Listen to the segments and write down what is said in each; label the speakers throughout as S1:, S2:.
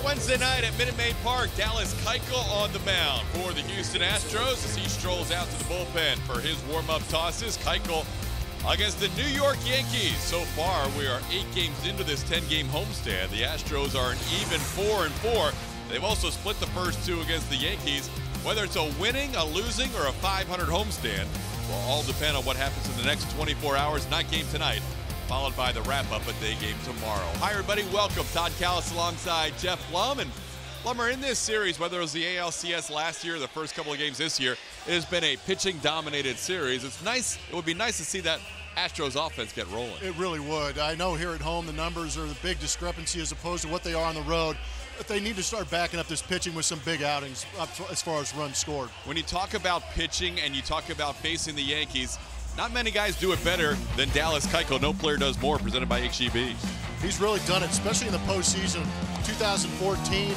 S1: Wednesday night at Minute Maid Park, Dallas Keuchel on the mound for the Houston Astros as he strolls out to the bullpen for his warm-up tosses. Keuchel against the New York Yankees. So far, we are 8 games into this 10-game homestand. The Astros are an even 4-4. They've also split the first 2 against the Yankees. Whether it's a winning, a losing, or a 500 homestand will all depend on what happens in the next 24 hours. Night game tonight, followed by the wrap-up at day game tomorrow. Hi, everybody. Welcome. Todd Callis alongside Jeff Blum. And Blummer, in this series, whether it was the ALCS last year or the first couple of games this year, it has been a pitching-dominated series. It's nice. It would be nice to see that Astros offense get rolling.
S2: It really would. I know here at home the numbers are the big discrepancy as opposed to what they are on the road. But they need to start backing up this pitching with some big outings as far as runs scored.
S1: When you talk about pitching and you talk about facing the Yankees, not many guys do it better than Dallas Keuchel. No player does more, presented by HEB.
S2: He's really done it, especially in the postseason. 2014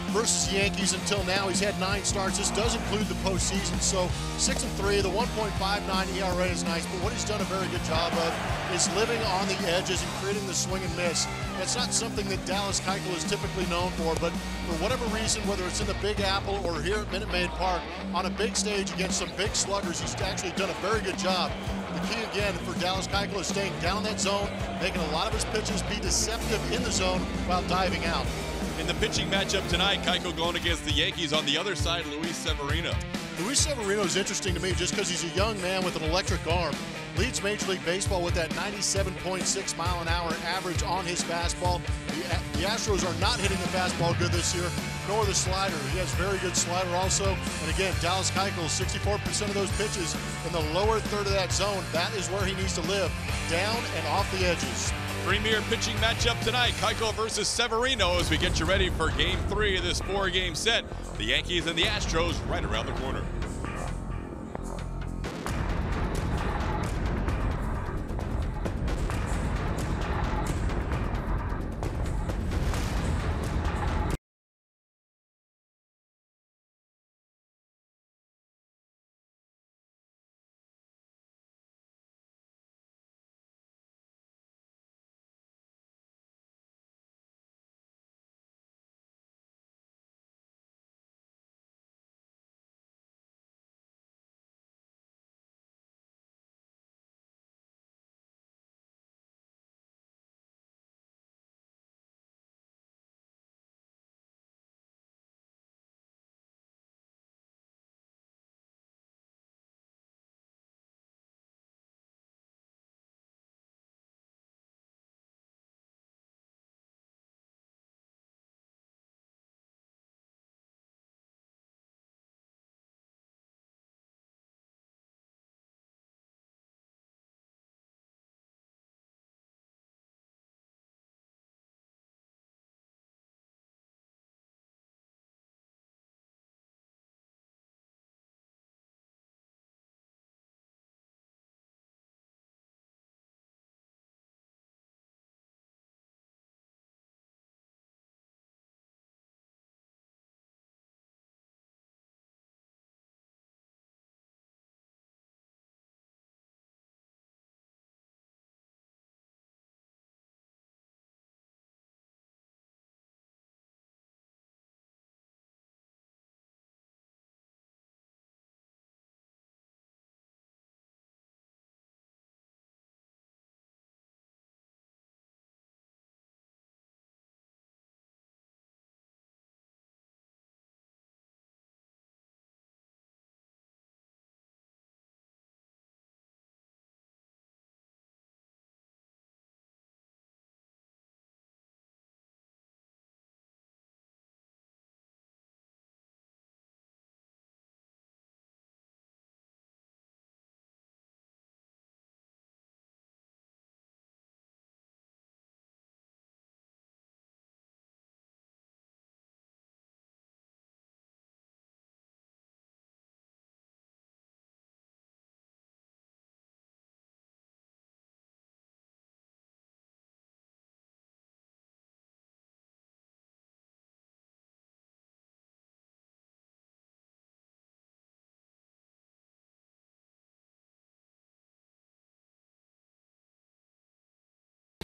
S2: versus the Yankees until now, he's had 9 starts. This does include the postseason, so 6-3. The 1.59 ERA is nice, but what he's done a very good job of is living on the edges and creating the swing and miss. That's not something that Dallas Keuchel is typically known for, but for whatever reason, whether it's in the Big Apple or here at Minute Maid Park, on a big stage against some big sluggers, he's actually done a very good job. The key again for Dallas Keuchel is staying down in that zone, making a lot of his pitches be deceptive in the zone while diving out.
S1: In the pitching matchup tonight, Keuchel going against the Yankees. On the other side, Luis Severino.
S2: Luis Severino is interesting to me just because he's a young man with an electric arm. Leads Major League Baseball with that 97.6 mile an hour average on his fastball. The Astros are not hitting the fastball good this year, nor the slider. He has very good slider also. And again, Dallas Keuchel, 64% of those pitches in the lower third of that zone. That is where he needs to live, down and off the edges.
S1: Premier pitching matchup tonight, Keuchel versus Severino, as we get you ready for Game 3 of this 4-game set. The Yankees and the Astros right around the corner.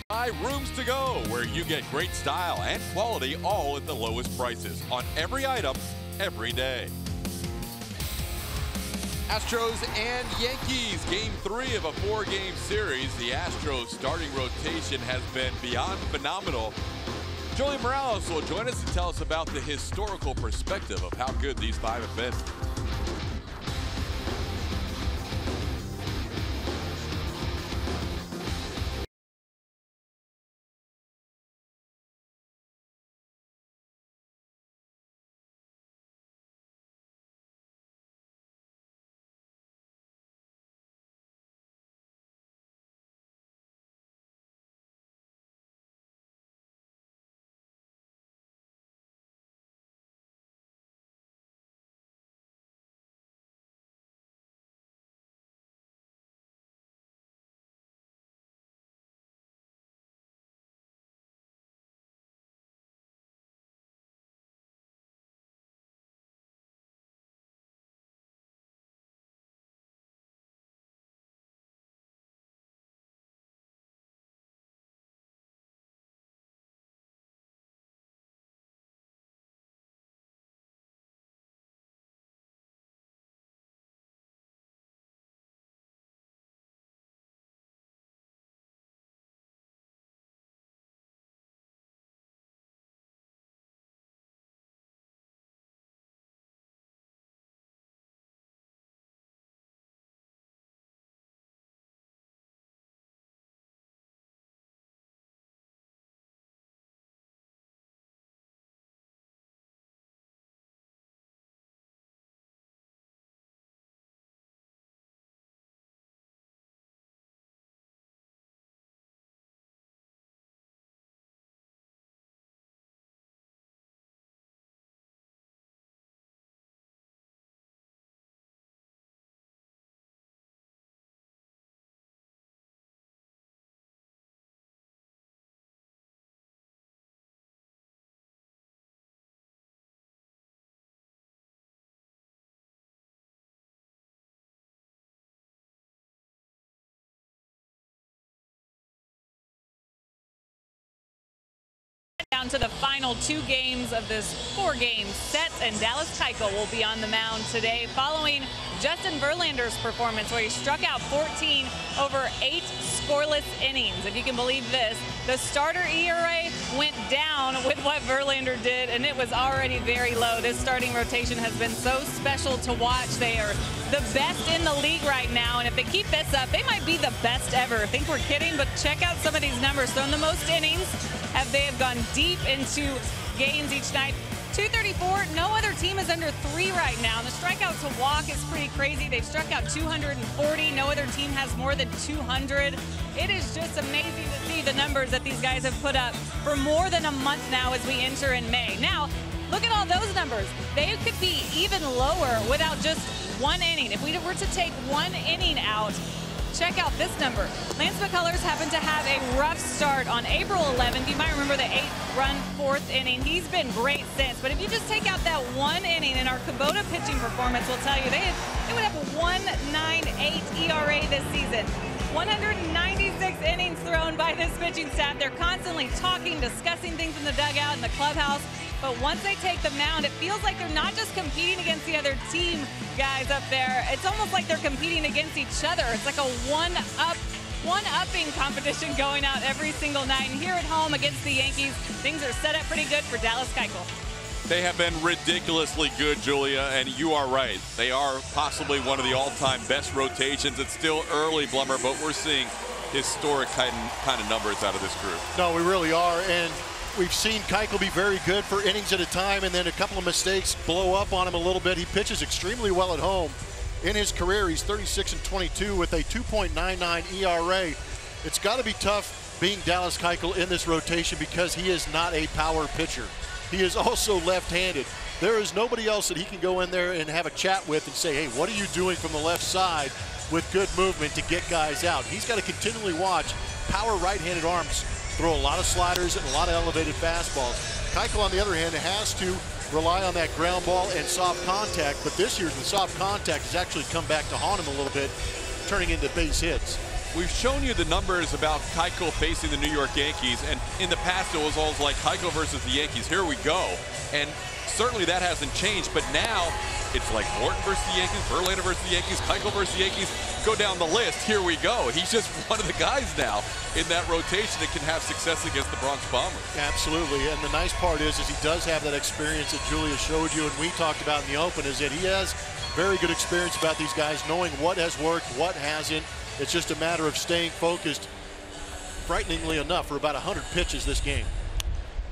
S1: Rooms to Go, where you get great style and quality all at the lowest prices on every item, every day. Astros and Yankees, Game 3 of a 4-game series. The Astros starting rotation has been beyond phenomenal. Joey Morales will join us and tell us about the historical perspective of how good these 5 have been.
S3: Down to the final 2 games of this 4-game set, and Dallas Keuchel will be on the mound today following Justin Verlander's performance where he struck out 14 over 8 scoreless innings. If you can believe this, the starter ERA went down with what Verlander did, and it was already very low. This starting rotation has been so special to watch. They are the best in the league right now, and if they keep this up, they might be the best ever. I think we're kidding, but check out some of these numbers. Thrown the most innings, they have gone deep into games each night. 234, no other team is under 3 right now. And the strikeout to walk is pretty crazy. They've struck out 240. No other team has more than 200. It is just amazing to see the numbers that these guys have put up for more than a month now as we enter in May. Now, look at all those numbers. They could be even lower without just 1 inning. If we were to take 1 inning out, check out this number. Lance McCullers happened to have a rough start on April 11th. You might remember the 8-run 4th inning. He's been great since. But if you just take out that 1 inning, and our Kubota pitching performance will tell you they would have a 1.98 ERA this season. 196 innings thrown by this pitching staff. They're constantly talking, discussing things in the dugout, in the clubhouse. But once they take the mound, it feels like they're not just competing against the other team guys up there. It's almost like they're competing against each other. It's like a one-upping competition going out every single night. And here at home against the Yankees, things are set up pretty good for Dallas Keuchel.
S1: They have been ridiculously good, Julia, and you are right. They are possibly one of the all-time best rotations. It's still early, Blummer, but we're seeing historic kind of numbers out of this group.
S2: No, we really are, and we've seen Keuchel be very good for innings at a time, and then a couple of mistakes blow up on him a little bit. He pitches extremely well at home. In his career, he's 36-22 with a 2.99 ERA. It's got to be tough being Dallas Keuchel in this rotation because he is not a power pitcher. He is also left-handed. There is nobody else that he can go in there and have a chat with and say, hey, what are you doing from the left side with good movement to get guys out? He's got to continually watch power right-handed arms throw a lot of sliders and a lot of elevated fastballs. Keuchel, on the other hand, has to rely on that ground ball and soft contact, but this year the soft contact has actually come back to haunt him a little bit, turning into base hits.
S1: we've shown you the numbers about Keuchel facing the New York Yankees, and in the past it was always like Keuchel versus the Yankees. Here we go. And certainly that hasn't changed, but now it's like Morton versus the Yankees, Verlander versus the Yankees, Keuchel versus the Yankees. Go down the list. Here we go. He's just one of the guys now in that rotation that can have success against the Bronx Bombers.
S2: Absolutely. And the nice part is he does have that experience that Julia showed you and we talked about in the open, is that he has very good experience about these guys, knowing what has worked, what hasn't. It's just a matter of staying focused, frighteningly enough, for about 100 pitches this game.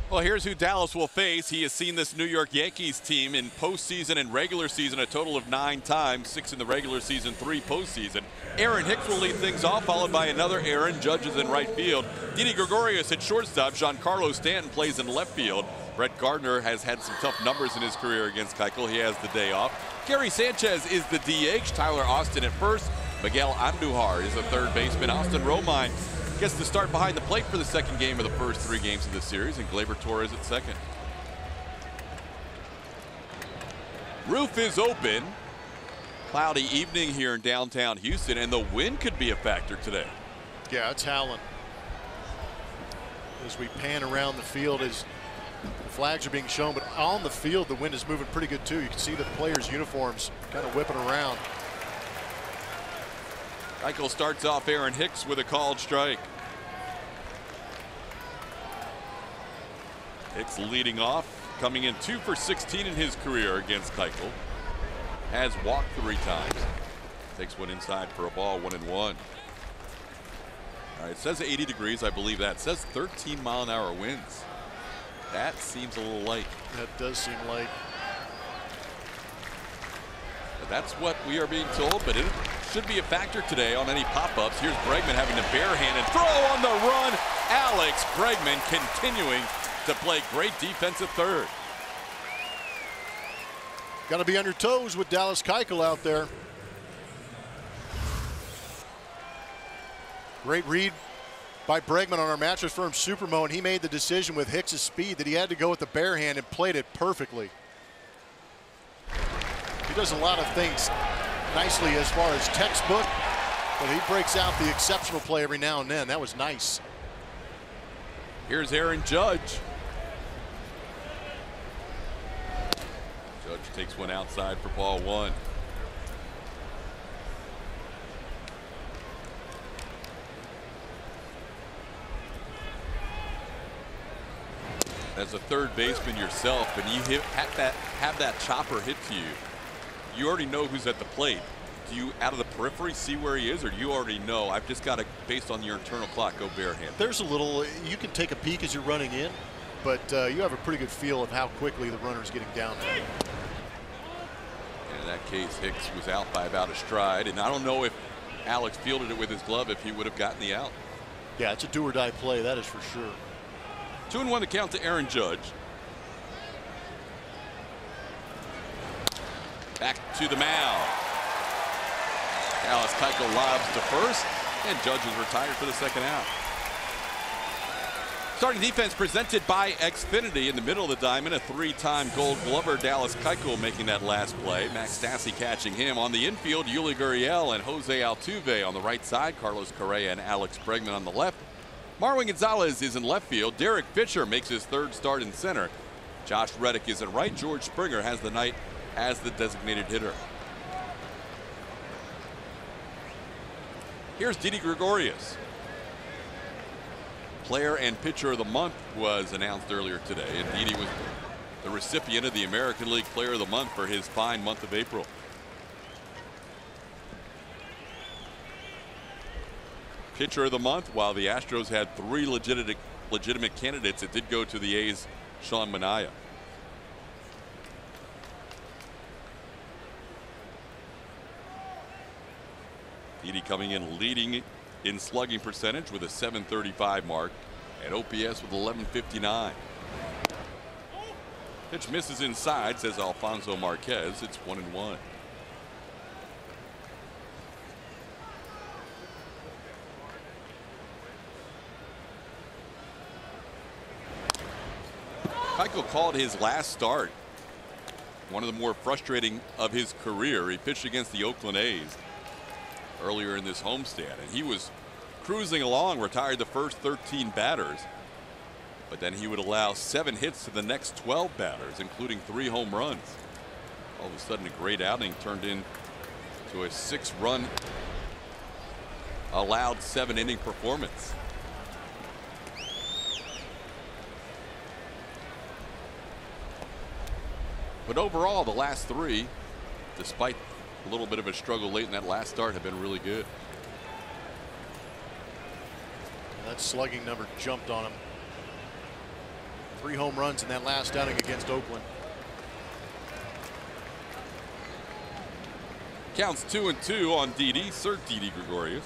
S1: Well, here's who Dallas will face. He has seen this New York Yankees team in postseason and regular season a total of 9 times, 6 in the regular season, 3 postseason. Aaron Hicks will lead things off, followed by another Aaron. Judge is in right field. Didi Gregorius at shortstop. Giancarlo Stanton plays in left field. Brett Gardner has had some tough numbers in his career against Keuchel. He has the day off. Gary Sanchez is the DH. Tyler Austin at first. Miguel Andujar is the third baseman. Austin Romine gets the start behind the plate for the second game of the first 3 games of this series, and Gleyber Torres at second. Roof is open. Cloudy evening here in downtown Houston, and the wind could be a factor today.
S2: Yeah, it's howling. As we pan around the field, as the flags are being shown, but on the field the wind is moving pretty good too. You can see the players' uniforms kind of whipping around.
S1: Keuchel starts off Aaron Hicks with a called strike. Hicks leading off, coming in 2 for 16 in his career against Keuchel. Has walked 3 times. Takes one inside for a ball, 1-1. All right, it says 80 degrees, I believe that. It says 13-mile-an-hour winds. That seems a little light.
S2: That does seem light.
S1: That's what we are being told, but it should be a factor today on any pop-ups. Here's Bregman having to barehand and throw on the run. Alex Bregman continuing to play great defensive third.
S2: Got to be on your toes with Dallas Keuchel out there. Great read by Bregman on our Mattress Firm Supermo, and he made the decision with Hicks' speed that he had to go with the bare hand and played it perfectly. He does a lot of things nicely as far as textbook, but he breaks out the exceptional play every now and then. That was nice.
S1: Here's Aaron Judge. Judge takes one outside for ball 1. As a third baseman yourself, and you have that chopper hit to you, you already know who's at the plate. Do you, out of the periphery, see where he is, or do you already know, I've just got to, based on your internal clock, go barehand?
S2: There's a little, you can take a peek as you're running in, but you have a pretty good feel of how quickly the runner is getting down there.
S1: And in that case, Hicks was out by about a stride, and I don't know if Alex fielded it with his glove if he would have gotten the out.
S2: Yeah, it's a do-or-die play, that is for sure.
S1: 2-1 the count to Aaron Judge. Back to the mound. Dallas Keuchel lobs to first, and Judge is retired for the second out. Starting defense presented by Xfinity in the middle of the diamond. A 3-time Gold Glover, Dallas Keuchel making that last play. Max Stassi catching him. On the infield, Yuli Gurriel and Jose Altuve on the right side. Carlos Correa and Alex Bregman on the left. Marwin Gonzalez is in left field. Derek Fisher makes his 3rd start in center. Josh Reddick is in right. George Springer has the night as the designated hitter. Here's Didi Gregorius. Player and pitcher of the month was announced earlier today, and Didi was the recipient of the American League Player of the Month for his fine month of April. Pitcher of the month, while the Astros had 3 legitimate candidates, it did go to the A's' Sean Manaea. Didi coming in leading in slugging percentage with a .735 mark and OPS with 1159. Pitch misses inside, says Alfonso Marquez. It's 1-1. Keuchel called his last start one of the more frustrating of his career. He pitched against the Oakland A's earlier in this homestand, and he was cruising along, retired the first 13 batters. But then he would allow 7 hits to the next 12 batters, including 3 home runs. All of a sudden, a great outing turned into a 6-run allowed 7-inning performance. But overall, the last 3, despite a little bit of a struggle late in that last start, have been really good.
S2: That slugging number jumped on him. 3 home runs in that last outing against Oakland.
S1: Counts 2-2 on Didi, Sir Didi Gregorius.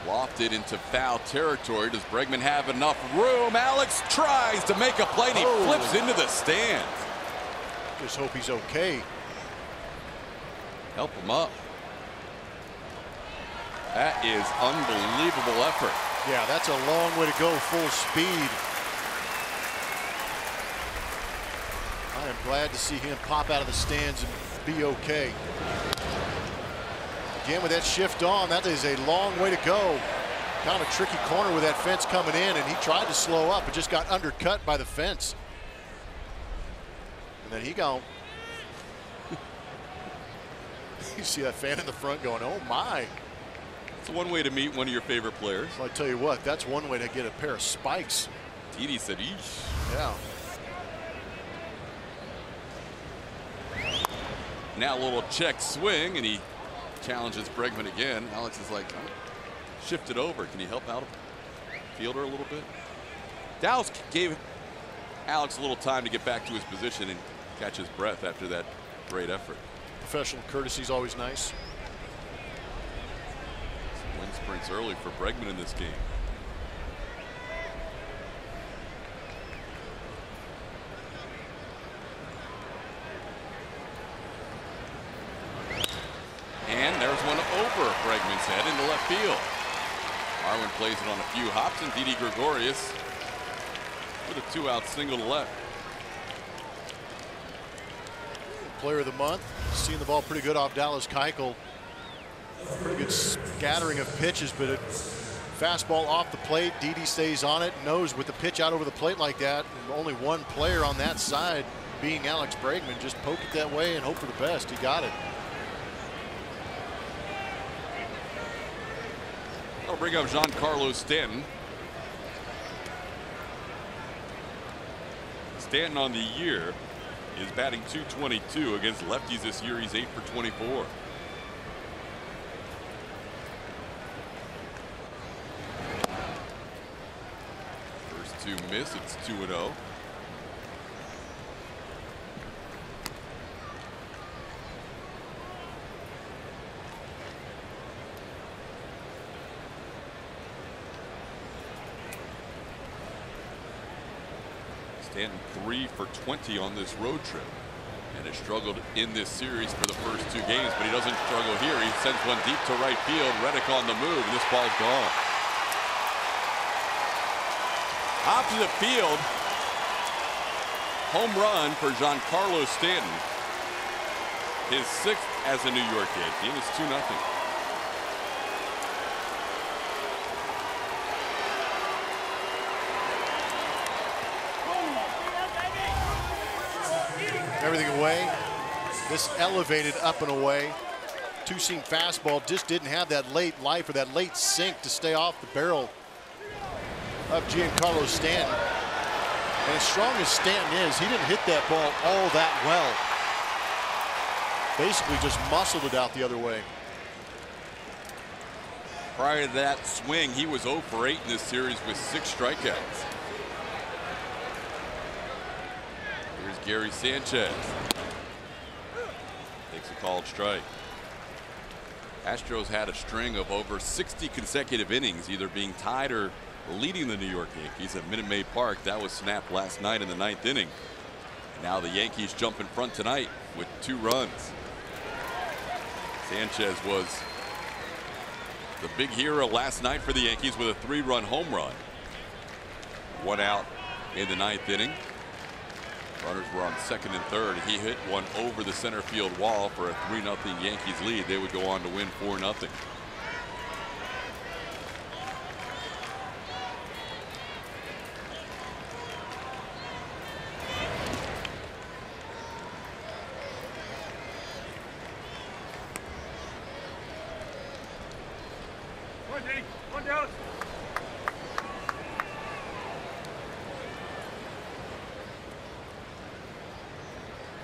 S1: Lofted into foul territory. Does Bregman have enough room? Alex tries to make a play, and he flips into the stands.
S2: Just hope he's okay.
S1: Help him up. That is unbelievable effort.
S2: Yeah, that's a long way to go, full speed. I am glad to see him pop out of the stands and be okay. Again, with that shift on, that is a long way to go. Kind of a tricky corner with that fence coming in, and he tried to slow up, but just got undercut by the fence. And then he gone. You see that fan in the front going, oh my.
S1: It's one way to meet one of your favorite players.
S2: Well, I tell you what, that's one way to get a pair of spikes.
S1: Didi said, eesh.
S2: Yeah.
S1: Now a little check swing, and he challenges Bregman again. Alex is like, oh, shift it over. Can you help out a fielder a little bit? Dallas gave Alex a little time to get back to his position and catch his breath after that great effort.
S2: Professional courtesy is always nice.
S1: Some wind sprints early for Bregman in this game. And there's one over Bregman's head into left field. Arwin plays it on a few hops, and Didi Gregorius with a 2-out single to left.
S2: Player of the month. Seeing the ball pretty good off Dallas Keuchel. Pretty good scattering of pitches, but a fastball off the plate. Didi stays on it, knows with the pitch out over the plate like that, only one player on that side being Alex Bregman. Just poke it that way and hope for the best. He got it.
S1: I'll bring up Giancarlo Stanton. Stanton on the year is batting .222 against lefties this year. He's 8 for 24. First 2 miss. It's 2-0. Stanton 3 for 20 on this road trip, and has struggled in this series for the first 2 games, but he doesn't struggle here. He sends one deep to right field. Reddick on the move, and this ball's gone. Opposite field, home run for Giancarlo Stanton. His 6th as a New York Yankee, and it's 2-0.
S2: Everything away. This elevated up and away. 2-seam fastball just didn't have that late life or that late sink to stay off the barrel of Giancarlo Stanton. And as strong as Stanton is, he didn't hit that ball all that well. Basically just muscled it out the other way.
S1: Prior to that swing, he was 0 for 8 in this series with 6 strikeouts. Here's Gary Sanchez. Takes a called strike. Astros had a string of over 60 consecutive innings, either being tied or leading the New York Yankees at Minute Maid Park. That was snapped last night in the 9th inning. Now the Yankees jump in front tonight with 2 runs. Sanchez was the big hero last night for the Yankees with a 3-run home run. 1 out in the 9th inning. Runners were on second and third. He hit one over the center field wall for a 3-0 Yankees lead. They would go on to win 4-0.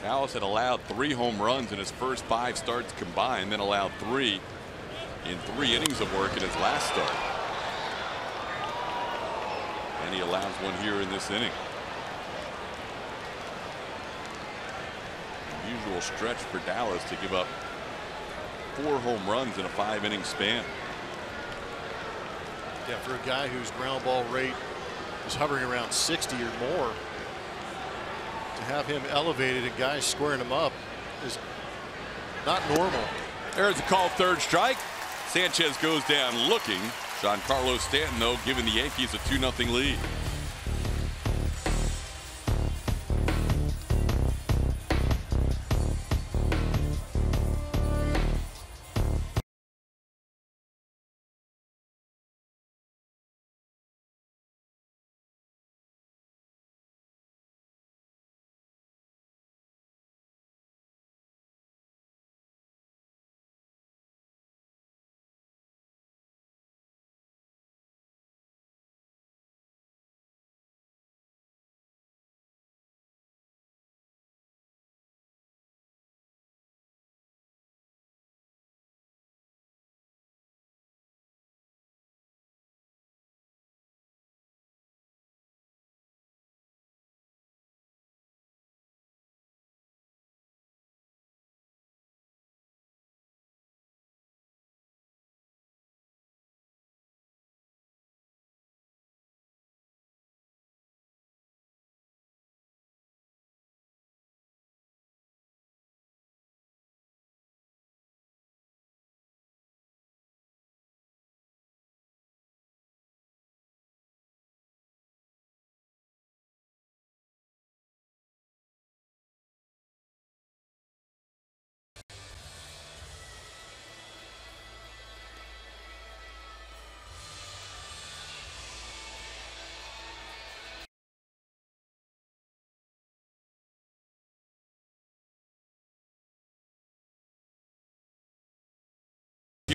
S1: Dallas had allowed 3 home runs in his first 5 starts combined, then allowed 3 in 3 innings of work in his last start. And he allows one here in this inning. Unusual stretch for Dallas to give up 4 home runs in a 5-inning span.
S2: Yeah, for a guy whose ground ball rate is hovering around 60 or more, to have him elevated and guys squaring him up is not normal.
S1: There's a call, 3rd strike. Sanchez goes down looking. Giancarlo Stanton, though, giving the Yankees a 2-0 lead.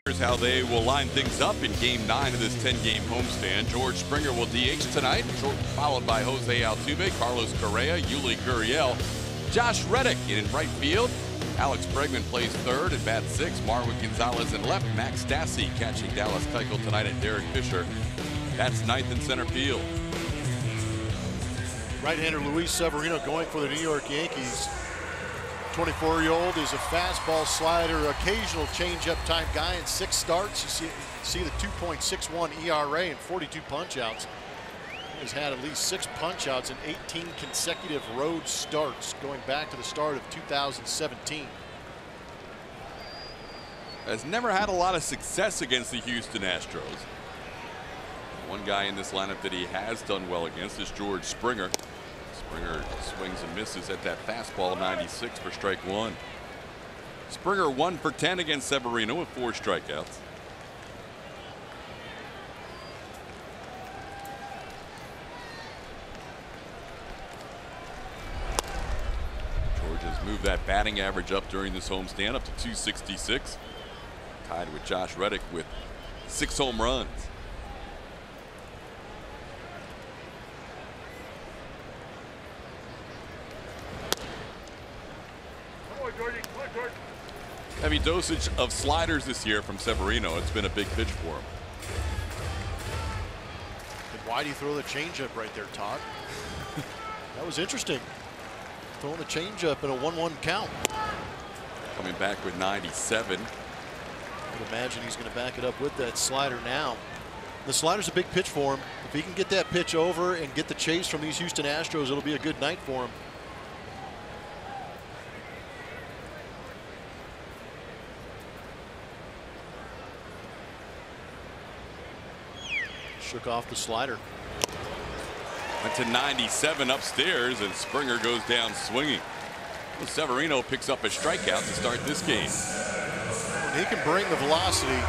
S1: Here's how they will line things up in Game 9 of this 10-game homestand. George Springer will DH tonight, followed by Jose Altuve, Carlos Correa, Yuli Gurriel, Josh Reddick in right field. Alex Bregman plays third and bats 6. Marwin Gonzalez in left. Max Stassi catching Dallas Keuchel tonight, and Derek Fisher. That's ninth in center field.
S2: Right-hander Luis Severino going for the New York Yankees. 24-year-old is a fastball, slider, occasional changeup type guy in 6 starts. You see the 2.61 ERA and 42 punch-outs. He has had at least 6 punch-outs in 18 consecutive road starts going back to the start of 2017.
S1: Has never had a lot of success against the Houston Astros. One guy in this lineup that he has done well against is George Springer. Springer swings and misses at that fastball, 96 for strike 1. Springer 1 for 10 against Severino with 4 strikeouts. George has moved that batting average up during this homestand up to 266. Tied with Josh Reddick with 6 home runs. Heavy dosage of sliders this year from Severino. It's been a big pitch for him.
S2: And why do you throw the changeup right there, Todd? That was interesting. Throwing the changeup in a 1-1 count.
S1: Coming back with 97.
S2: I would imagine he's going to back it up with that slider now. The slider's a big pitch for him. If he can get that pitch over and get the chase from these Houston Astros, it'll be a good night for him. Shook off the slider.
S1: Went to 97 upstairs, and Springer goes down swinging. Well, Severino picks up a strikeout to start this game.
S2: He can bring the velocity.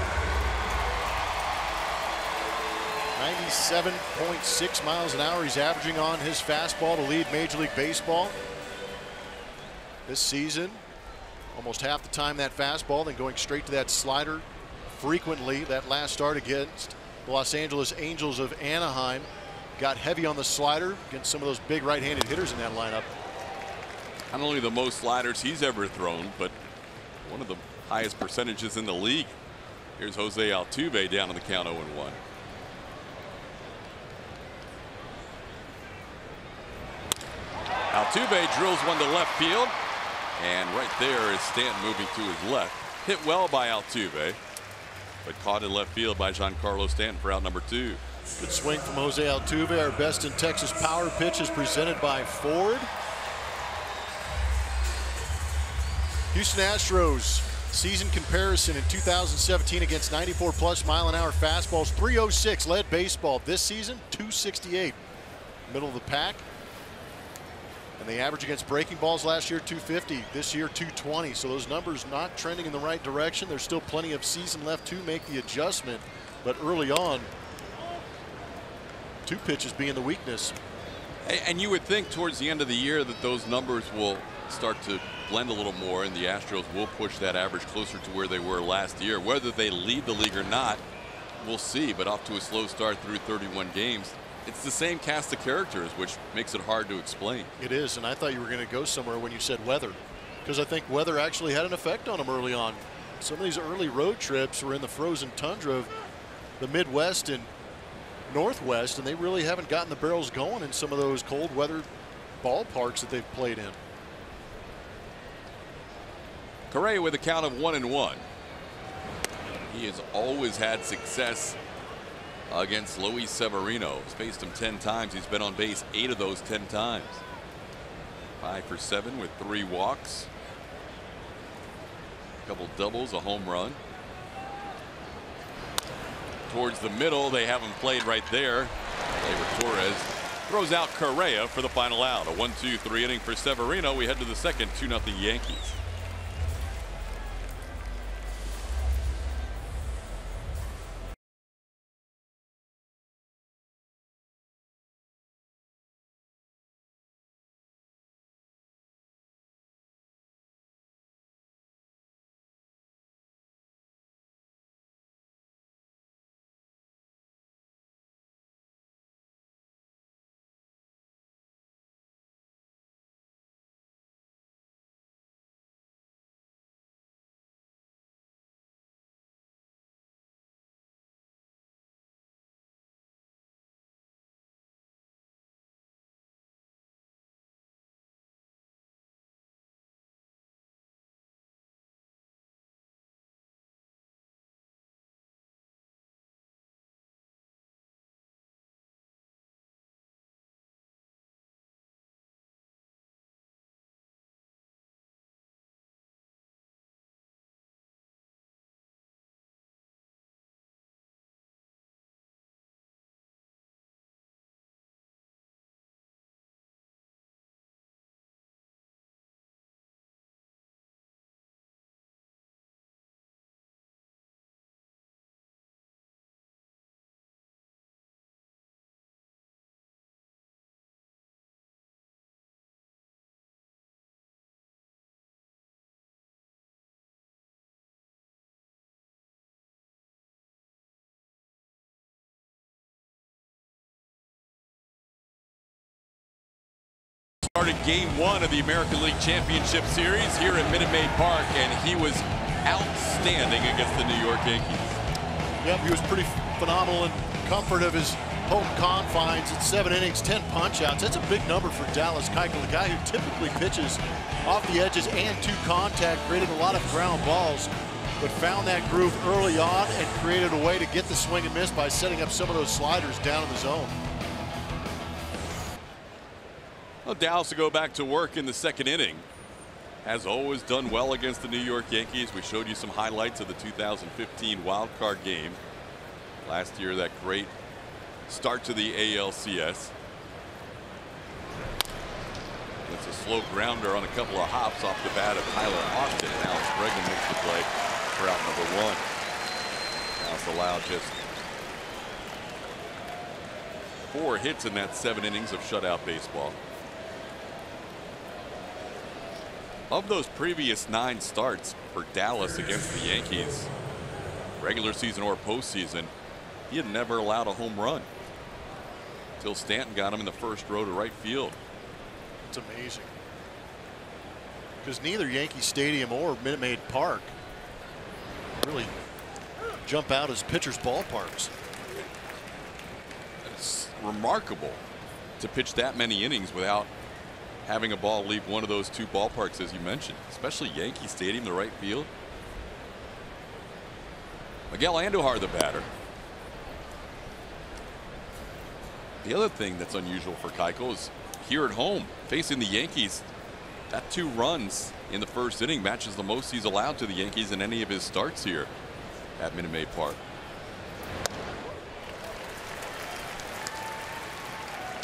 S2: 97.6 miles an hour he's averaging on his fastball to lead Major League Baseball this season. Almost half the time that fastball, then going straight to that slider frequently. That last start against the Los Angeles Angels of Anaheim got heavy on the slider against some of those big right-handed hitters in that lineup.
S1: Not only the most sliders he's ever thrown, but one of the highest percentages in the league. Here's Jose Altuve down on the count 0-1. Altuve drills one to left field, and right there is Stanton moving to his left. Hit well by Altuve, but caught in left field by Giancarlo Stanton for out number 2.
S2: Good swing from Jose Altuve. Our best in Texas power pitch is presented by Ford. Houston Astros season comparison in 2017 against 94+ mile-an-hour fastballs. 306 led baseball this season. 268 middle of the pack. And the average against breaking balls last year 250, this year 220. So those numbers not trending in the right direction. There's still plenty of season left to make the adjustment, but early on, 2 pitches being the weakness.
S1: And you would think towards the end of the year that those numbers will start to blend a little more, and the Astros will push that average closer to where they were last year. Whether they lead the league or not, we'll see. But off to a slow start through 31 games. It's the same cast of characters, which makes it hard to explain.
S2: It is, and I thought you were going to go somewhere when you said weather, because I think weather actually had an effect on them early on. Some of these early road trips were in the frozen tundra of the Midwest and Northwest, and they really haven't gotten the barrels going in some of those cold weather ballparks that they've played in.
S1: Correa with a count of 1-1. He has always had success against Luis Severino. He's faced him 10 times. He's been on base 8 of those 10 times. 5 for 7 with 3 walks. A couple doubles, a home run. Towards the middle, they have him played right there. Gleyber Torres throws out Correa for the final out. A 1-2-3 inning for Severino. We head to the second. 2-0 Yankees. Started game 1 of the American League Championship Series here at Minute Maid Park, and he was outstanding against the New York Yankees.
S2: Yep, he was pretty phenomenal in comfort of his home confines at 7 innings, 10 punch-outs. That's a big number for Dallas Keuchel, a guy who typically pitches off the edges and to contact, creating a lot of ground balls, but found that groove early on and created a way to get the swing and miss by setting up some of those sliders down in the zone.
S1: Well, Dallas will go back to work in the second inning. Has always done well against the New York Yankees. We showed you some highlights of the 2015 wild card game. Last year, that great start to the ALCS. It's a slow grounder on a couple of hops off the bat of Tyler Austin. And Alex Bregman makes the play for out number 1. Dallas allowed just 4 hits in that 7 innings of shutout baseball. Of those previous 9 starts for Dallas against the Yankees, regular season or postseason, he had never allowed a home run until Stanton got him in the first row to right field.
S2: It's amazing, because neither Yankee Stadium or Minute Maid Park really jump out as pitchers' ballparks.
S1: It's remarkable to pitch that many innings without having a ball leave one of those 2 ballparks, as you mentioned, especially Yankee Stadium, the right field. Miguel Andujar, the batter. The other thing that's unusual for Keuchel is here at home facing the Yankees. That 2 runs in the first inning matches the most he's allowed to the Yankees in any of his starts here at Minute Maid Park.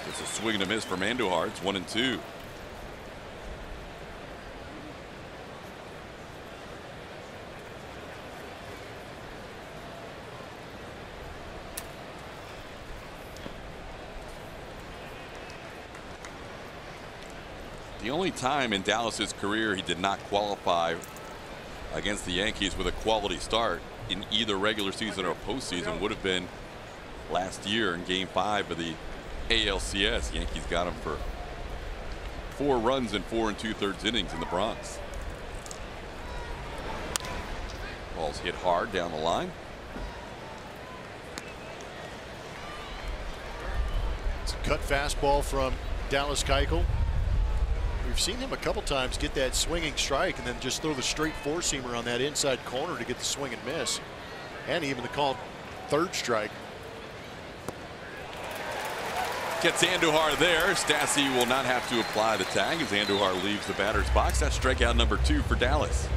S1: It's a swing and a miss from Andujar. It's 1-2. The only time in Dallas's career he did not qualify against the Yankees with a quality start in either regular season or postseason would have been last year in Game 5 of the ALCS. Yankees got him for 4 runs in 4 2/3 innings in the Bronx. Ball's hit hard down the line.
S2: It's a cut fastball from Dallas Keuchel. We've seen him a couple times get that swinging strike and then just throw the straight 4-seamer on that inside corner to get the swing and miss. And even the called 3rd strike.
S1: Gets Andujar there. Stassi will not have to apply the tag as Andujar leaves the batter's box. That's strikeout number 2 for Dallas.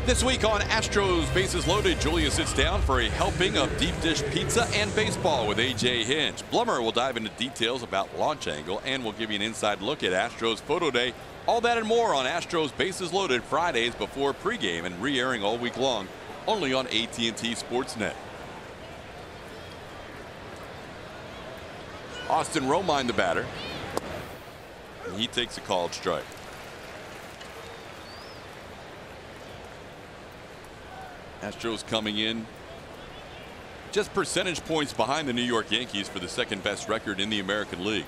S1: This week on Astros Bases Loaded, Julia sits down for a helping of deep dish pizza and baseball with AJ Hinch. Blummer will dive into details about launch angle and will give you an inside look at Astros Photo Day. All that and more on Astros Bases Loaded Fridays before pregame and re-airing all week long only on AT&T Sportsnet. Austin Romine, the batter. And he takes a called strike. Astros coming in just percentage points behind the New York Yankees for the 2nd best record in the American League.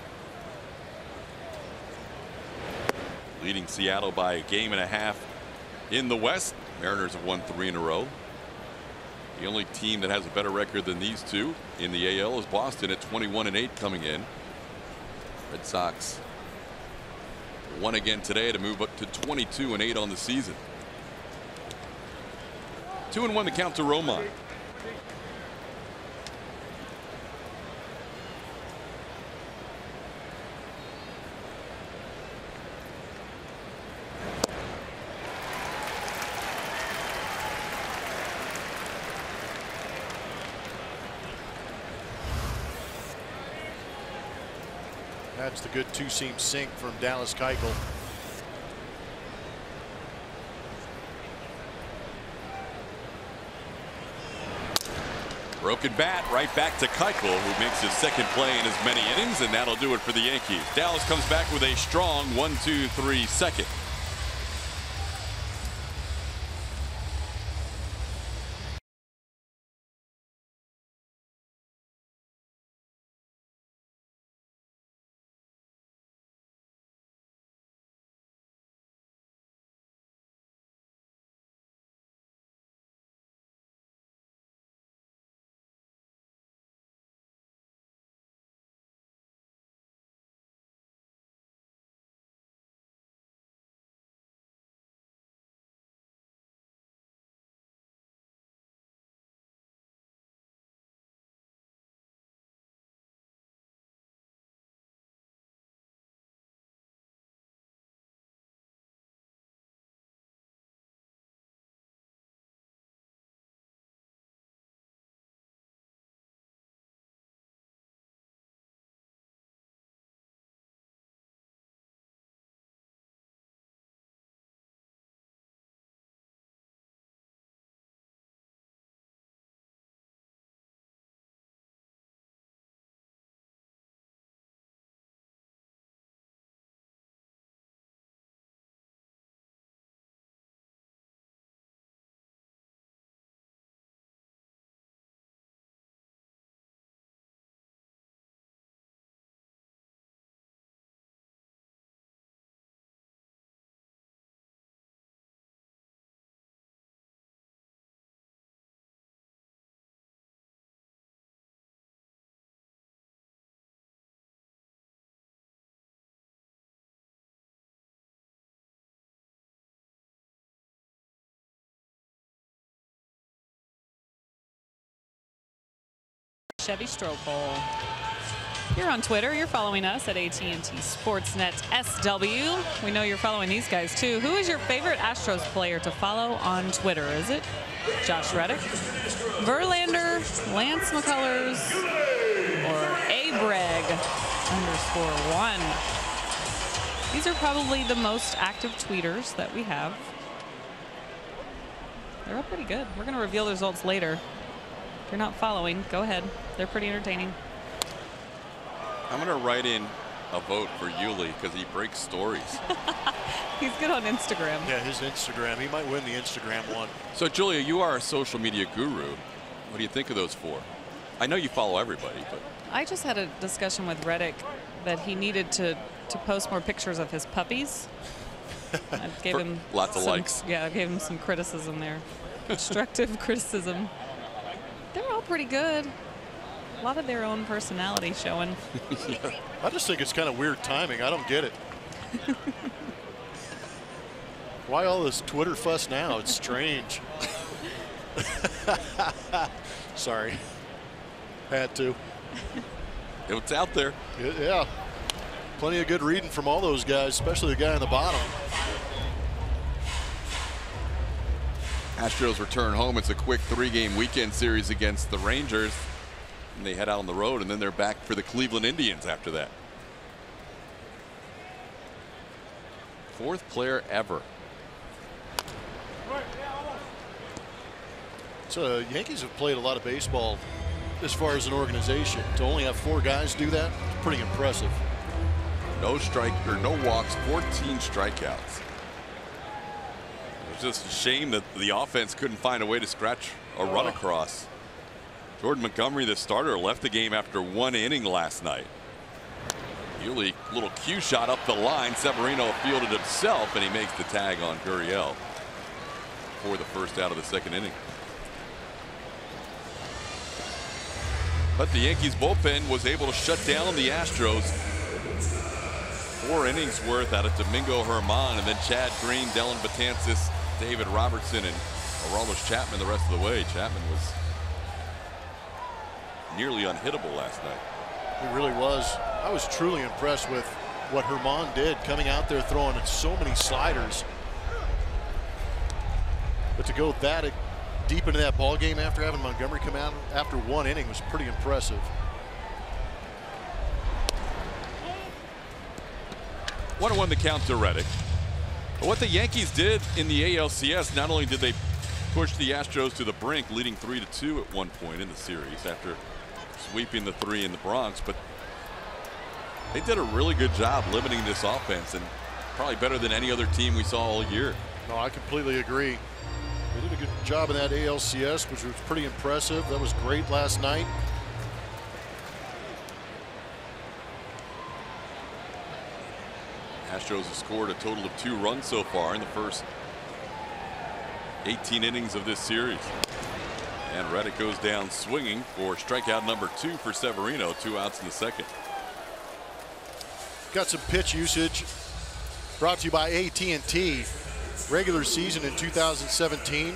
S1: Leading Seattle by a 1.5 in the West. Mariners have won 3 in a row. The only team that has a better record than these 2 in the AL is Boston at 21-8 coming in. Red Sox won again today to move up to 22-8 on the season. 2-1 the count to Romine.
S2: That's the good 2-seam sink from Dallas Keuchel.
S1: Broken bat right back to Keuchel, who makes his 2nd play in as many innings, and that'll do it for the Yankees. Dallas comes back with a strong 1-2-3 second.
S3: Chevy Stropole. You're on Twitter. You're following us at AT&T Sportsnet SW. We know you're following these guys too. Who is your favorite Astros player to follow on Twitter? Is it Josh Reddick, Verlander, Lance McCullers, or Abreg_1? These are probably the most active tweeters that we have. They're all pretty good. We're going to reveal the results later. If you're not following, go ahead. They're pretty entertaining.
S1: I'm going to write in a vote for Yuli because he breaks stories.
S3: He's good on Instagram.
S2: Yeah, his Instagram. He might win the Instagram one.
S1: So, Julia, you are a social media guru. What do you think of those four? I know you follow everybody, but
S3: I just had a discussion with Reddick that he needed to post more pictures of his puppies. I gave him
S1: lots of likes.
S3: Yeah, I gave him some criticism there. Constructive criticism. They're all pretty good. A lot of their own personality showing.
S2: I just think it's kind of weird timing. I don't get it. Why all this Twitter fuss now? It's strange. Sorry. Had to.
S1: It's out there.
S2: Yeah. Plenty of good reading from all those guys, especially the guy on the bottom.
S1: Astros return home. It's a quick 3-game weekend series against the Rangers. And they head out on the road, and then they're back for the Cleveland Indians after that. 4th player ever.
S2: So Yankees have played a lot of baseball as far as an organization. To only have 4 guys do that, it's pretty impressive.
S1: No walks, 14 strikeouts. It's just a shame that the offense couldn't find a way to scratch a run across. Jordan Montgomery, the starter, left the game after 1 inning last night. Yuli, little cue shot up the line. Severino fielded himself, and he makes the tag on Keuchel for the first out of the 2nd inning. But the Yankees bullpen was able to shut down the Astros. 4 innings worth out of Domingo Germán, and then Chad Green, Dellin Betances, David Robertson, and Aroldis Chapman the rest of the way. Chapman was nearly unhittable last night.
S2: He really was. I was truly impressed with what Germán did, coming out there throwing so many sliders. But to go that deep into that ball game after having Montgomery come out after 1 inning was pretty impressive.
S1: 1-1 the count to Reddick. But what the Yankees did in the ALCS, not only did they push the Astros to the brink, leading 3-2 at one point in the series after sweeping the 3 in the Bronx, but they did a really good job limiting this offense, and probably better than any other team we saw all year.
S2: No, I completely agree. They did a good job in that ALCS, which was pretty impressive. That was great last night.
S1: Astros have scored a total of 2 runs so far in the first 18 innings of this series. And Reddick goes down swinging for strikeout number 2 for Severino. 2 outs in the 2nd.
S2: Got some pitch usage brought to you by AT&T. Regular season in 2017,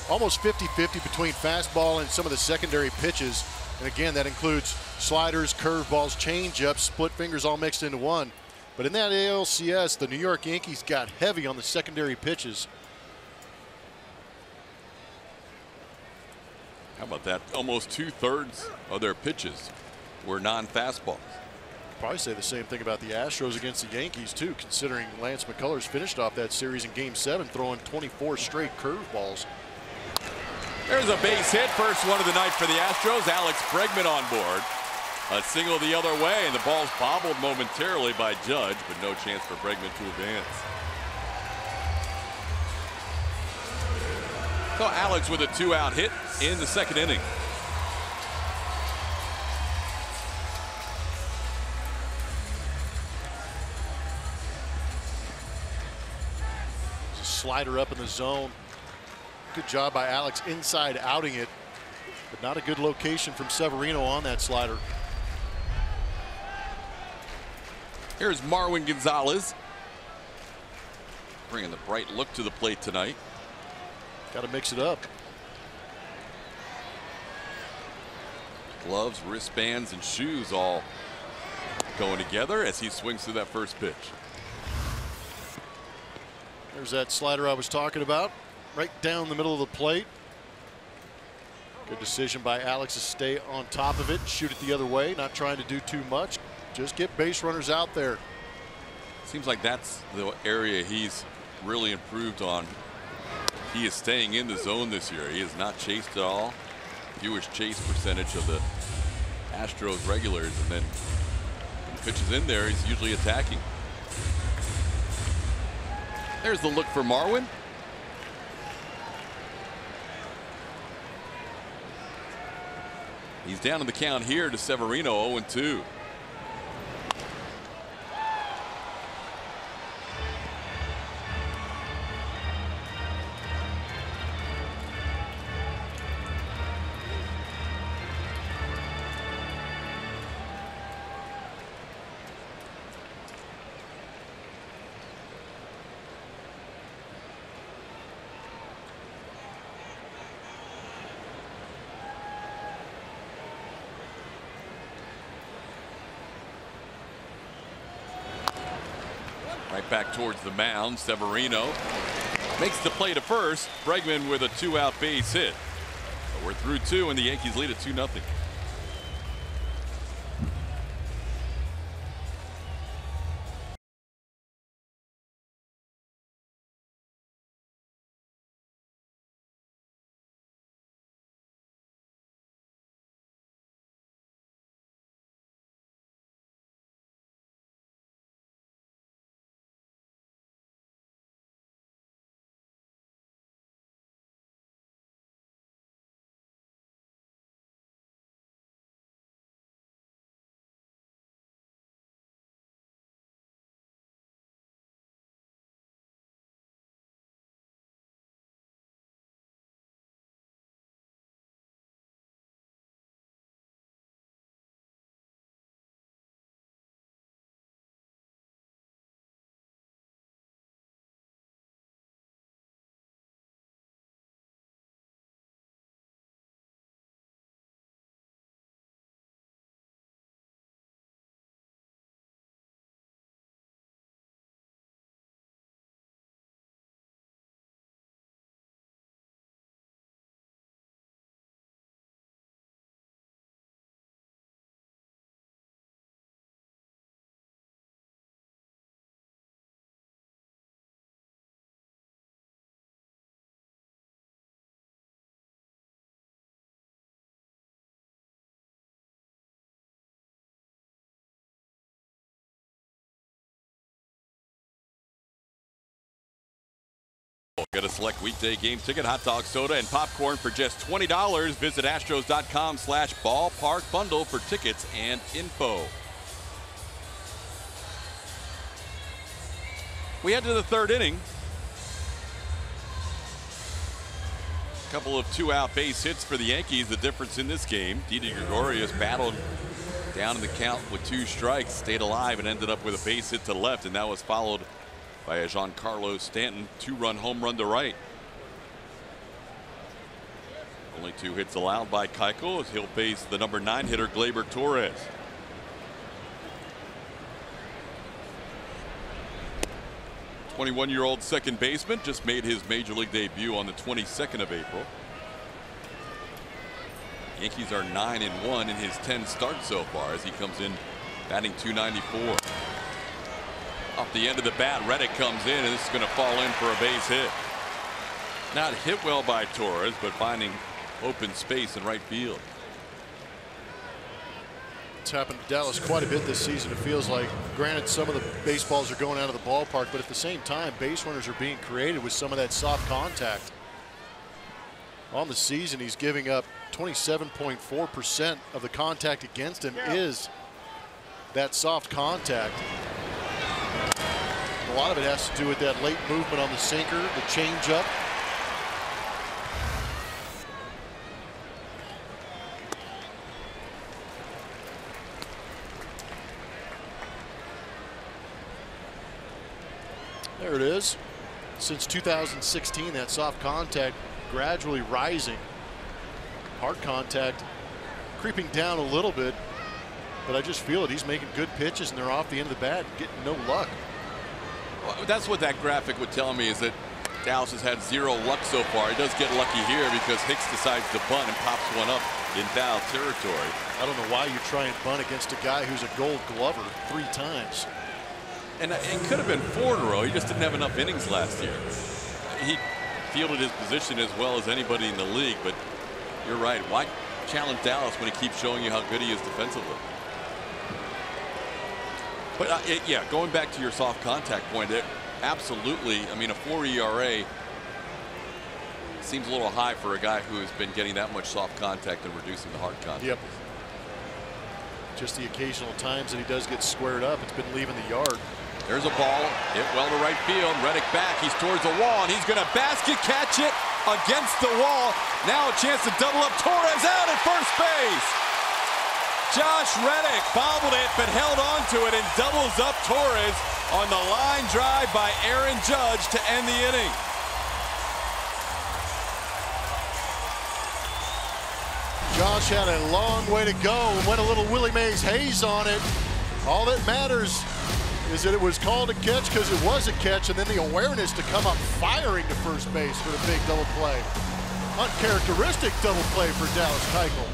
S2: almost 50-50 between fastball and some of the secondary pitches. And again, that includes sliders, curveballs, changeups, split fingers all mixed into one. But in that ALCS, the New York Yankees got heavy on the secondary pitches.
S1: How about that? Almost 2/3 of their pitches were non-fastballs.
S2: Probably say the same thing about the Astros against the Yankees too, considering Lance McCullers finished off that series in Game 7 throwing 24 straight curveballs.
S1: There's a base hit, first one of the night for the Astros. Alex Bregman on board. A single the other way, and the ball's bobbled momentarily by Judge, but no chance for Bregman to advance. So Alex with a 2-out hit in the 2nd inning.
S2: Slider up in the zone. Good job by Alex inside outing it, but not a good location from Severino on that slider.
S1: Here's Marwin Gonzalez, bringing the bright look to the plate tonight.
S2: Got to mix it up.
S1: Gloves, wristbands, and shoes all going together as he swings through that first pitch.
S2: There's that slider I was talking about, right down the middle of the plate. Good decision by Alex to stay on top of it, shoot it the other way, not trying to do too much. Just get base runners out there.
S1: Seems like that's the area he's really improved on. He is staying in the zone this year. He has not chased at all. Fewest chase percentage of the Astros regulars, and then when the pitch is in there, he's usually attacking. There's the look for Marwin. He's down in the count here to Severino, 0-2. Right back towards the mound. Severino makes the play to first. Bregman with a 2-out base hit. But we're through 2 and the Yankees lead at 2-0. Get a select weekday game ticket, hot dog, soda, and popcorn for just $20. Visit Astros.com/ballpark bundle for tickets and info. We head to the third inning. A couple of 2-out base hits for the Yankees. The difference in this game, Didi Gregorius battled down in the count with 2 strikes, stayed alive, and ended up with a base hit to left, and that was followed by a Giancarlo Stanton 2-run home run to right. Only 2 hits allowed by Keuchel as he'll face the number 9 hitter Gleyber Torres. The 21-year-old second baseman just made his major league debut on the 22nd of April. Yankees are 9-1 in his 10 starts so far as he comes in batting .294. Off the end of the bat, Reddick comes in, and this is going to fall in for a base hit. Not hit well by Torres, but finding open space in right field.
S2: It's happened to Dallas quite a bit this season, it feels like. Granted, some of the baseballs are going out of the ballpark, but at the same time, base runners are being created with some of that soft contact. On the season, he's giving up 27.4% of the contact against him is that soft contact. A lot of it has to do with that late movement on the sinker, the changeup. There it is. Since 2016, that soft contact gradually rising. Hard contact creeping down a little bit, but I just feel it. He's making good pitches, and they're off the end of the bat, getting no luck.
S1: Well, that's what that graphic would tell me, is that Dallas has had zero luck so far. He does get lucky here because Hicks decides to bunt and pops one up in foul territory.
S2: I don't know why you try and bunt against a guy who's a Gold Glover 3 times.
S1: And it could have been 4 in a row. He just didn't have enough innings last year. He fielded his position as well as anybody in the league, but you're right. Why challenge Dallas when he keeps showing you how good he is defensively? But yeah, going back to your soft contact point, absolutely. I mean, a 4 ERA seems a little high for a guy who has been getting that much soft contact and reducing the hard contact.
S2: Yep. Just the occasional times that he does get squared up, it's been leaving the yard.
S1: There's a ball hit well to right field. Reddick back. He's towards the wall, and he's going to basket catch it against the wall. Now a chance to double up. Torres out at first base. Josh Reddick bobbled it, but held on to it and doubles up Torres on the line drive by Aaron Judge to end the inning.
S2: Josh had a long way to go and went a little Willie Mays Hayes on it. All that matters is that it was called a catch because it was a catch, and then the awareness to come up firing to first base for the big double play. Uncharacteristic double play for Dallas Keuchel.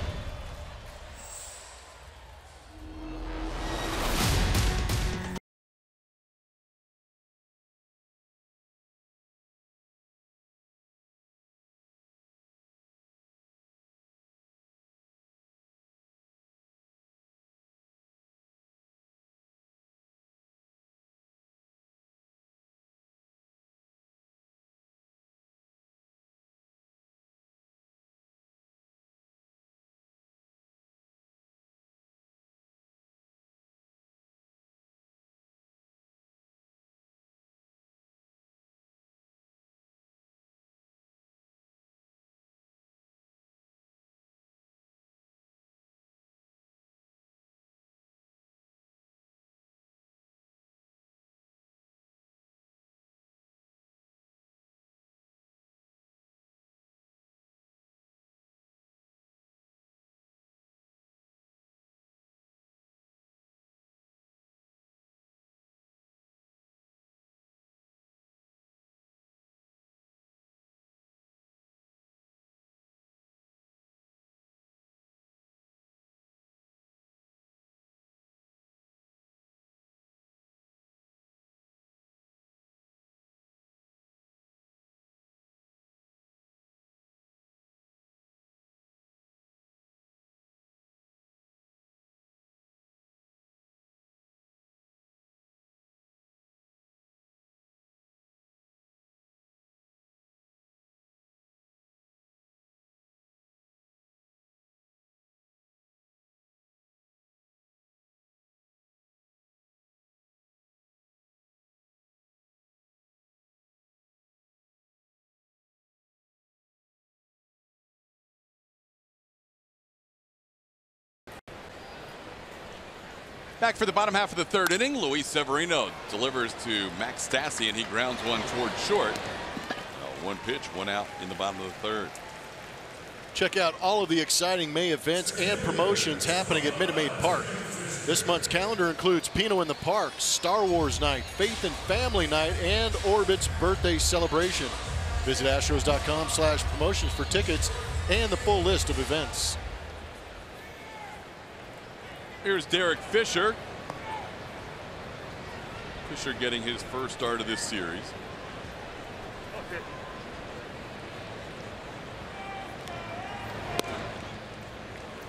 S1: Back for the bottom half of the 3rd inning, Luis Severino delivers to Max Stassi, and he grounds one toward short. One pitch, one out in the bottom of the 3rd.
S2: Check out all of the exciting May events and promotions happening at Minute Maid Park. This month's calendar includes Pino in the Park, Star Wars Night, Faith and Family Night, and Orbit's birthday celebration. Visit Astros.com/promotions for tickets and the full list of events.
S1: Here's Derek Fisher. Fisher getting his first start of this series.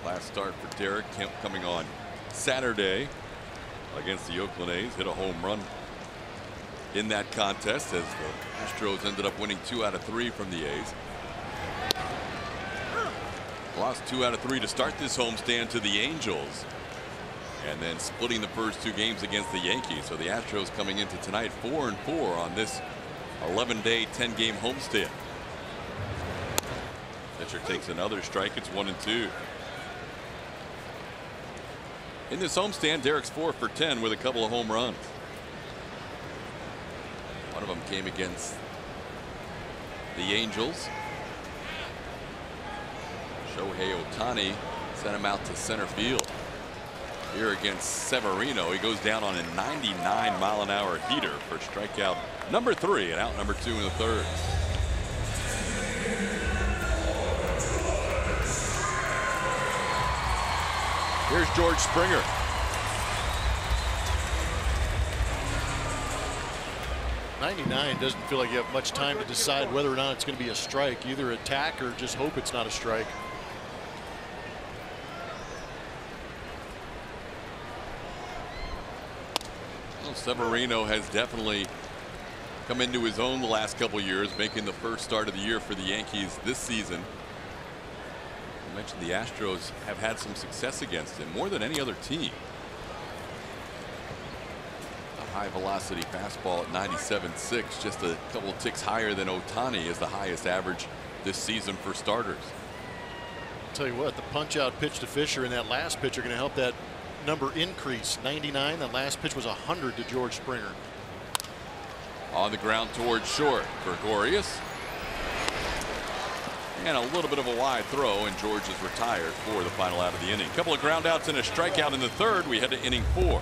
S1: Last start for Derek Kemp coming on Saturday against the Oakland A's. Hit a home run in that contest as the Astros ended up winning 2 out of 3 from the A's. Lost 2 out of 3 to start this homestand to the Angels, and then splitting the first 2 games against the Yankees. So the Astros coming into tonight 4-4 on this 11-day, 10-game homestand. Pitcher takes another strike. It's 1-2. In this homestand, Derek's 4 for 10 with a couple of home runs. One of them came against the Angels. Shohei Ohtani Sent him out to center field. Here against Severino, he goes down on a 99-mile-an-hour heater for strikeout number 3 and out number 2 in the 3rd. Here's George Springer.
S2: '99 doesn't feel like you have much time to decide whether or not it's going to be a strike. Either attack or just hope it's not a strike.
S1: Well, Severino has definitely come into his own the last couple years, making the first start of the year for the Yankees this season. I mentioned the Astros have had some success against him, more than any other team. A high velocity fastball at 97.6, just a couple ticks higher than Ohtani is the highest average this season for starters.
S2: I'll tell you what, the punch out pitch to Fisher and that last pitch are going to help that number increase. 99, that last pitch was 100 to George Springer.
S1: On the ground towards short, Gregorius. And a little bit of a wide throw, and George is retired for the final out of the inning. Couple of ground outs and a strikeout in the 3rd. We head to inning 4.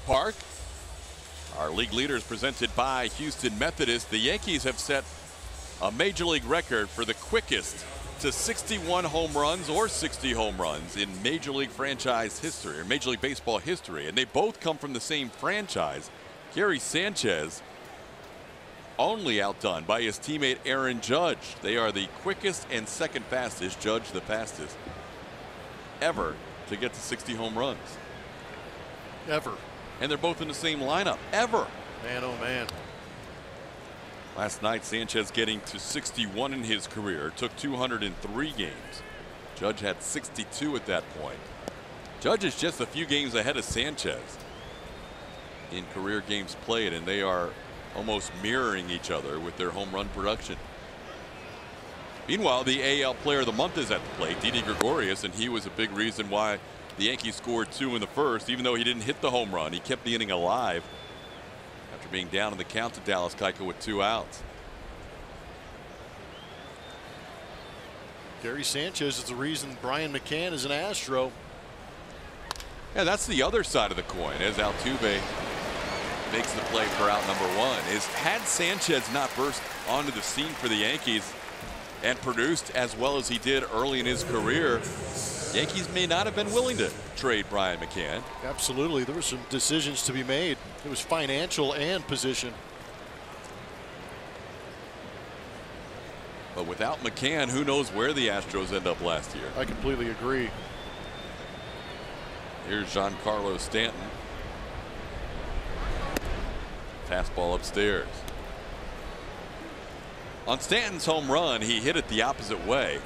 S1: Park. Our league leaders presented by Houston Methodist. The Yankees have set a major league record for the quickest to 61 home runs or 60 home runs in Major League franchise history, or Major League Baseball history, and they both come from the same franchise. Gary Sanchez only outdone by his teammate Aaron Judge. They are the quickest and second fastest, Judge the fastest, ever to get to 60 home runs.
S2: Ever.
S1: And they're both in the same lineup. Ever.
S2: Man, oh man.
S1: Last night, Sanchez getting to 61 in his career. Took 203 games. Judge had 62 at that point. Judge is just a few games ahead of Sanchez in career games played, and they are almost mirroring each other with their home run production. Meanwhile, the AL Player of the Month is at the plate, Didi Gregorius, and he was a big reason why the Yankees scored 2 in the 1st. Even though he didn't hit the home run, he kept the inning alive after being down in the count to Dallas Keuchel with 2 outs.
S2: Gary Sanchez is the reason Brian McCann is an Astro.
S1: Yeah, that's the other side of the coin, as Altuve makes the play for out number 1. Is had Sanchez not burst onto the scene for the Yankees and produced as well as he did early in his career, Yankees may not have been willing to trade Brian McCann.
S2: Absolutely. There were some decisions to be made. It was financial and position.
S1: But without McCann, who knows where the Astros end up last year.
S2: I completely agree.
S1: Here's Giancarlo Stanton. Fastball upstairs. On Stanton's home run, he hit it the opposite way.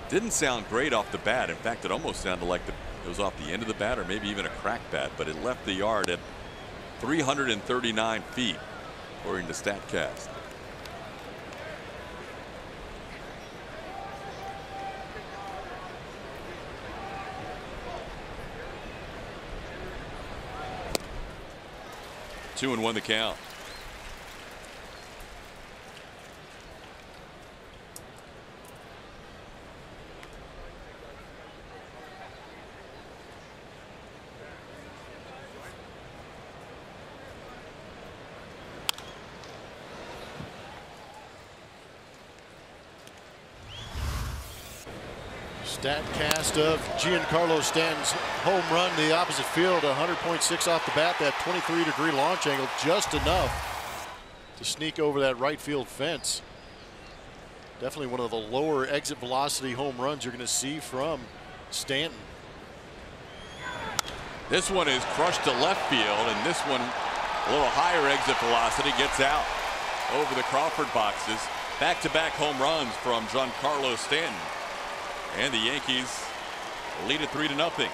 S1: Didn't sound great off the bat. In fact, it almost sounded like it was off the end of the bat or maybe even a cracked bat, but it left the yard at 339 feet, according to StatCast. Two and one the count.
S2: StatCast of Giancarlo Stanton's home run to the opposite field, 100.6 off the bat, that 23-degree launch angle, just enough to sneak over that right field fence. Definitely one of the lower exit velocity home runs you're going to see from Stanton.
S1: This one is crushed to left field, and this one a little higher exit velocity, gets out over the Crawford boxes. Back-to-back home runs from Giancarlo Stanton. And the Yankees lead it 3-0.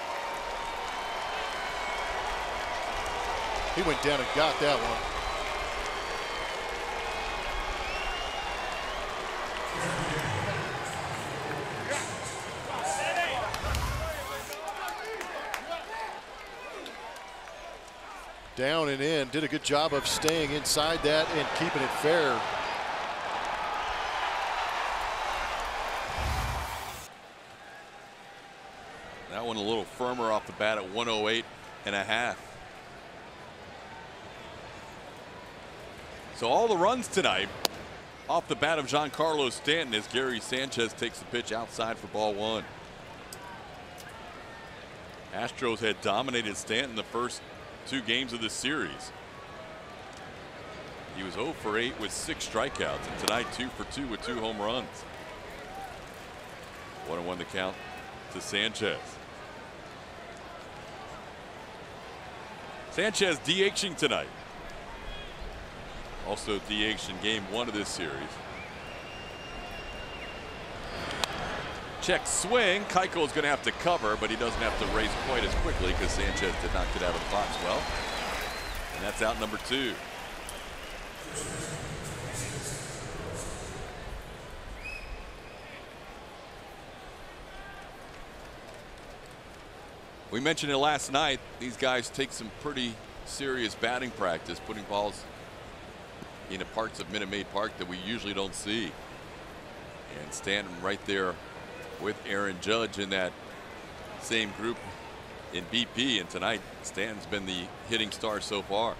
S2: He went down and got that one. Down and in, did a good job of staying inside that and keeping it fair.
S1: That one a little firmer off the bat at 108.5. So all the runs tonight off the bat of Giancarlo Stanton as Gary Sanchez takes the pitch outside for ball one. Astros had dominated Stanton the first two games of this series. He was 0 for 8 with 6 strikeouts, and tonight 2 for 2 with 2 home runs. 1-1 the count to Sanchez. Sanchez DHing tonight. Also DH'd in game 1 of this series. Check swing. Keuchel is going to have to cover, but he doesn't have to race quite as quickly because Sanchez did not get out of the box well. And that's out number 2. We mentioned it last night. These guys take some pretty serious batting practice, putting balls into parts of Minute Maid Park that we usually don't see. And Stanton right there with Aaron Judge in that same group in BP. And tonight, Stanton's been the hitting star so far.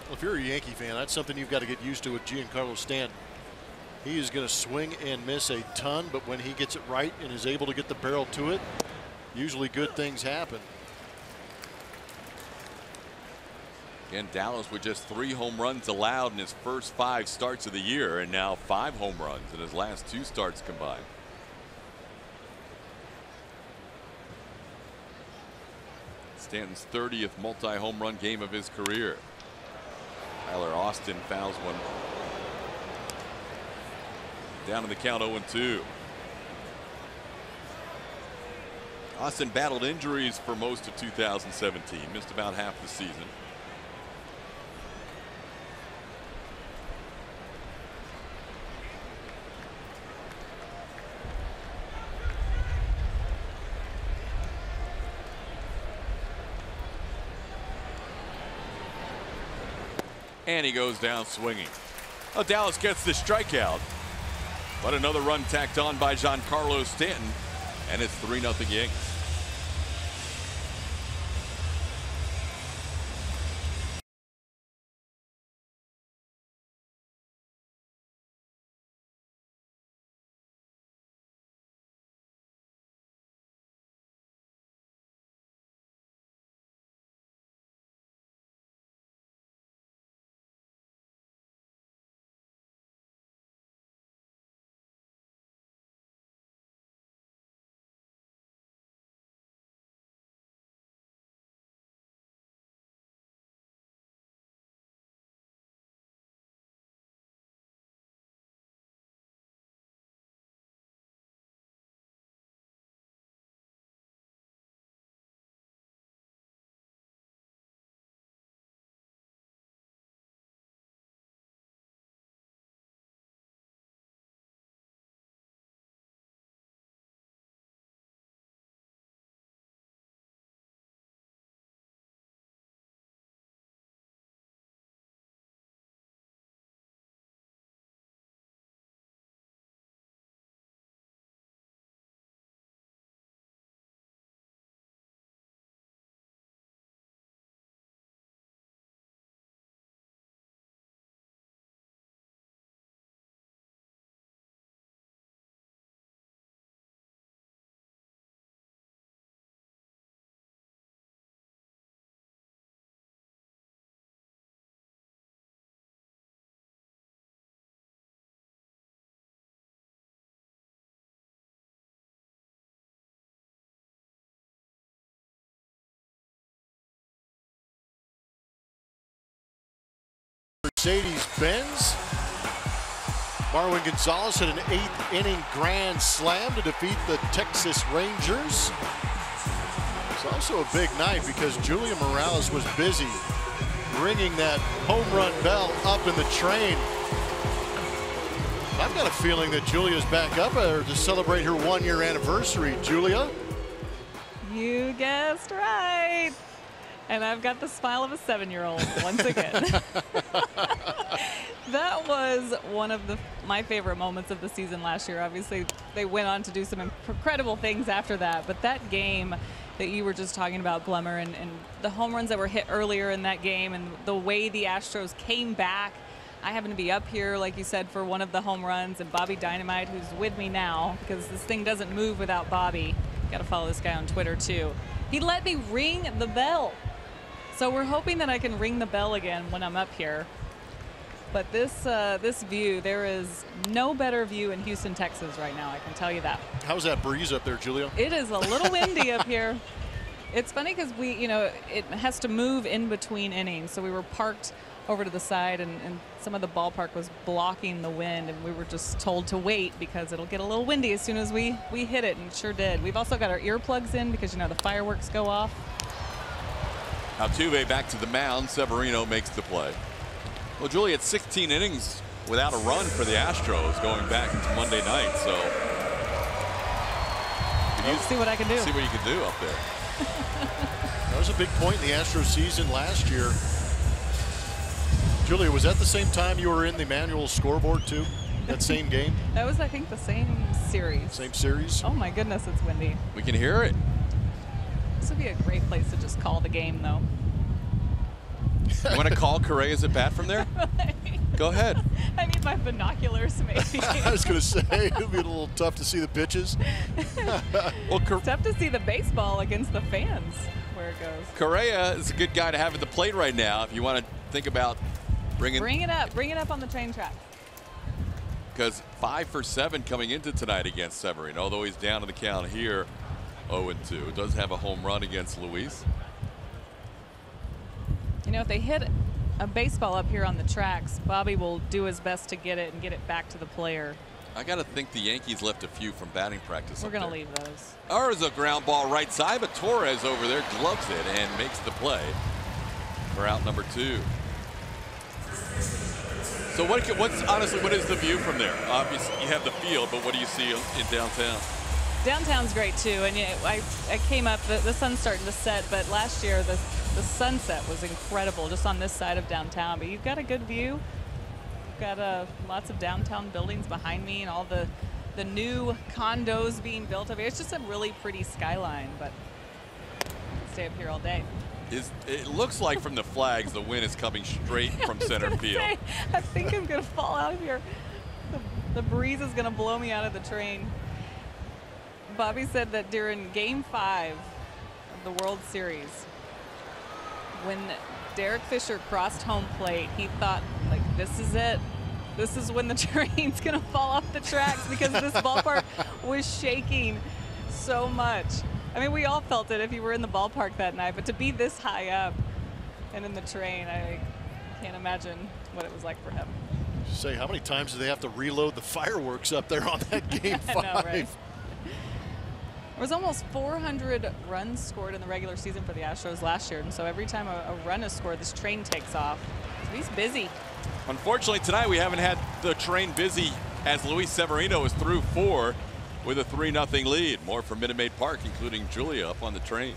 S2: Well, if you're a Yankee fan, that's something you've got to get used to with Giancarlo Stanton. He is going to swing and miss a ton, but when he gets it right and is able to get the barrel to it, usually good things happen.
S1: Again, Dallas with just 3 home runs allowed in his first 5 starts of the year, and now 5 home runs in his last 2 starts combined. Stanton's 30th multi-home run game of his career. Tyler Austin fouls one down in the count, 0-2. Austin battled injuries for most of 2017, missed about half the season. And he goes down swinging. Oh, Dallas gets the strikeout, but another run tacked on by Giancarlo Stanton, and it's 3-0 Yankees.
S2: Mercedes-Benz. Marwin Gonzalez hit an 8th inning grand slam to defeat the Texas Rangers. It's also a big night because Julia Morales was busy ringing that home run bell up in the train. I've got a feeling that Julia's back up there to celebrate her 1-year anniversary. Julia?
S3: You guessed right. And I've got the smile of a 7-year-old once again. That was one of my favorite moments of the season last year. Obviously, they went on to do some incredible things after that. But that game that you were just talking about, Glemmer, and the home runs that were hit earlier in that game and the way the Astros came back. I happen to be up here, like you said, for one of the home runs. And Bobby Dynamite, who's with me now, because this thing doesn't move without Bobby. Got to follow this guy on Twitter, too. He let me ring the bell. So we're hoping that I can ring the bell again when I'm up here. But this view, there is no better view in Houston, Texas right now, I can tell you that.
S2: How's that breeze up there, Julia?
S3: It is a little windy up here. It's funny because it has to move in between innings. So we were parked over to the side and some of the ballpark was blocking the wind, and we were just told to wait because it'll get a little windy as soon as we hit it, and it sure did. We've also got our earplugs in because the fireworks go off.
S1: Altuve back to the mound. Severino makes the play. Well, Julie, it's 16 innings without a run for the Astros going back into Monday night. So
S3: let's see what I can do.
S1: See what you can do up there.
S2: That was a big point in the Astros season last year. Julia, was that the same time you were in the manual scoreboard too? That same game?
S3: That was, I think, the same series.
S2: Same series?
S3: Oh my goodness, it's windy.
S1: We can hear it.
S3: This would be a great place to just call the game, though.
S1: You want to call Correa's at bat from there? Go ahead.
S3: I need my binoculars, maybe.
S2: I was going to say, it would be a little tough to see the pitches.
S1: Well,
S3: it's tough to see the baseball against the fans where it goes.
S1: Correa is a good guy to have at the plate right now if you want to think about bring it up on the train track. Because 5 for 7 coming into tonight against Severino, although he's down in the count here 0-2. Does have a home run against Luis.
S3: If they hit a baseball up here on the tracks, Bobby will do his best to get it and get it back to the player.
S1: I got to think the Yankees left a few from batting practice.
S3: We're going to leave those.
S1: There's a ground ball right side, but Torres over there gloves it and makes the play for out number 2. So honestly, what is the view from there? Obviously, you have the field, but what do you see in downtown?
S3: Downtown's great too, and I came up. The sun's starting to set, but last year the sunset was incredible just on this side of downtown. But you've got a good view. You've got lots of downtown buildings behind me, and all the new condos being built up here. It's just a really pretty skyline. But I'll stay up here all day.
S1: It looks like from the flags the wind is coming straight from center field.
S3: I think I'm gonna fall out of here. The breeze is gonna blow me out of the train. Bobby said that during Game 5 of the World Series, when Derek Fisher crossed home plate, he thought, like, this is it. This is when the train's gonna fall off the tracks because this ballpark was shaking so much. I mean, we all felt it if you were in the ballpark that night, but to be this high up and in the train, I can't imagine what it was like for him.
S2: Say, how many times do they have to reload the fireworks up there on that Game 5?
S3: I know, right? There was almost 400 runs scored in the regular season for the Astros last year, and so every time a run is scored, this train takes off. So he's busy.
S1: Unfortunately, tonight we haven't had the train busy as Luis Severino is through 4 with a 3-0 lead. More from Minute Maid Park, including Julia up on the train.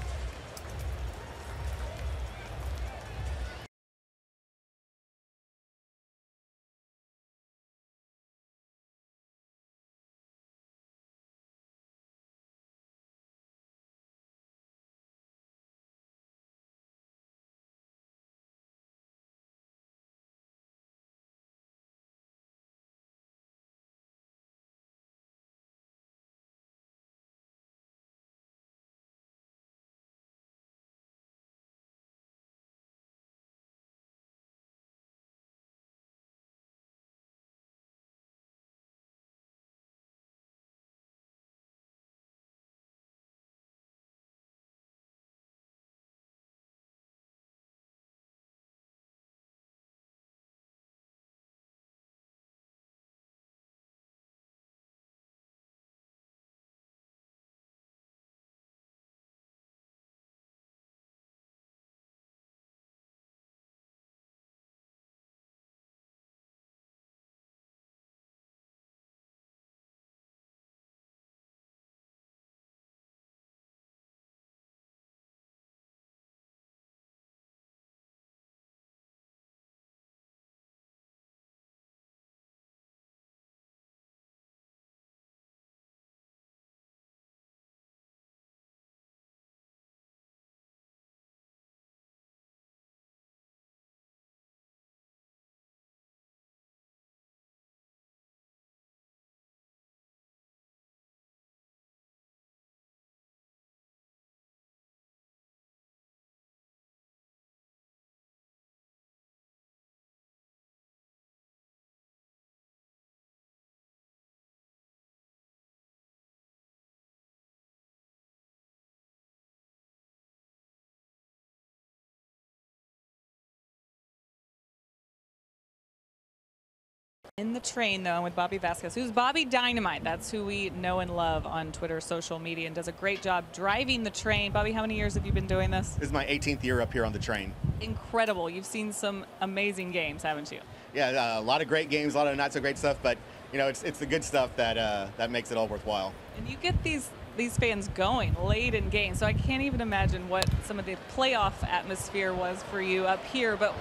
S3: in the train, though, I'm with Bobby Vasquez, who's Bobby Dynamite. That's who we know and love on Twitter, social media, and does a great job driving the train. Bobby, how many years have you been doing this?
S4: This is my 18th year up here on the train.
S3: Incredible. You've seen some amazing games, haven't you?
S4: Yeah, a lot of great games, a lot of not so great stuff, but you know, it's the good stuff that that makes it all worthwhile.
S3: And you get these fans going late in games, so I can't even imagine what some of the playoff atmosphere was for you up here. But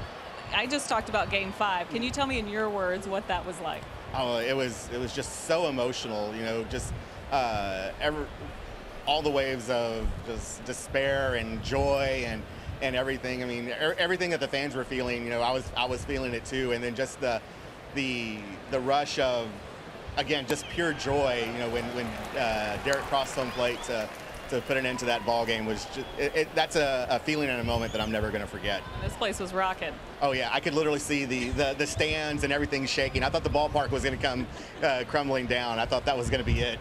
S3: I just talked about Game 5. Can you tell me in your words what that was like?
S4: Oh, it was just so emotional. You know, just all the waves of just despair and joy and everything. I mean, everything that the fans were feeling. You know, I was feeling it too. And then just the rush of, again, just pure joy. You know, when Derek crossed home plate to put an end to that ball game was just, that's a feeling and a moment that I'm never going to forget.
S3: This place was rocking.
S4: Oh yeah, I could literally see the stands and everything shaking. I thought the ballpark was going to come crumbling down. I thought that was going to be it.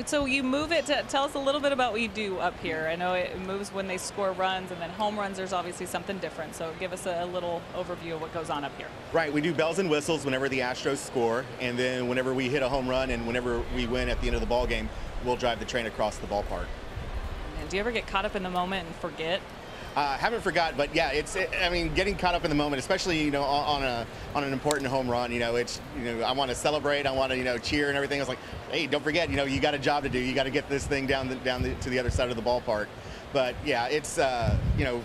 S3: So you move it to tell us a little bit about what you do up here. I know it moves when they score runs, and then home runs, there's obviously something different. So give us a little overview of what goes on up here.
S4: Right, we do bells and whistles whenever the Astros score, and then whenever we hit a home run and whenever we win at the end of the ball game, we'll drive the train across the ballpark.
S3: And do you ever get caught up in the moment and forget?
S4: Haven't forgot, but yeah, I mean, getting caught up in the moment, especially, you know, on an important home run, you know, I want to celebrate, I want to, you know, cheer and everything. I was like, hey, don't forget, you know, you got a job to do. You got to get this thing down to the other side of the ballpark. But yeah, it's you know,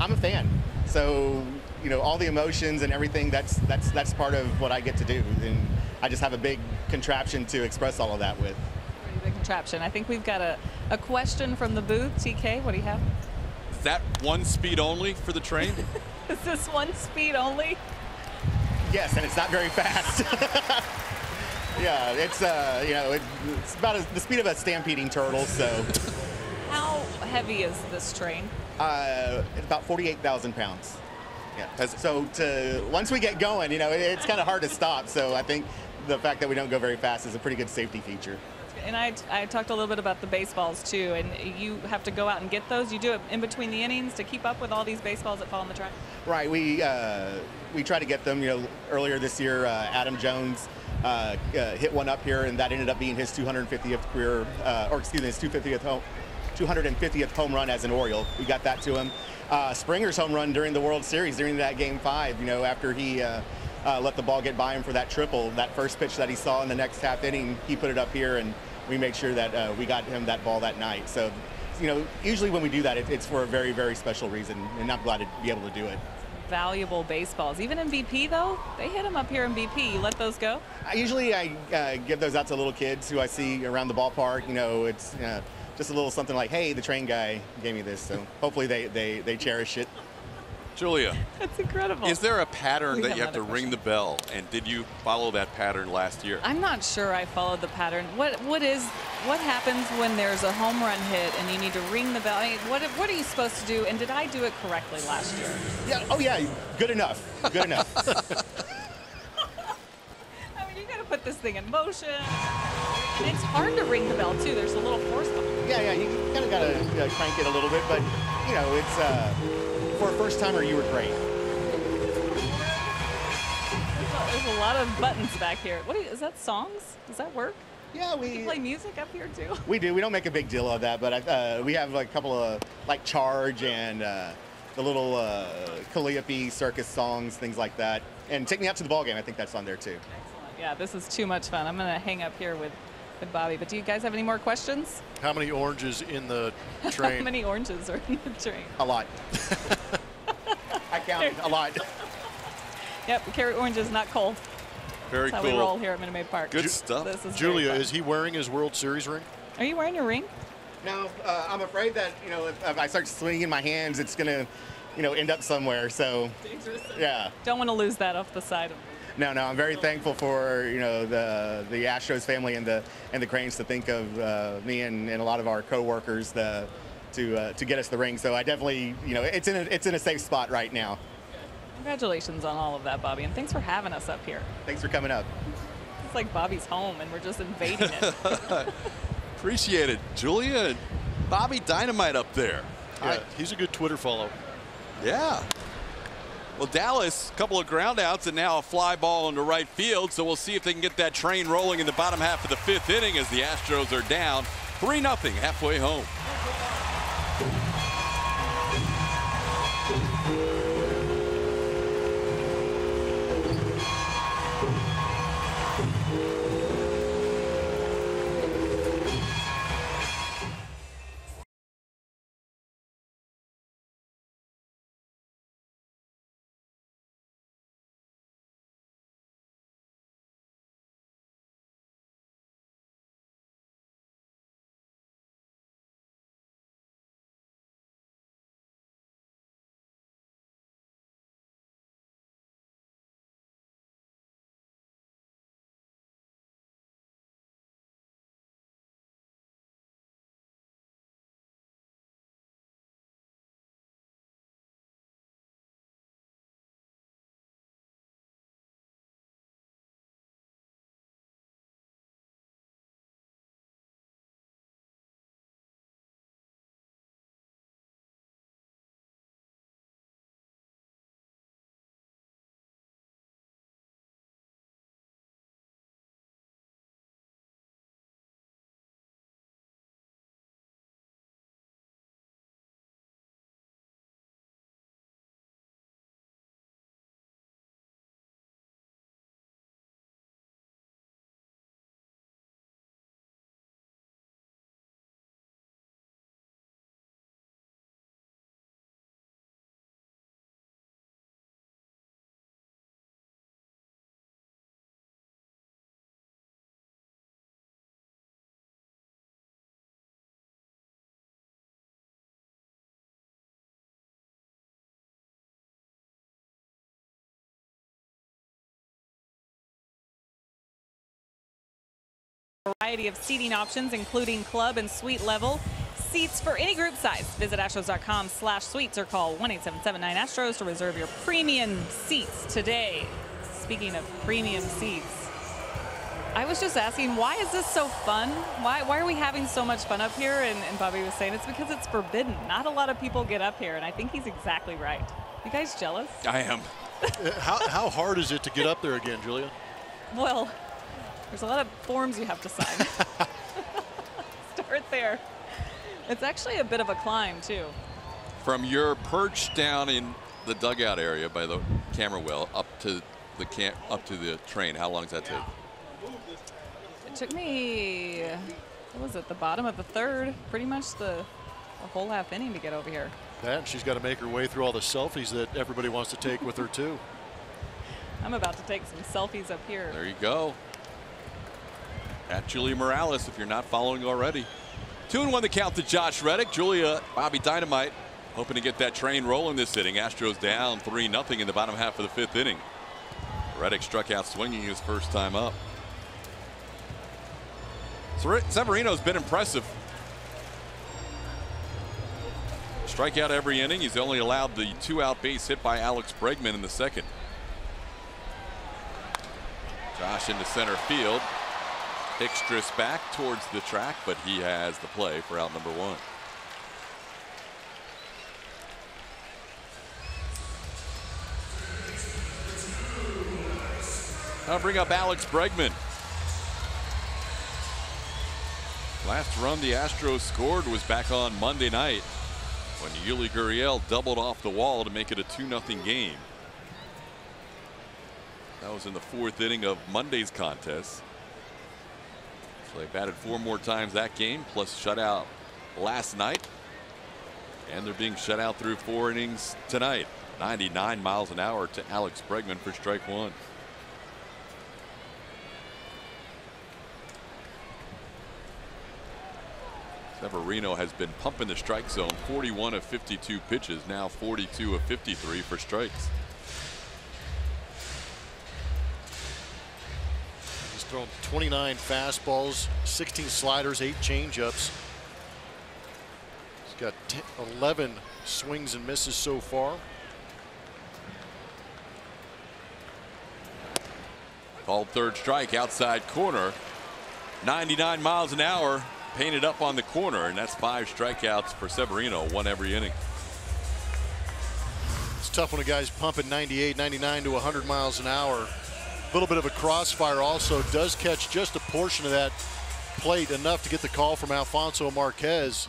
S4: I'm a fan, so you know, all the emotions and everything. That's part of what I get to do, and I just have a big contraption to express all of that with.
S3: Pretty big contraption. I think we've got a question from the booth. TK, what do you have?
S1: Is that one speed only for the train?
S3: Is this one speed only?
S4: Yes, and it's not very fast. Yeah, it's you know, it's about the speed of a stampeding turtle. So.
S3: How heavy is this train?
S4: It's about 48,000 pounds. Yeah. So once we get going, you know, it's kind of hard to stop. So I think the fact that we don't go very fast is a pretty good safety feature.
S3: And I talked a little bit about the baseballs too, and you have to go out and get those. You do it in between the innings to keep up with all these baseballs that fall on the track.
S4: Right. We try to get them. You know, earlier this year, Adam Jones hit one up here, and that ended up being his 250th career, or excuse me, his 250th home run as an Oriole. We got that to him. Springer's home run during the World Series, during that Game 5. You know, after he let the ball get by him for that triple, that first pitch that he saw in the next half inning, he put it up here, and we made sure that we got him that ball that night. So, you know, usually when we do that, it's for a very, very special reason, and I'm glad to be able to do it.
S3: Valuable baseballs. Even in BP, though, they hit them up here in BP. You let those go?
S4: Usually I give those out to little kids who I see around the ballpark. You know, it's just a little something like, hey, the train guy gave me this. So hopefully they cherish it.
S1: Julia.
S3: That's incredible.
S1: Is there a pattern that you have to ring the bell? And did you follow that pattern last year?
S3: I'm not sure I followed the pattern. What happens when there's a home run hit and you need to ring the bell? I mean, what are you supposed to do? And did I do it correctly last year?
S4: Yeah. Oh yeah. Good enough. Good enough.
S3: I mean, you got to put this thing in motion. And it's hard to ring the bell too. There's a little force behind it.
S4: Yeah. You kind of got to crank it a little bit, but you know, it's. For a first timer, you were great.
S3: There's a lot of buttons back here. Is that songs? Does that work?
S4: Yeah,
S3: we play music up here too.
S4: We do. We don't make a big deal of that, but we have like a couple of like Charge and the little Calliope circus songs, things like that. And Take Me Out to the Ball Game. I think that's on there too.
S3: Excellent. Yeah, this is too much fun. I'm gonna hang up here with Bobby. But do you guys have any more questions?
S2: How many oranges in the train?
S3: How many oranges are in the train?
S4: A lot. I counted a lot.
S3: Yep, we carry oranges, not cold.
S1: Very
S3: That's
S1: cool.
S3: how we roll here at Minute Maid Park.
S1: Good stuff.
S3: This is
S2: Julia, is he wearing his World Series ring?
S3: Are you wearing your ring?
S4: No, I'm afraid that, you know, if I start swinging my hands, it's gonna, you know, end up somewhere. So, yeah.
S3: Don't want to lose that off the side of.
S4: No, I'm very thankful for, you know, the Astros family and the Cranes to think of me and a lot of our coworkers to get us the ring. So I definitely, you know, it's in a safe spot right now.
S3: Congratulations on all of that, Bobby, and thanks for having us up here.
S4: Thanks for coming up.
S3: It's like Bobby's home, and we're just invading it.
S1: Appreciate it, Julia. Bobby Dynamite up there.
S2: Yeah, he's a good Twitter follow.
S1: Yeah. Well, Dallas, a couple of ground outs and now a fly ball into right field. So we'll see if they can get that train rolling in the bottom half of the 5th inning as the Astros are down 3-0 halfway home.
S3: Variety of seating options, including club and suite level seats for any group size. Visit astros.com/suites or call 1-877-9-ASTROS to reserve your premium seats today. Speaking of premium seats, I was just asking, why is this so fun? Why are we having so much fun up here? And Bobby was saying it's because it's forbidden. Not a lot of people get up here, and I think he's exactly right. You guys jealous?
S1: I am.
S2: How hard is it to get up there again, Julia?
S3: Well, there's a lot of forms you have to sign. Start there. It's actually a bit of a climb, too.
S1: From your perch down in the dugout area by the camera well up to the train, how long does that take?
S3: It took me, what was it, the bottom of the 3rd, pretty much the whole half inning to get over here.
S2: That, and she's got to make her way through all the selfies that everybody wants to take with her, too.
S3: I'm about to take some selfies up here.
S1: There you go. At Julia Morales, if you're not following already. 2-1 the count to Josh Reddick. Julia, Bobby Dynamite, hoping to get that train rolling this inning. Astros down 3-0 in the bottom half of the 5th inning. Reddick struck out swinging his first time up. Severino's been impressive. Strikeout every inning. He's only allowed the 2-out base hit by Alex Bregman in the 2nd. Josh into center field. Hicks drifts back towards the track, but he has the play for out number 1. I'll bring up Alex Bregman. Last run the Astros scored was back on Monday night when Yuli Gurriel doubled off the wall to make it a 2-0 game. That was in the 4th inning of Monday's contest. So they batted 4 more times that game, plus shutout last night. And they're being shut out through 4 innings tonight. 99 miles an hour to Alex Bregman for strike 1. Severino has been pumping the strike zone. 41 of 52 pitches, now 42 of 53 for strikes.
S2: He's thrown 29 fastballs, 16 sliders, 8 changeups. He's got 11 swings and misses so far.
S1: Called third strike, outside corner. 99 miles an hour. Painted up on the corner, and that's 5 strikeouts for Severino, 1 every inning.
S2: It's tough when a guy's pumping 98, 99 to 100 miles an hour. A little bit of a crossfire also. Does catch just a portion of that plate, enough to get the call from Alfonso Marquez.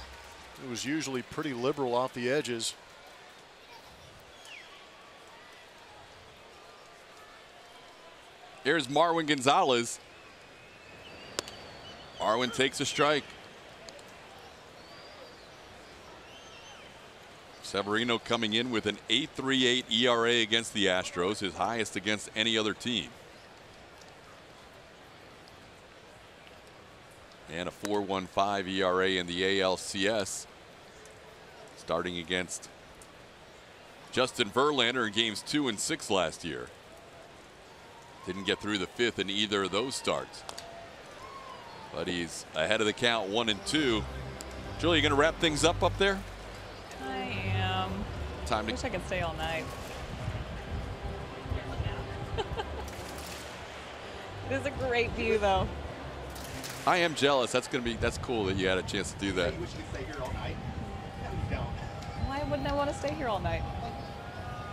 S2: It was usually pretty liberal off the edges.
S1: Here's Marwin Gonzalez. Marwin takes a strike. Severino coming in with an 8.38 ERA against the Astros, his highest against any other team. And a 4.15 ERA in the ALCS, starting against Justin Verlander in games 2 and 6 last year. Didn't get through the 5th in either of those starts. But he's ahead of the count, 1-2. Julie, you going to wrap things up there?
S3: I am.
S1: Time to.
S3: Wish I could stay all night. It is a great view, though.
S1: I am jealous. That's cool that you had a chance to do that.
S4: You wish you could stay here all night? No, you don't.
S3: Why wouldn't I want to stay here all night?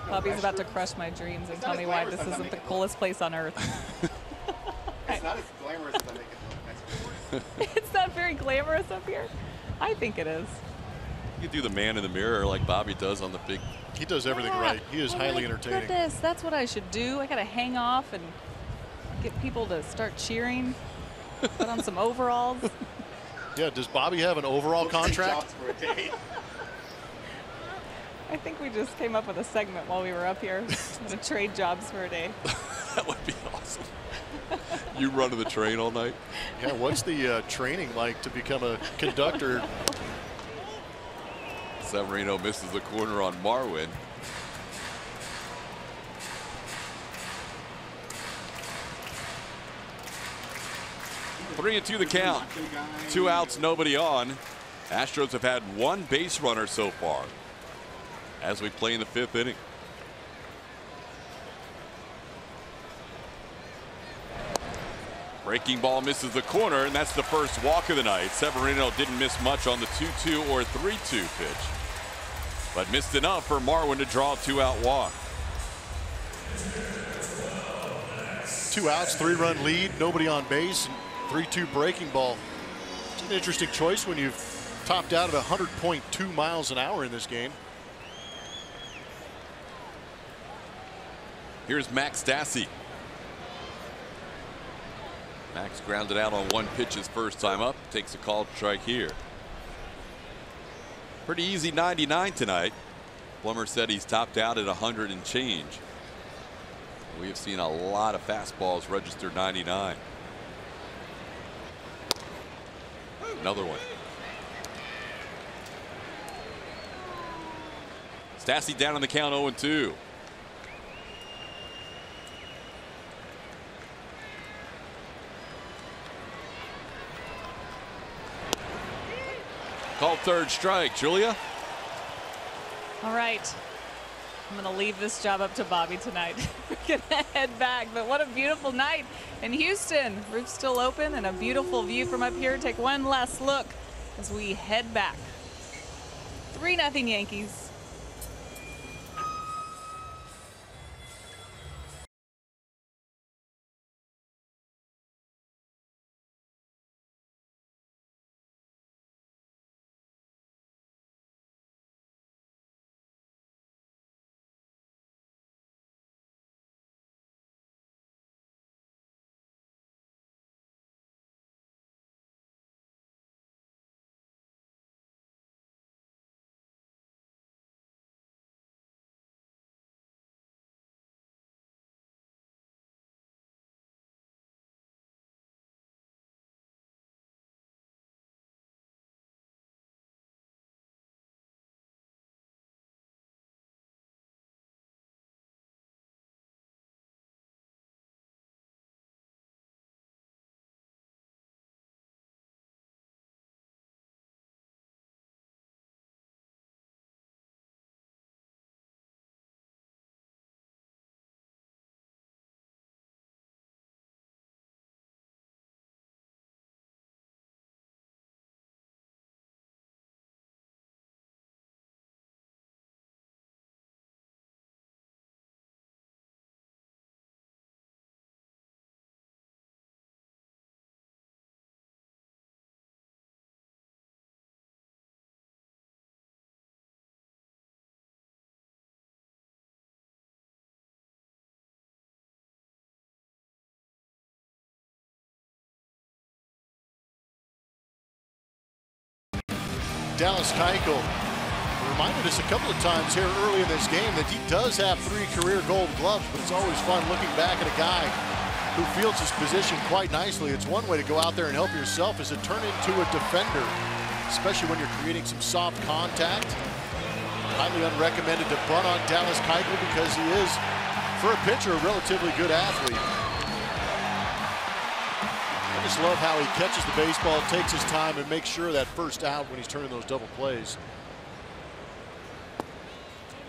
S3: Bobby's about to crush my dreams and tell me why this isn't the coolest place on earth.
S4: It's not as glamorous as I make it look.
S3: It's not very glamorous up here. I think it is.
S1: You could do the man in the mirror like Bobby does on the big.
S2: He does everything right. He is highly entertaining.
S3: Goodness, that's what I should do. I got to hang off and get people to start cheering. Put on some overalls.
S2: Yeah, does Bobby have an overall contract?
S4: For a day.
S3: I think we just came up with a segment while we were up here. To trade jobs for a day.
S1: That would be awesome. You running the train all night?
S2: Yeah, what's the training like to become a conductor?
S1: Severino misses the corner on Marwin. Three and two the count. 2 outs, nobody on. Astros have had 1 base runner so far as we play in the 5th inning. Breaking ball misses the corner, and that's the first walk of the night. Severino didn't miss much on the 2-2 or 3-2 pitch, but missed enough for Marwin to draw a 2-out walk.
S2: 2 outs, 3-run lead, nobody on base, and 3-2 breaking ball. It's an interesting choice when you've topped out at 100.2 miles an hour in this game.
S1: Here's Max Stassi. Max grounded out on 1 pitch his first time up. Takes a called strike here. Pretty easy 99 tonight. Plummer said he's topped out at 100 and change. We have seen a lot of fastballs registered 99. Another one. Stassi down on the count, 0-2. Called third strike. Julia?
S3: All right. I'm going to leave this job up to Bobby tonight. We're going to head back. But what a beautiful night in Houston. Roof's still open and a beautiful view from up here. Take one last look as we head back. 3-0 Yankees.
S2: Dallas Keuchel reminded us a couple of times here early in this game that he does have 3 career Gold Gloves, but it's always fun looking back at a guy who fields his position quite nicely. It's one way to go out there and help yourself is to turn into a defender, especially when you're creating some soft contact. Highly unrecommended to bunt on Dallas Keuchel because he is, for a pitcher, a relatively good athlete. I just love how he catches the baseball, takes his time, and makes sure that first out when he's turning those double plays.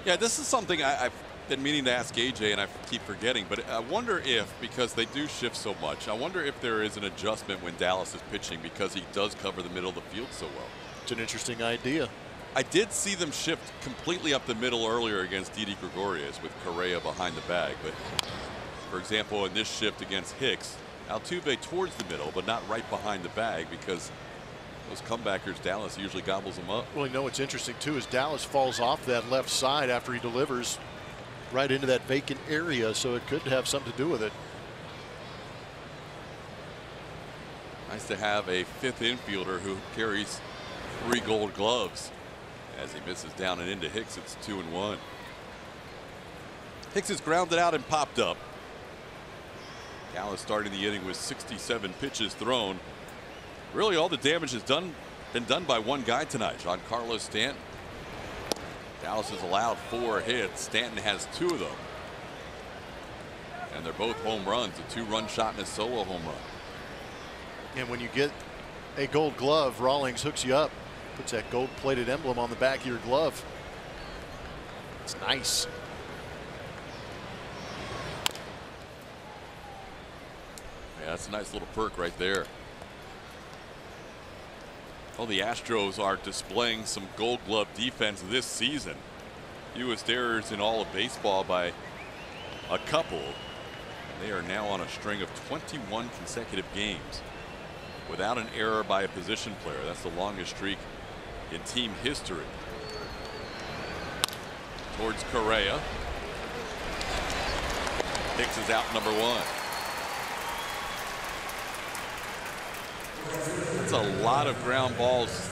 S1: Yeah, this is something I've been meaning to ask AJ, and I keep forgetting, but I wonder if, because they do shift so much, I wonder if there is an adjustment when Dallas is pitching because he does cover the middle of the field so well.
S2: It's an interesting idea.
S1: I did see them shift completely up the middle earlier against Didi Gregorius with Correa behind the bag. But for example, in this shift against Hicks, Altuve towards the middle, but not right behind the bag because those comebackers, Dallas usually gobbles them up.
S2: Well, you know what's interesting too is Dallas falls off that left side after he delivers right into that vacant area, so it could have something to do with it.
S1: Nice to have a 5th infielder who carries 3 Gold Gloves. As he misses down and into Hicks, it's 2-1. Hicks is grounded out and popped up. Dallas starting the inning with 67 pitches thrown. Really, all the damage has been done by one guy tonight, Giancarlo Stanton. Dallas has allowed 4 hits. Stanton has 2 of them. And they're both home runs, a 2-run shot and a solo home run.
S2: And when you get a Gold Glove, Rawlings hooks you up, puts that gold-plated emblem on the back of your glove. It's nice.
S1: Yeah, that's a nice little perk right there. Well, the Astros are displaying some Gold Glove defense this season. Fewest errors in all of baseball by a couple. And they are now on a string of 21 consecutive games without an error by a position player. That's the longest streak in team history. Towards Correa. Hicks is out, number 1. That's a lot of ground balls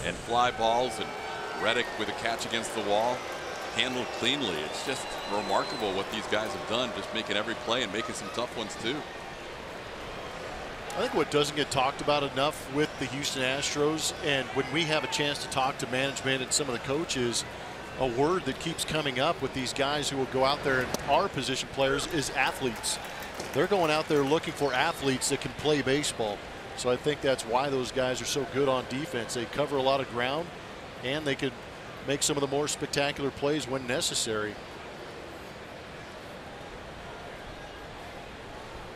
S1: and fly balls, and Reddick with a catch against the wall, handled cleanly. It's just remarkable what these guys have done, just making every play and making some tough ones too.
S2: I think what doesn't get talked about enough with the Houston Astros, and when we have a chance to talk to management and some of the coaches, a word that keeps coming up with these guys who will go out there and are position players is athletes. They're going out there looking for athletes that can play baseball. So I think that's why those guys are so good on defense. They cover a lot of ground, and they could make some of the more spectacular plays when necessary.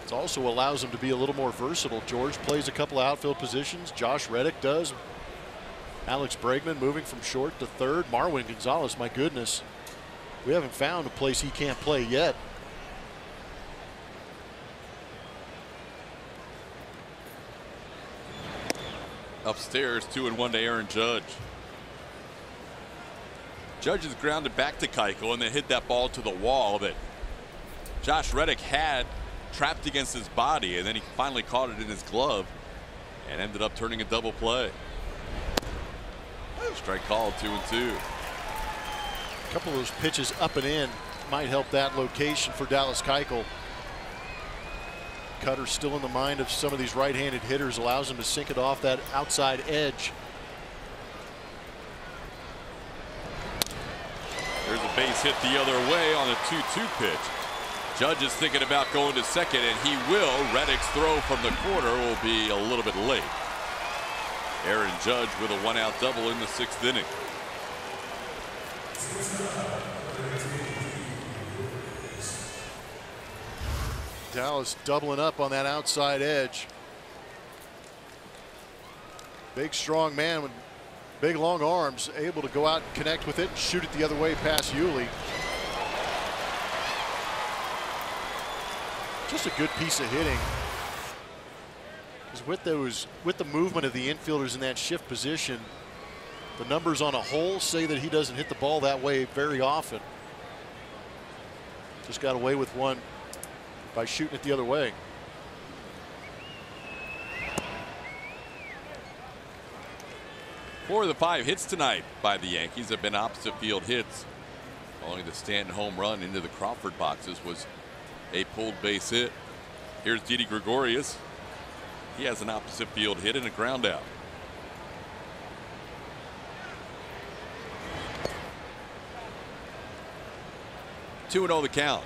S2: It also allows them to be a little more versatile. George plays a couple outfield positions. Josh Reddick does. Alex Bregman moving from short to third. Marwin Gonzalez, my goodness. We haven't found a place he can't play yet.
S1: Upstairs, 2-1 to Aaron Judge. Judge is grounded back to Keuchel and then hit that ball to the wall that Josh Reddick had trapped against his body, and then he finally caught it in his glove and ended up turning a double play. Strike called, 2-2.
S2: A couple of those pitches up and in might help that location for Dallas Keuchel. Cutter still in the mind of some of these right-handed hitters, allows them to sink it off that outside edge.
S1: There's a base hit the other way on a 2-2 pitch. Judge is thinking about going to second, and he will. Reddick's throw from the corner will be a little bit late. Aaron Judge with a 1-out double in the 6th inning.
S2: Dallas doubling up on that outside edge. Big strong man with big long arms, able to go out and connect with it and shoot it the other way past Yuli. Just a good piece of hitting. Because with the movement of the infielders in that shift position, the numbers on a whole say that he doesn't hit the ball that way very often. Just got away with one by shooting it the other way.
S1: 4 of the 5 hits tonight by the Yankees have been opposite field hits. Only the Stanton home run into the Crawford boxes was a pulled base hit. Here's Didi Gregorius. He has an opposite field hit and a ground out. Two and 0 the count.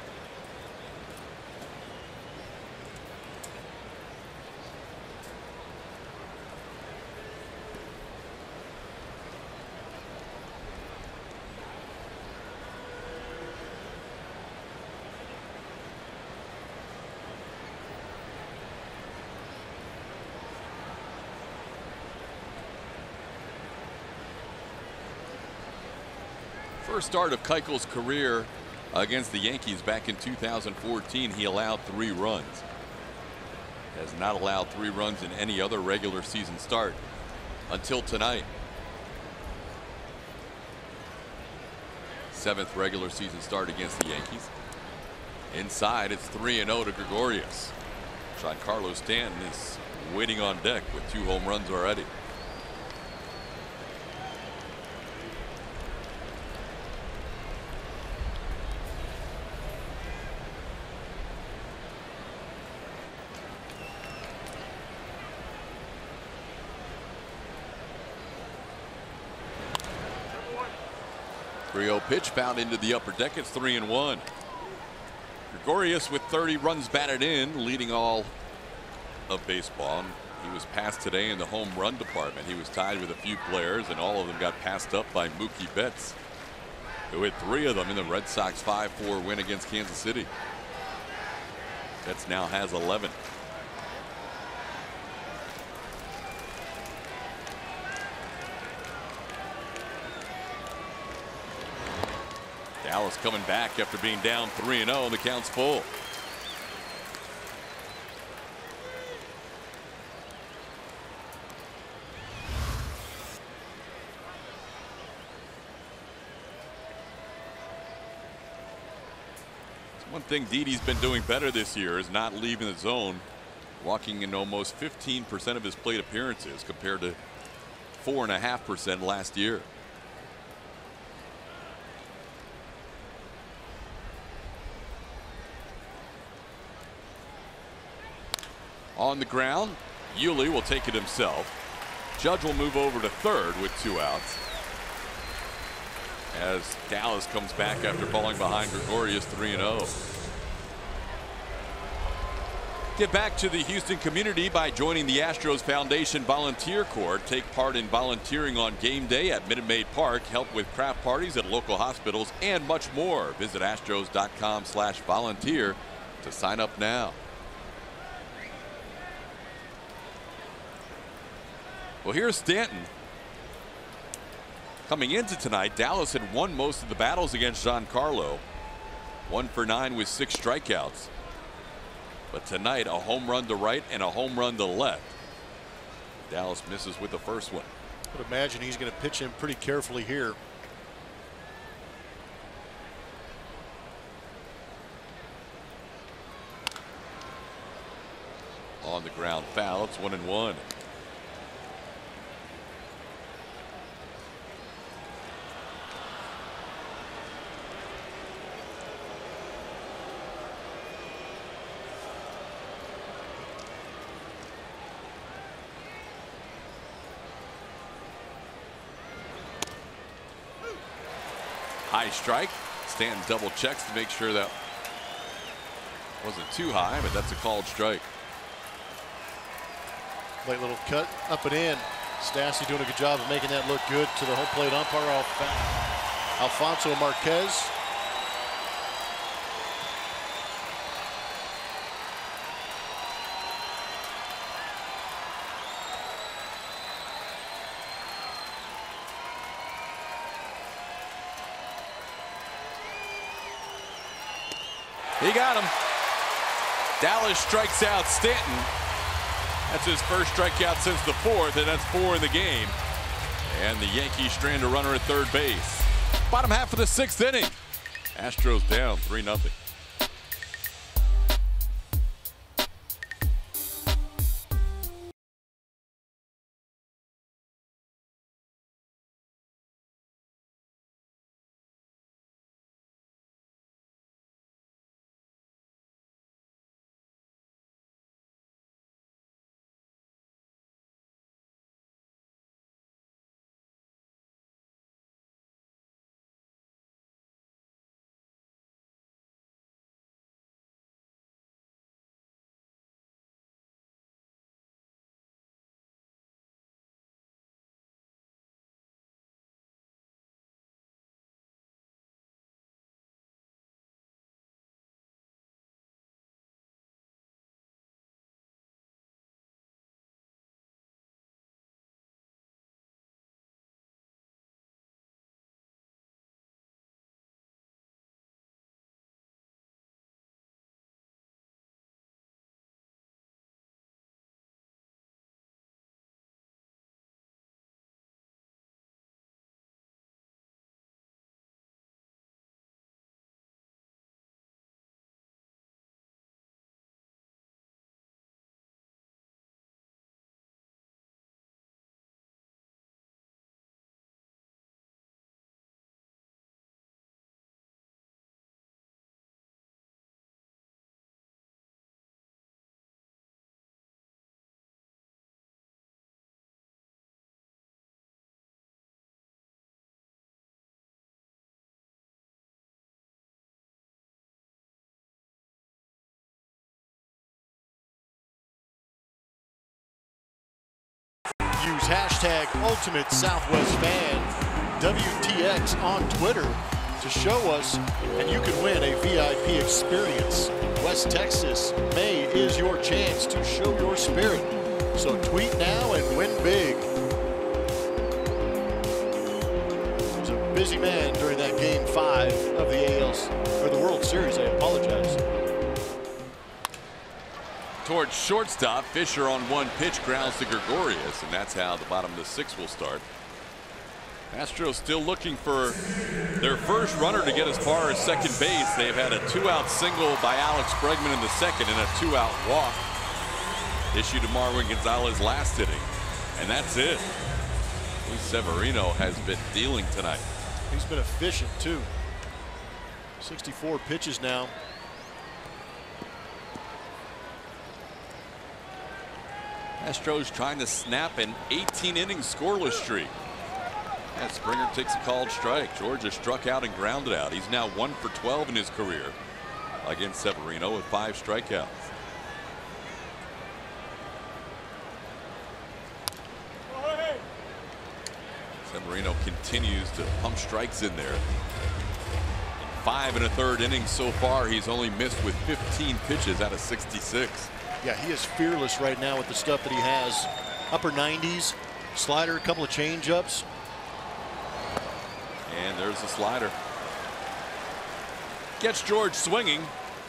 S1: First start of Keuchel's career against the Yankees back in 2014, he allowed 3 runs. Has not allowed 3 runs in any other regular season start until tonight. 7th regular season start against the Yankees. Inside, it's 3-0 to Gregorius. Giancarlo Stanton is waiting on deck with 2 home runs already. Pitch found into the upper deck. It's 3-1. Gregorius with 30 runs batted in, leading all of baseball. He was passed today in the home run department. He was tied with a few players, and all of them got passed up by Mookie Betts, who hit 3 of them in the Red Sox 5-4 win against Kansas City. Betts now has 11. Dallas coming back after being down 3-0. The count's full. One thing Didi's been doing better this year is not leaving the zone, walking in almost 15% of his plate appearances compared to 4.5% last year. On the ground, Yuli will take it himself. Judge will move over to third with 2 outs. As Dallas comes back after falling behind Gregorius 3-0. Get back to the Houston community by joining the Astros Foundation Volunteer Corps. Take part in volunteering on game day at Minute Maid Park. Help with craft parties at local hospitals and much more. Visit astros.com/volunteer to sign up now. Well, here's Stanton. Coming into tonight, Dallas had won most of the battles against Giancarlo. 1 for 9 with 6 strikeouts. But tonight, a home run to right and a home run to left. Dallas misses with the first one.
S2: I would imagine he's going to pitch him pretty carefully here.
S1: On the ground foul. It's 1-1. High strike. Stanton double checks to make sure that wasn't too high, but that's a called strike.
S2: Late little cut up and in. Stassi doing a good job of making that look good to the home plate umpire, Alfonso Marquez.
S1: He got him. Dallas strikes out Stanton. That's his first strikeout since the 4th, and that's 4 in the game. And the Yankees strand a runner at third base. Bottom half of the 6th inning. Astros down 3-0.
S2: use hashtag Ultimate Southwest Fan WTX on Twitter to show us, and you can win a VIP experience. West Texas, May is your chance to show your spirit. So tweet now and win big. He was a busy man during that Game 5 of the or the World Series. I apologize.
S1: Towards shortstop, Fisher on one pitch grounds to Gregorius, and that's how the bottom of the 6th will start. Astros still looking for their first runner to get as far as second base. They've had a 2-out single by Alex Bregman in the 2nd and a 2-out walk issued to Marwin Gonzalez last inning, and that's it. Luis Severino has been dealing tonight.
S2: He's been efficient too. 64 pitches now.
S1: Astros trying to snap an 18-inning scoreless streak. And Springer takes a called strike. Georgia struck out and grounded out. He's now 1 for 12 in his career against Severino with 5 strikeouts. Severino continues to pump strikes in there. 5 1/3 innings so far. He's only missed with 15 pitches out of 66.
S2: Yeah, he is fearless right now with the stuff that he has. Upper 90s, slider, a couple of change-ups.
S1: And there's the slider. Gets George swinging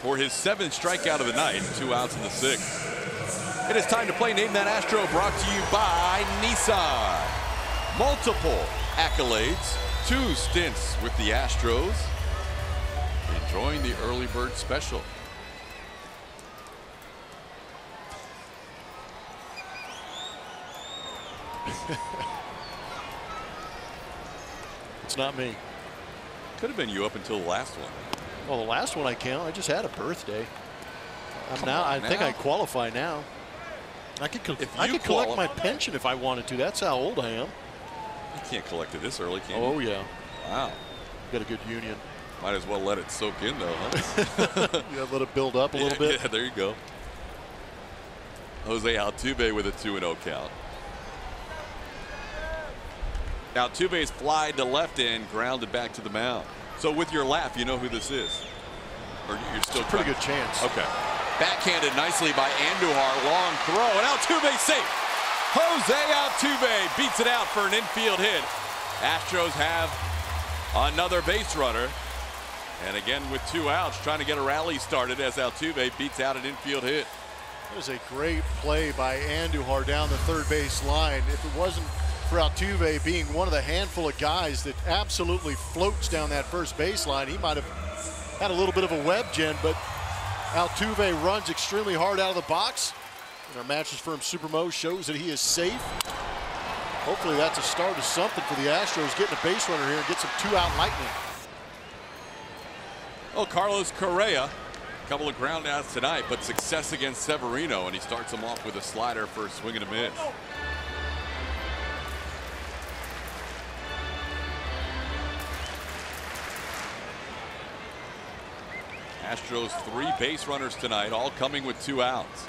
S1: for his 7th strikeout of the night. 2 outs in the 6th. It is time to play Name That Astro, brought to you by Nissan. Multiple accolades, 2 stints with the Astros. Enjoying the early bird special.
S2: It's not me.
S1: Could have been you up until the last one.
S2: Well, the last one I count. I just had a birthday. I think I qualify now. I could collect my pension if I wanted to. That's how old I am.
S1: You can't collect it this early, can you?
S2: Oh yeah.
S1: Wow.
S2: Got a good union.
S1: Might as well let it soak in, though, huh?
S2: Yeah, let it build up a little bit.
S1: Yeah, there you go. Jose Altuve with a 2-0 count. Altuve's flied to left end, grounded back to the mound. So with your laugh, you know who this is? Or you're still
S2: it's a pretty good chance.
S1: Okay. Backhanded nicely by Andujar. Long throw, and Altuve safe. Jose Altuve beats it out for an infield hit. Astros have another base runner. And again with 2 outs, trying to get a rally started as Altuve beats out an infield hit.
S2: It was a great play by Andujar down the third base line. If it wasn't for Altuve being one of the handful of guys that absolutely floats down that first baseline, he might have had a little bit of a web gen, but Altuve runs extremely hard out of the box. And our Mattress Firm Supermo shows that he is safe. Hopefully that's a start of something for the Astros, getting a base runner here and get some 2-out lightning.
S1: Oh, Carlos Correa, a couple of ground outs tonight, but success against Severino, and he starts him off with a slider for a swing and a miss. Astros 3 base runners tonight, all coming with 2 outs.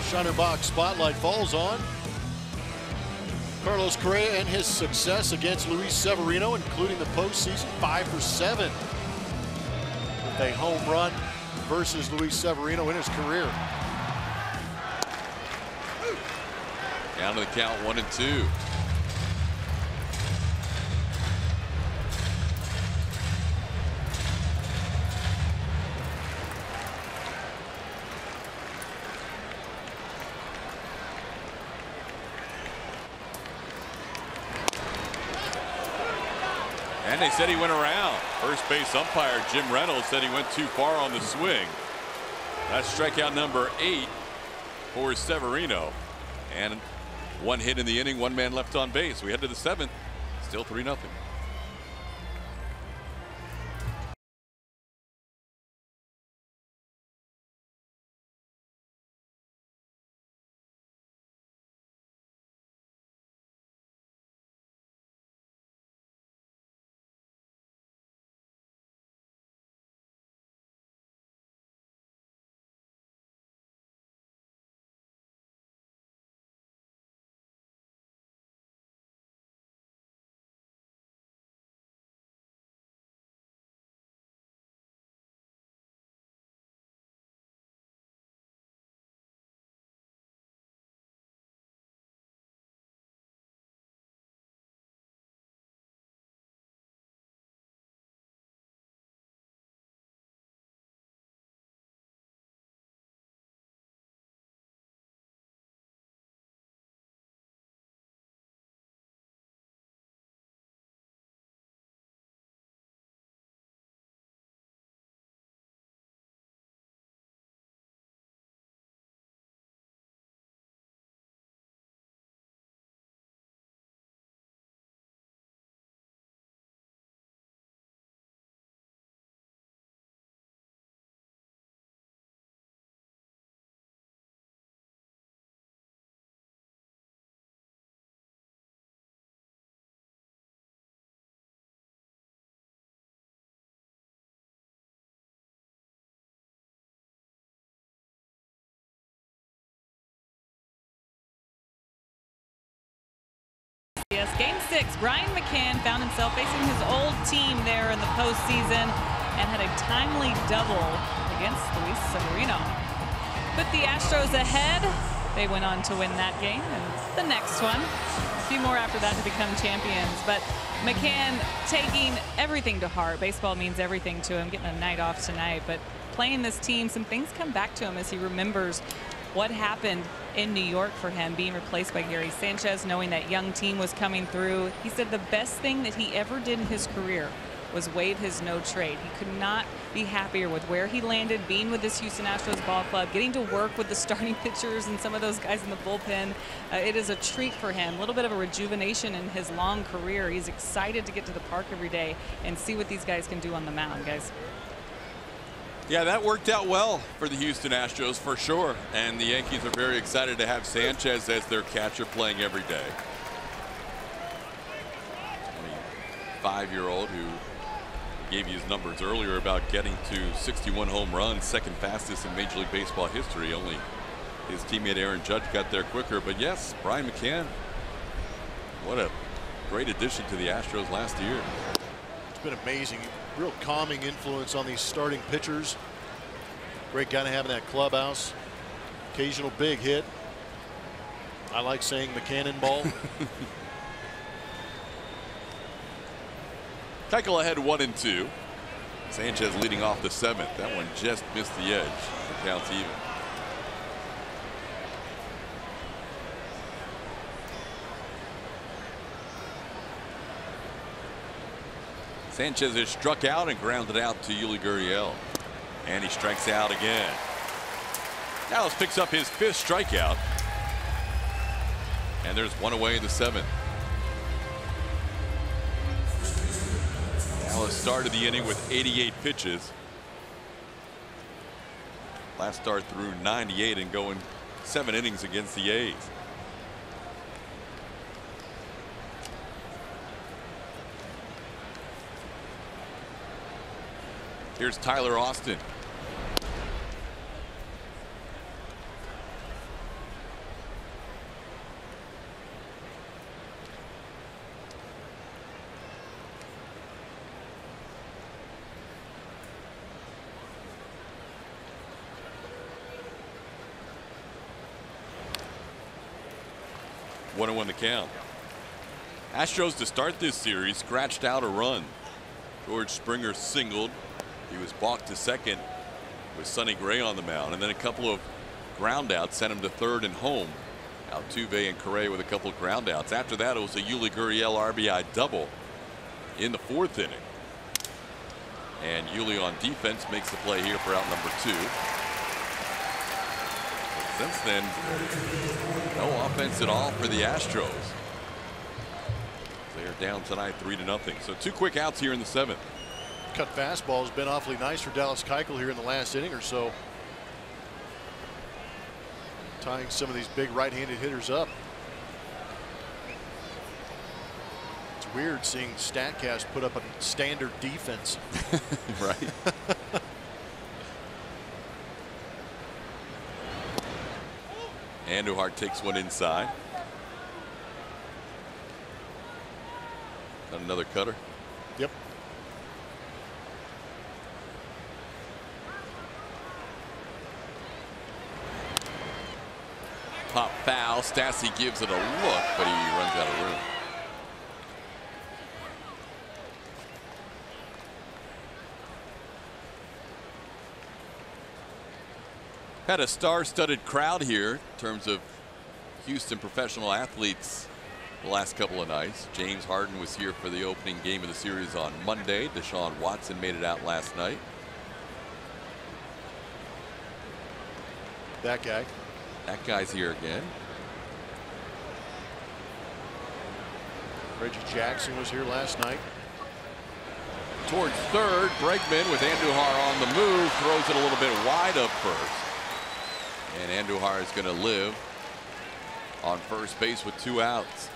S2: Shiner box spotlight falls on Carlos Correa and his success against Luis Severino, including the postseason. 5 for 7 with a home run versus Luis Severino in his career.
S1: Down to the count, 1-2. And they said he went around. First base umpire Jim Reynolds said he went too far on the swing. That's strikeout number 8 for Severino. And 1 hit in the inning, 1 man left on base. We head to the 7th. Still 3-0.
S3: Yes, Game 6, Brian McCann found himself facing his old team there in the postseason and had a timely double against Luis Severino. Put the Astros ahead. They went on to win that game and the next one. A few more after that to become champions. But McCann taking everything to heart. Baseball means everything to him, getting a night off tonight. But playing this team, some things come back to him as he remembers what happened in New York for him, being replaced by Gary Sanchez, knowing that young team was coming through. He said the best thing that he ever did in his career was waive his no trade. He could not be happier with where he landed, being with this Houston Astros ball club, getting to work with the starting pitchers and some of those guys in the bullpen. It is a treat for him, a little bit of a rejuvenation in his long career. He's excited to get to the park every day and see what these guys can do on the mound, guys.
S1: Yeah, that worked out well for the Houston Astros for sure. And the Yankees are very excited to have Sanchez as their catcher playing every day. 25-year-old who gave you his numbers earlier about getting to 61 home runs, second fastest in Major League Baseball history. Only his teammate Aaron Judge got there quicker. But yes, Brian McCann, what a great addition to the Astros last year.
S2: It's been amazing. Real calming influence on these starting pitchers. Great guy to have in that clubhouse. Occasional big hit. I like saying McCann ball.
S1: Keuchel ahead 1-2. Sanchez leading off the 7th. That one just missed the edge. The count's even. Sanchez is struck out and grounded out to Yuli Gurriel. And he strikes out again. Dallas picks up his 5th strikeout. And there's one away in the 7th. Dallas started the inning with 88 pitches. Last start through 98 and going 7 innings against the A's. Here's Tyler Austin. One and 1 the count. Astros to start this series scratched out a run. George Springer singled. He was balked to second with Sonny Gray on the mound, and then a couple of ground outs sent him to third and home. Altuve and Correa with a couple of ground outs. After that, it was a Yuli Gurriel RBI double in the 4th inning. And Yuli on defense makes the play here for out number 2. But since then, no offense at all for the Astros. They are down tonight 3-0. So 2 quick outs here in the 7th.
S2: Cut fastball has been awfully nice for Dallas Keuchel here in the last inning or so. Tying some of these big right-handed hitters up. It's weird seeing StatCast put up a standard defense.
S1: Right. Andujar takes one inside. Got another cutter.
S2: Yep.
S1: Pop foul. Stassi gives it a look, but he runs out of room. Had a star-studded crowd here in terms of Houston professional athletes the last couple of nights. James Harden was here for the opening game of the series on Monday. Deshaun Watson made it out last night.
S2: That guy.
S1: That guy's here again.
S2: Reggie Jackson was here last night.
S1: Towards third, Bregman with Andujar on the move throws it a little bit wide up first. And Andujar is going to live on first base with 2 outs.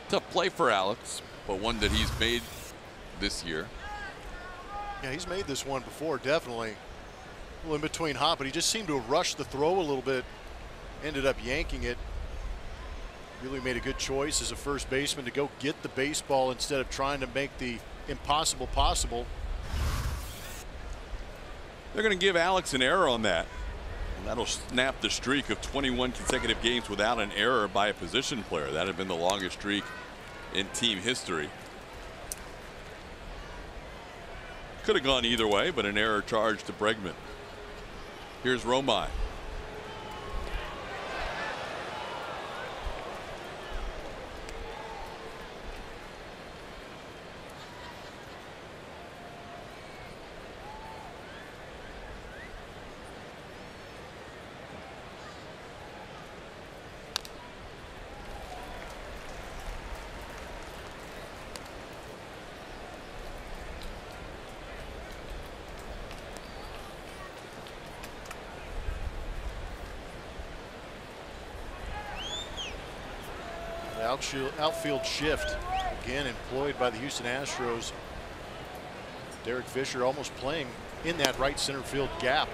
S1: Tough play for Alex, but one that he's made this year.
S2: Yeah, he's made this one before, definitely. Well, in between hot, but he just seemed to have rushed the throw a little bit. Ended up yanking it. Really made a good choice as a first baseman to go get the baseball instead of trying to make the impossible possible.
S1: They're going to give Alex an error on that. And that'll snap the streak of 21 consecutive games without an error by a position player. That had been the longest streak in team history. Could have gone either way, but an error charged to Bregman. Here's Romine.
S2: Outfield shift again employed by the Houston Astros. Derek Fisher almost playing in that right center field gap.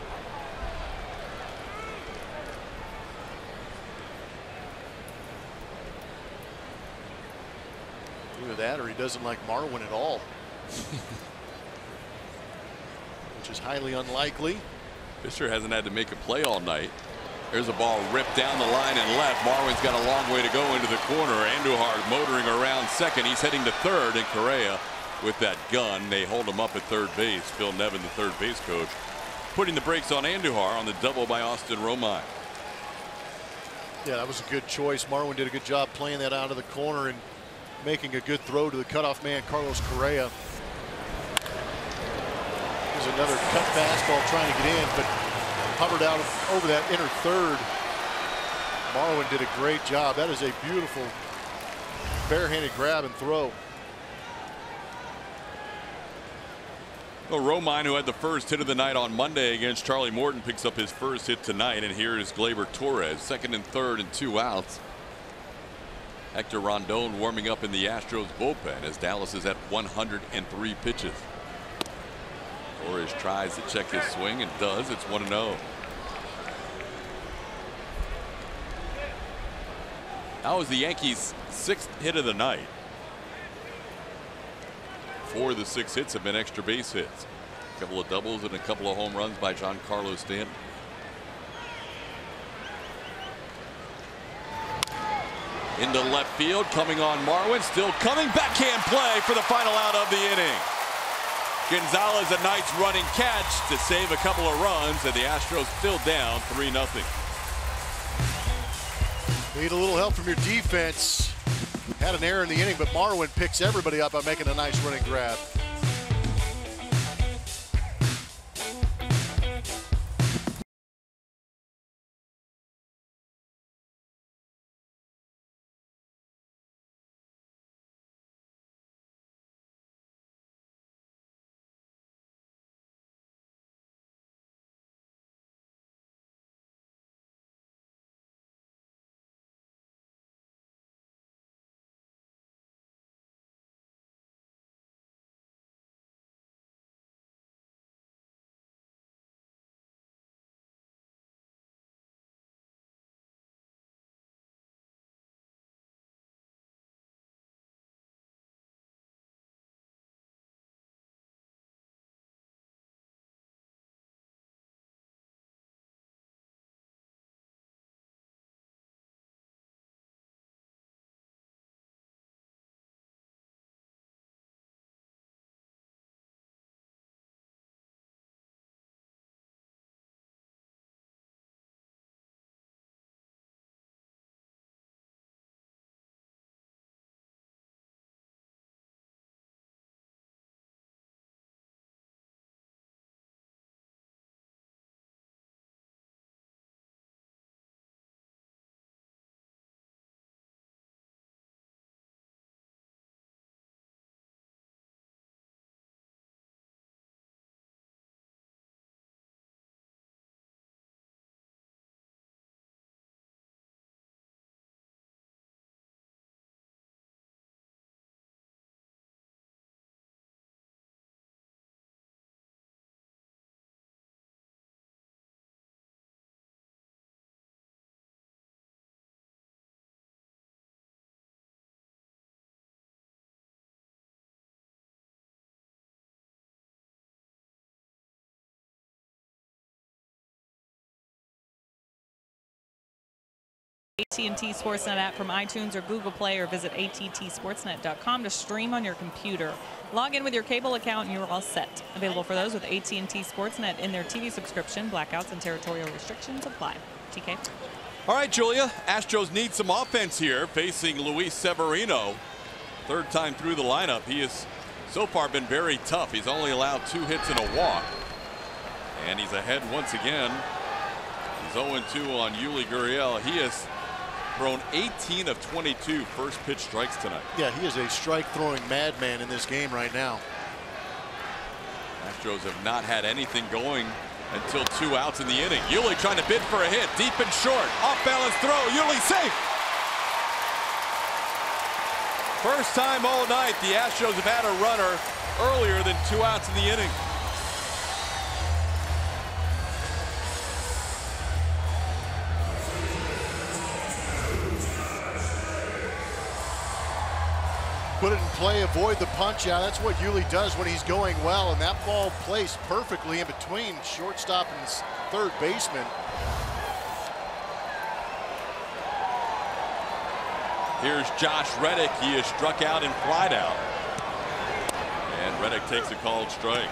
S2: Either that or he doesn't like Marwin at all. Which is highly unlikely.
S1: Fisher hasn't had to make a play all night. There's a ball ripped down the line and left. Marwin's got a long way to go into the corner. Andujar motoring around second. He's heading to third, and Correa with that gun. They hold him up at third base. Phil Nevin, the third base coach, putting the brakes on Andujar on the double by Austin Romine.
S2: Yeah, that was a good choice. Marwin did a good job playing that out of the corner and making a good throw to the cutoff man, Carlos Correa. There's another cut fastball trying to get in, but hovered out over that inner third. Marwin did a great job. That is a beautiful barehanded grab and throw.
S1: Well, Romine, who had the first hit of the night on Monday against Charlie Morton, picks up his first hit tonight. And here is Gleyber Torres, second and third and 2 outs. Hector Rondon warming up in the Astros bullpen as Dallas is at 103 pitches. Torres tries to check his swing and does. It's 1-0. That was the Yankees' 6th hit of the night. 4 of the 6 hits have been extra base hits. A couple of doubles and a couple of home runs by Giancarlo Stanton. Into left field, coming on Marwin, still coming, backhand play for the final out of the inning. Gonzalez a nice running catch to save a couple of runs, and the Astros still down 3-0.
S2: Need a little help from your defense. Had an error in the inning, but Marwin picks everybody up by making a nice running grab.
S3: AT&T Sportsnet app from iTunes or Google Play, or visit attsportsnet.com to stream on your computer. Log in with your cable account and you're all set. Available for those with AT&T Sportsnet in their TV subscription. Blackouts and territorial restrictions apply. TK.
S1: All right, Julia. Astros need some offense here, facing Luis Severino. Third time through the lineup. He has so far been very tough. He's only allowed 2 hits and a walk. And he's ahead once again. He's 0-2 on Yuli Gurriel. He has thrown 18 of 22 first pitch strikes tonight.
S2: Yeah, he is a strike throwing madman in this game right now.
S1: Astros have not had anything going until 2 outs in the inning. Yuli trying to bid for a hit, deep and short, off balance throw. Yuli safe. First time all night the Astros have had a runner earlier than 2 outs in the inning.
S2: Put it in play, avoid the punch out. That's what Yuli does when he's going well, and that ball placed perfectly in between shortstop and third baseman.
S1: Here's Josh Reddick. He is struck out and flied out. And Reddick takes a called strike.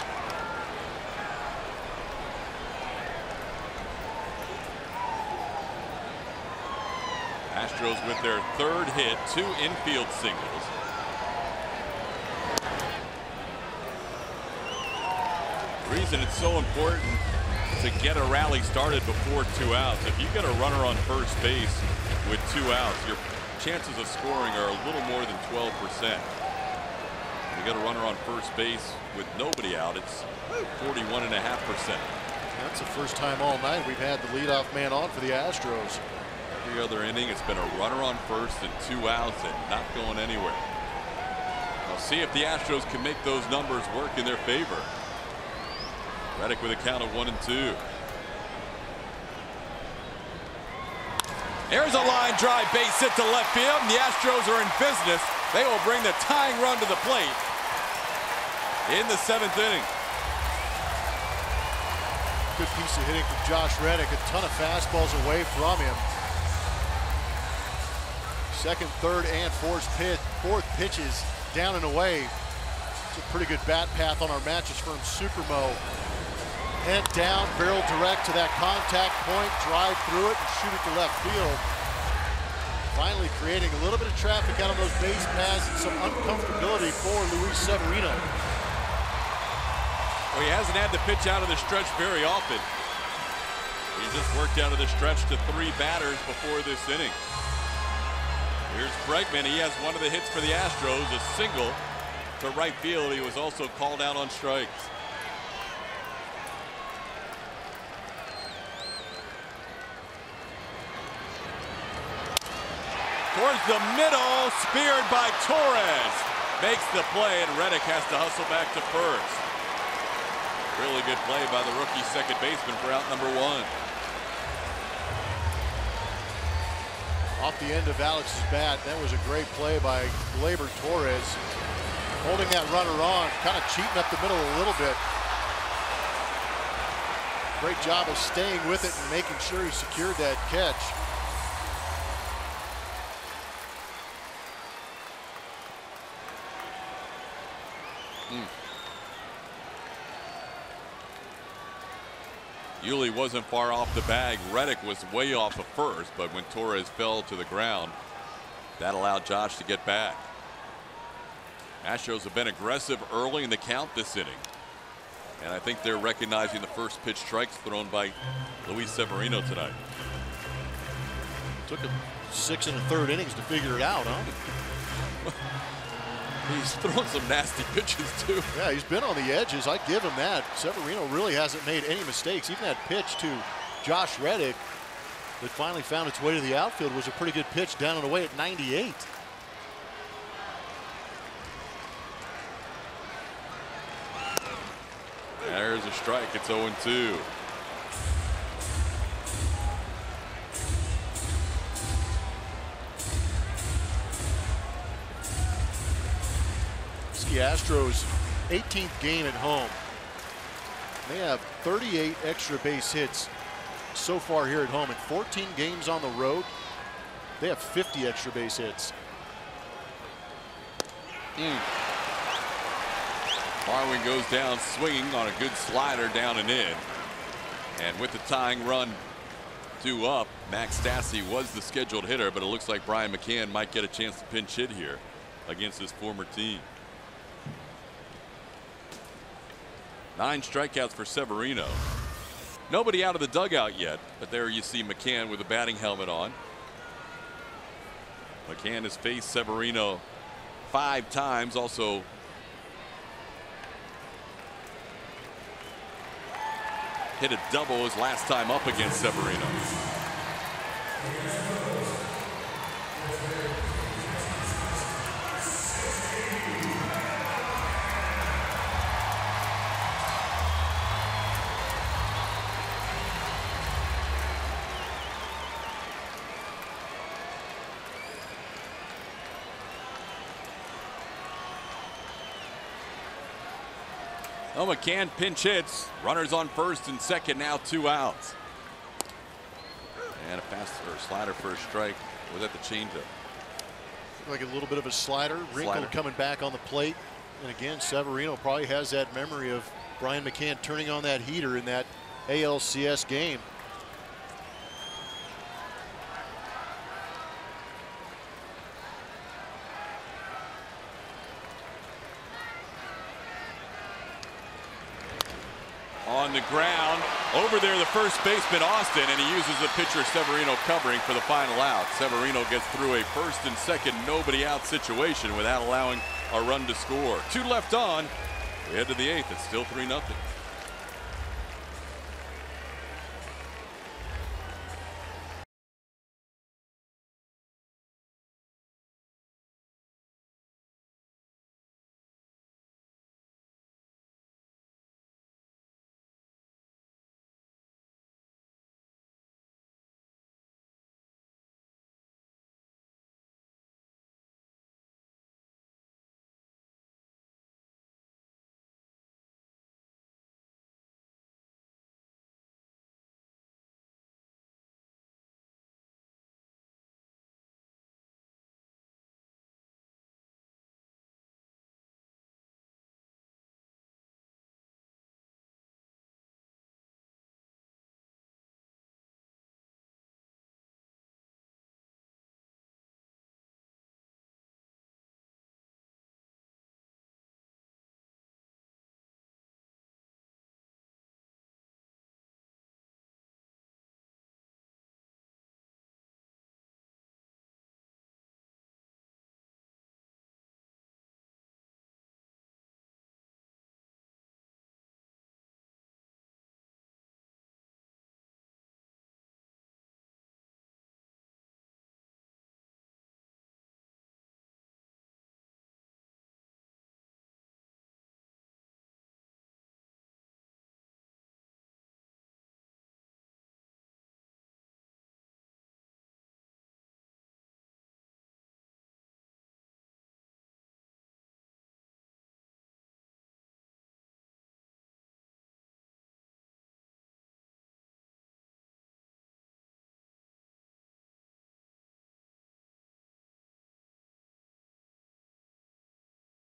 S1: Astros with their 3rd hit, 2 infield singles. The reason it's so important to get a rally started before 2 outs. If you get a runner on first base with 2 outs, your chances of scoring are a little more than 12%. You get a runner on first base with nobody out, it's 41.5%.
S2: That's the first time all night we've had the leadoff man on for the Astros.
S1: Every other inning, it's been a runner on first and 2 outs and not going anywhere. We'll see if the Astros can make those numbers work in their favor. Reddick with a count of 1-2. There's a line drive base hit to left field, and the Astros are in business. They will bring the tying run to the plate in the 7th inning.
S2: Good piece of hitting from Josh Reddick. A ton of fastballs away from him. Second, third, and fourth pitches down and away. It's a pretty good bat path on our Mattress Firm Supermo. Head down, barrel direct to that contact point, drive through it, and shoot it to left field. Finally creating a little bit of traffic out on those base paths and some uncomfortability for Luis Severino.
S1: Well, he hasn't had to pitch out of the stretch very often. He just worked out of the stretch to 3 batters before this inning. Here's Bregman. He has one of the hits for the Astros, a single to right field. He was also called out on strikes. Towards the middle, speared by Torres. Makes the play, and Reddick has to hustle back to first. Really good play by the rookie second baseman for out number 1.
S2: Off the end of Alex's bat, that was a great play by Gleyber Torres. Holding that runner on, kind of cheating up the middle a little bit. Great job of staying with it and making sure he secured that catch.
S1: Yuli wasn't far off the bag. Reddick was way off of first, but when Torres fell to the ground, that allowed Josh to get back. Astros have been aggressive early in the count this inning, and I think they're recognizing the first pitch strikes thrown by Luis Severino tonight.
S2: Took him 6 1/3 innings to figure it out, huh?
S1: He's thrown some nasty pitches too.
S2: Yeah, he's been on the edges. I give him that. Severino really hasn't made any mistakes. Even that pitch to Josh Reddick that finally found its way to the outfield was a pretty good pitch down and away at 98.
S1: There's a strike. It's 0-2.
S2: The Astros 18th game at home. They have 38 extra base hits so far here at home in 14 games on the road. They have 50 extra base hits.
S1: Marwin goes down swinging on a good slider down and in. And with the tying run 2 up, Max Stassi was the scheduled hitter, but it looks like Brian McCann might get a chance to pinch hit here against his former team. 9 strikeouts for Severino. Nobody out of the dugout yet, but there you see McCann with a batting helmet on. McCann has faced Severino 5 times, also hit a double his last time up against Severino. Oh, McCann pinch hits. Runners on first and second, now 2 outs. And a fast slider for a strike. Was that the changeup?
S2: Like a little bit of a slider. Wrinkle coming back on the plate. And again, Severino probably has that memory of Brian McCann turning on that heater in that ALCS game.
S1: On the ground, over there the first baseman Austin, and he uses the pitcher Severino covering for the final out. Severino gets through a first and second nobody out situation without allowing a run to score. 2 left on. We head to the 8th. It's still 3-0.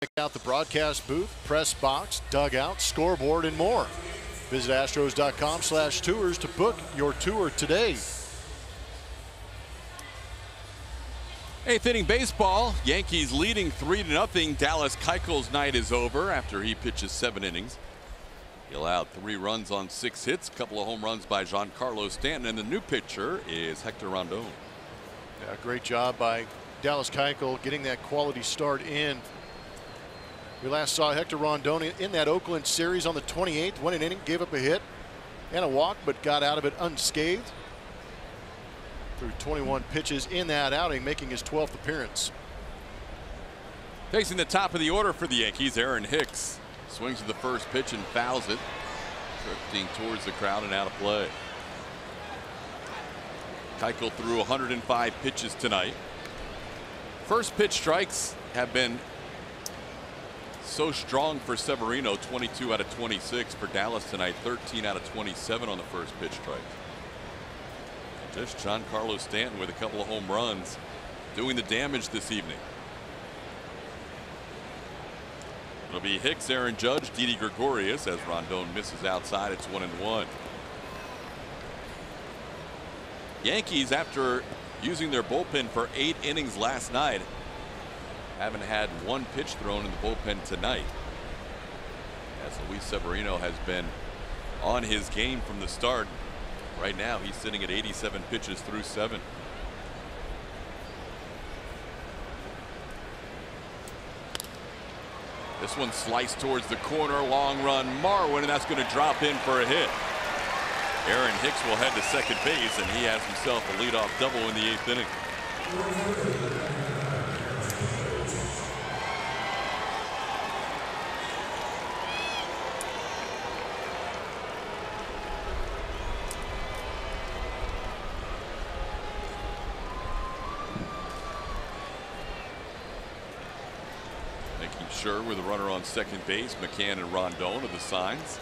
S2: Check out the broadcast booth, press box, dugout, scoreboard, and more. Visit Astros.com/tours to book your tour today.
S1: 8th inning baseball. Yankees leading 3-0. Dallas Keuchel's night is over after he pitches 7 innings. He allowed 3 runs on 6 hits, a couple of home runs by Giancarlo Stanton, and the new pitcher is Hector Rondon.
S2: Yeah, great job by Dallas Keuchel getting that quality start in. We last saw Hector Rondon in that Oakland series on the 28th. Went an inning, gave up a hit and a walk, but got out of it unscathed. Threw 21 pitches in that outing, making his 12th appearance.
S1: Facing the top of the order for the Yankees, Aaron Hicks swings at the first pitch and fouls it, drifting towards the crowd and out of play. Keuchel threw 105 pitches tonight. First pitch strikes have been so strong for Severino, 22 out of 26 for Dallas tonight, 13 out of 27 on the first pitch strike. Just Giancarlo Stanton with a couple of home runs doing the damage this evening. It'll be Hicks, Aaron Judge, Didi Gregorius as Rondon misses outside. It's 1-1. Yankees, after using their bullpen for 8 innings last night, haven't had one pitch thrown in the bullpen tonight, as Luis Severino has been on his game from the start. Right now he's sitting at 87 pitches through 7. This one sliced towards the corner, long run, Marwin, and that's going to drop in for a hit. Aaron Hicks will head to second base, and he has himself a leadoff double in the 8th inning. Making sure with a runner on second base, McCann and Rondon are the signs.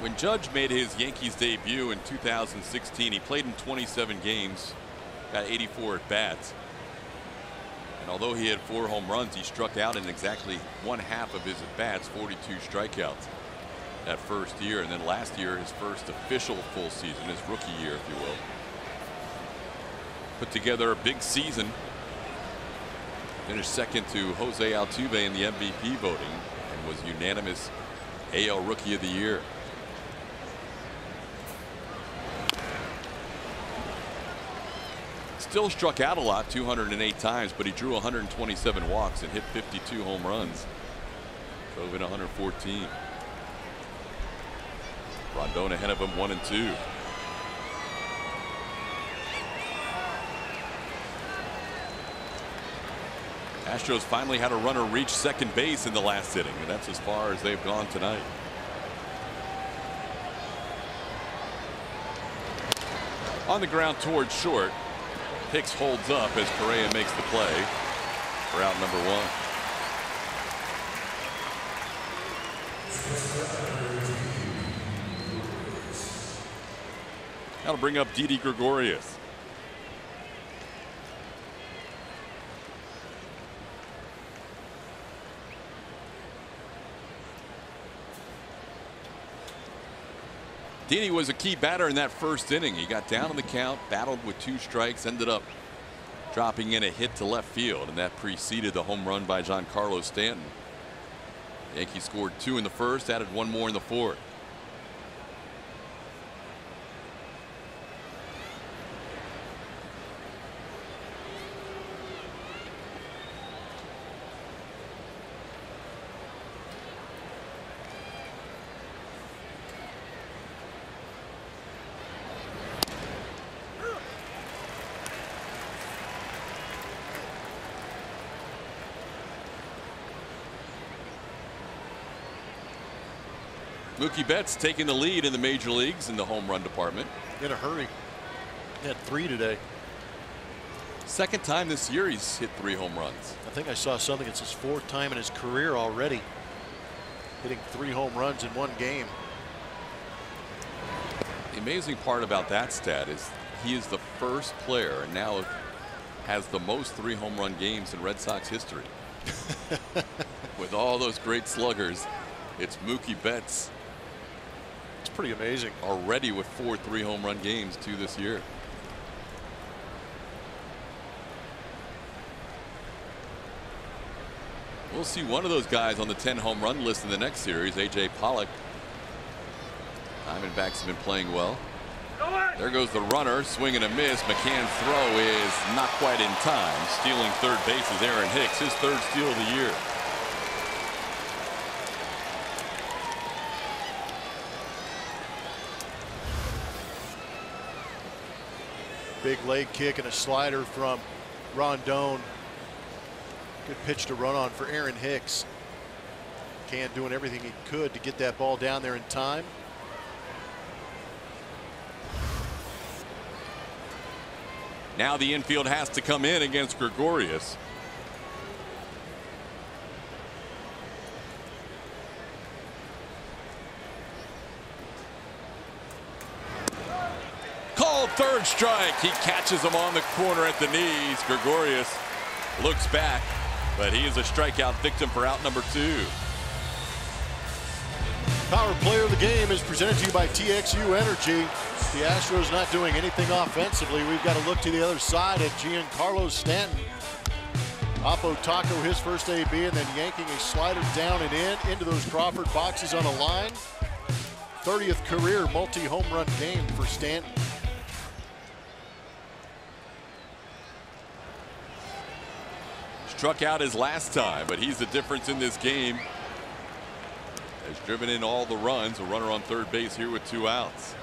S1: When Judge made his Yankees debut in 2016, he played in 27 games, got 84 at bats. And although he had 4 home runs, he struck out in exactly 1/2 of his at bats, 42 strikeouts that first year. And then last year, his first official full season, his rookie year, if you will. Put together a big season. Finished second to Jose Altuve in the MVP voting and was unanimous AL Rookie of the Year. Still struck out a lot, 208 times, but he drew 127 walks and hit 52 home runs. Drove in 114. Rondon ahead of him, 1-2. Astros finally had a runner reach second base in the last inning, and that's as far as they've gone tonight. On the ground towards short. Hicks holds up as Correa makes the play for out number 1. That'll bring up Didi Gregorius. Didi was a key batter in that first inning. He got down on the count, battled with 2 strikes, ended up dropping in a hit to left field, and that preceded the home run by Giancarlo Stanton. The Yankees scored 2 in the first, added 1 more in the 4th. Mookie Betts taking the lead in the major leagues in the home run department.
S2: In a hurry. He had 3 today.
S1: Second time this year he's hit 3 home runs.
S2: I think I saw something. It's his 4th time in his career already, hitting 3 home runs in 1 game.
S1: The amazing part about that stat is he is the first player and now has the most 3 home run games in Red Sox history. With all those great sluggers, it's Mookie Betts.
S2: It's pretty amazing.
S1: Already with 4 3 home run games 2 this year. We'll see one of those guys on the 10 home run list in the next series. A.J. Pollock Diamondbacks have been playing well. There goes the runner, swing and a miss. McCann's throw is not quite in time. Stealing third base is Aaron Hicks, his third steal of the year.
S2: Big leg kick and a slider from Rondon. Good pitch to run on for Aaron Hicks. McCann doing everything he could to get that ball down there in time.
S1: Now the infield has to come in against Gregorius. Called third strike. He catches him on the corner at the knees. Gregorius looks back, but he is a strikeout victim for out number 2.
S2: Power player of the game is presented to you by TXU Energy. The Astros not doing anything offensively. We've got to look to the other side at Giancarlo Stanton. Oppo Taco his first AB, and then yanking a slider down and in into those Crawford boxes on a line. 30th career multi-home run game for Stanton.
S1: Struck out his last time, but he's the difference in this game. Has driven in all the runs. A runner on third base here with 2 outs.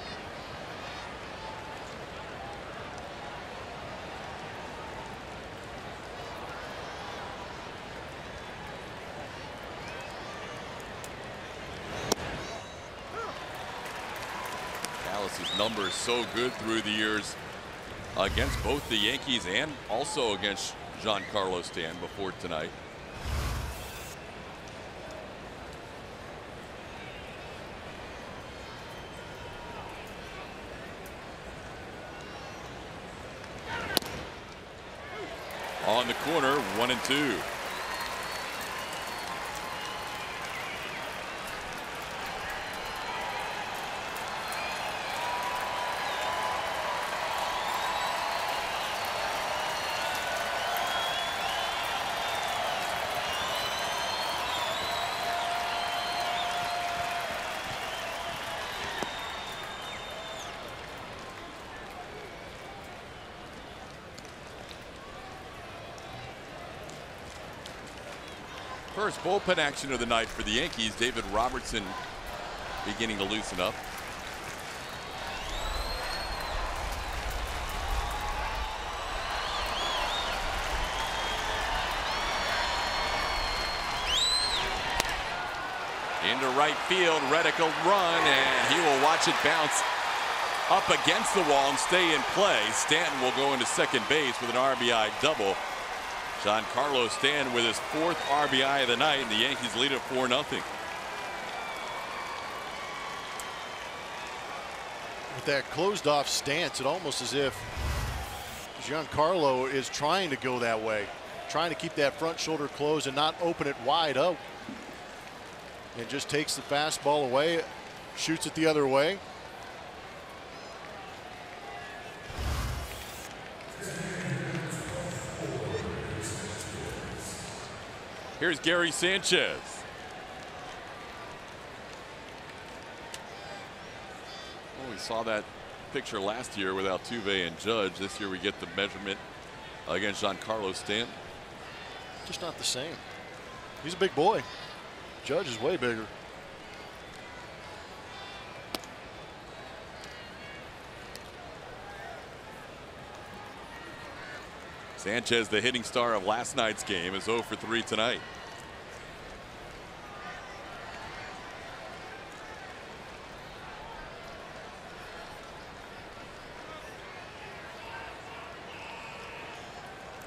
S1: Dallas's numbers so good through the years against both the Yankees and also against Giancarlo Stanton before tonight. On the corner, 1-2. First bullpen action of the night for the Yankees. David Robertson beginning to loosen up. Into right field, Reddick will run, and he will watch it bounce up against the wall and stay in play. Stanton will go into second base with an RBI double. Giancarlo Stanton with his 4th RBI of the night, and the Yankees lead it 4-0.
S2: With that closed off stance, it almost as if Giancarlo is trying to go that way, trying to keep that front shoulder closed and not open it wide up. And just takes the fastball away, shoots it the other way.
S1: Here's Gary Sanchez. Well, we saw that picture last year with Altuve and Judge. This year we get the measurement against Giancarlo Stanton.
S2: Just not the same. He's a big boy. Judge is way bigger.
S1: Sanchez, the hitting star of last night's game, is 0 for 3 tonight.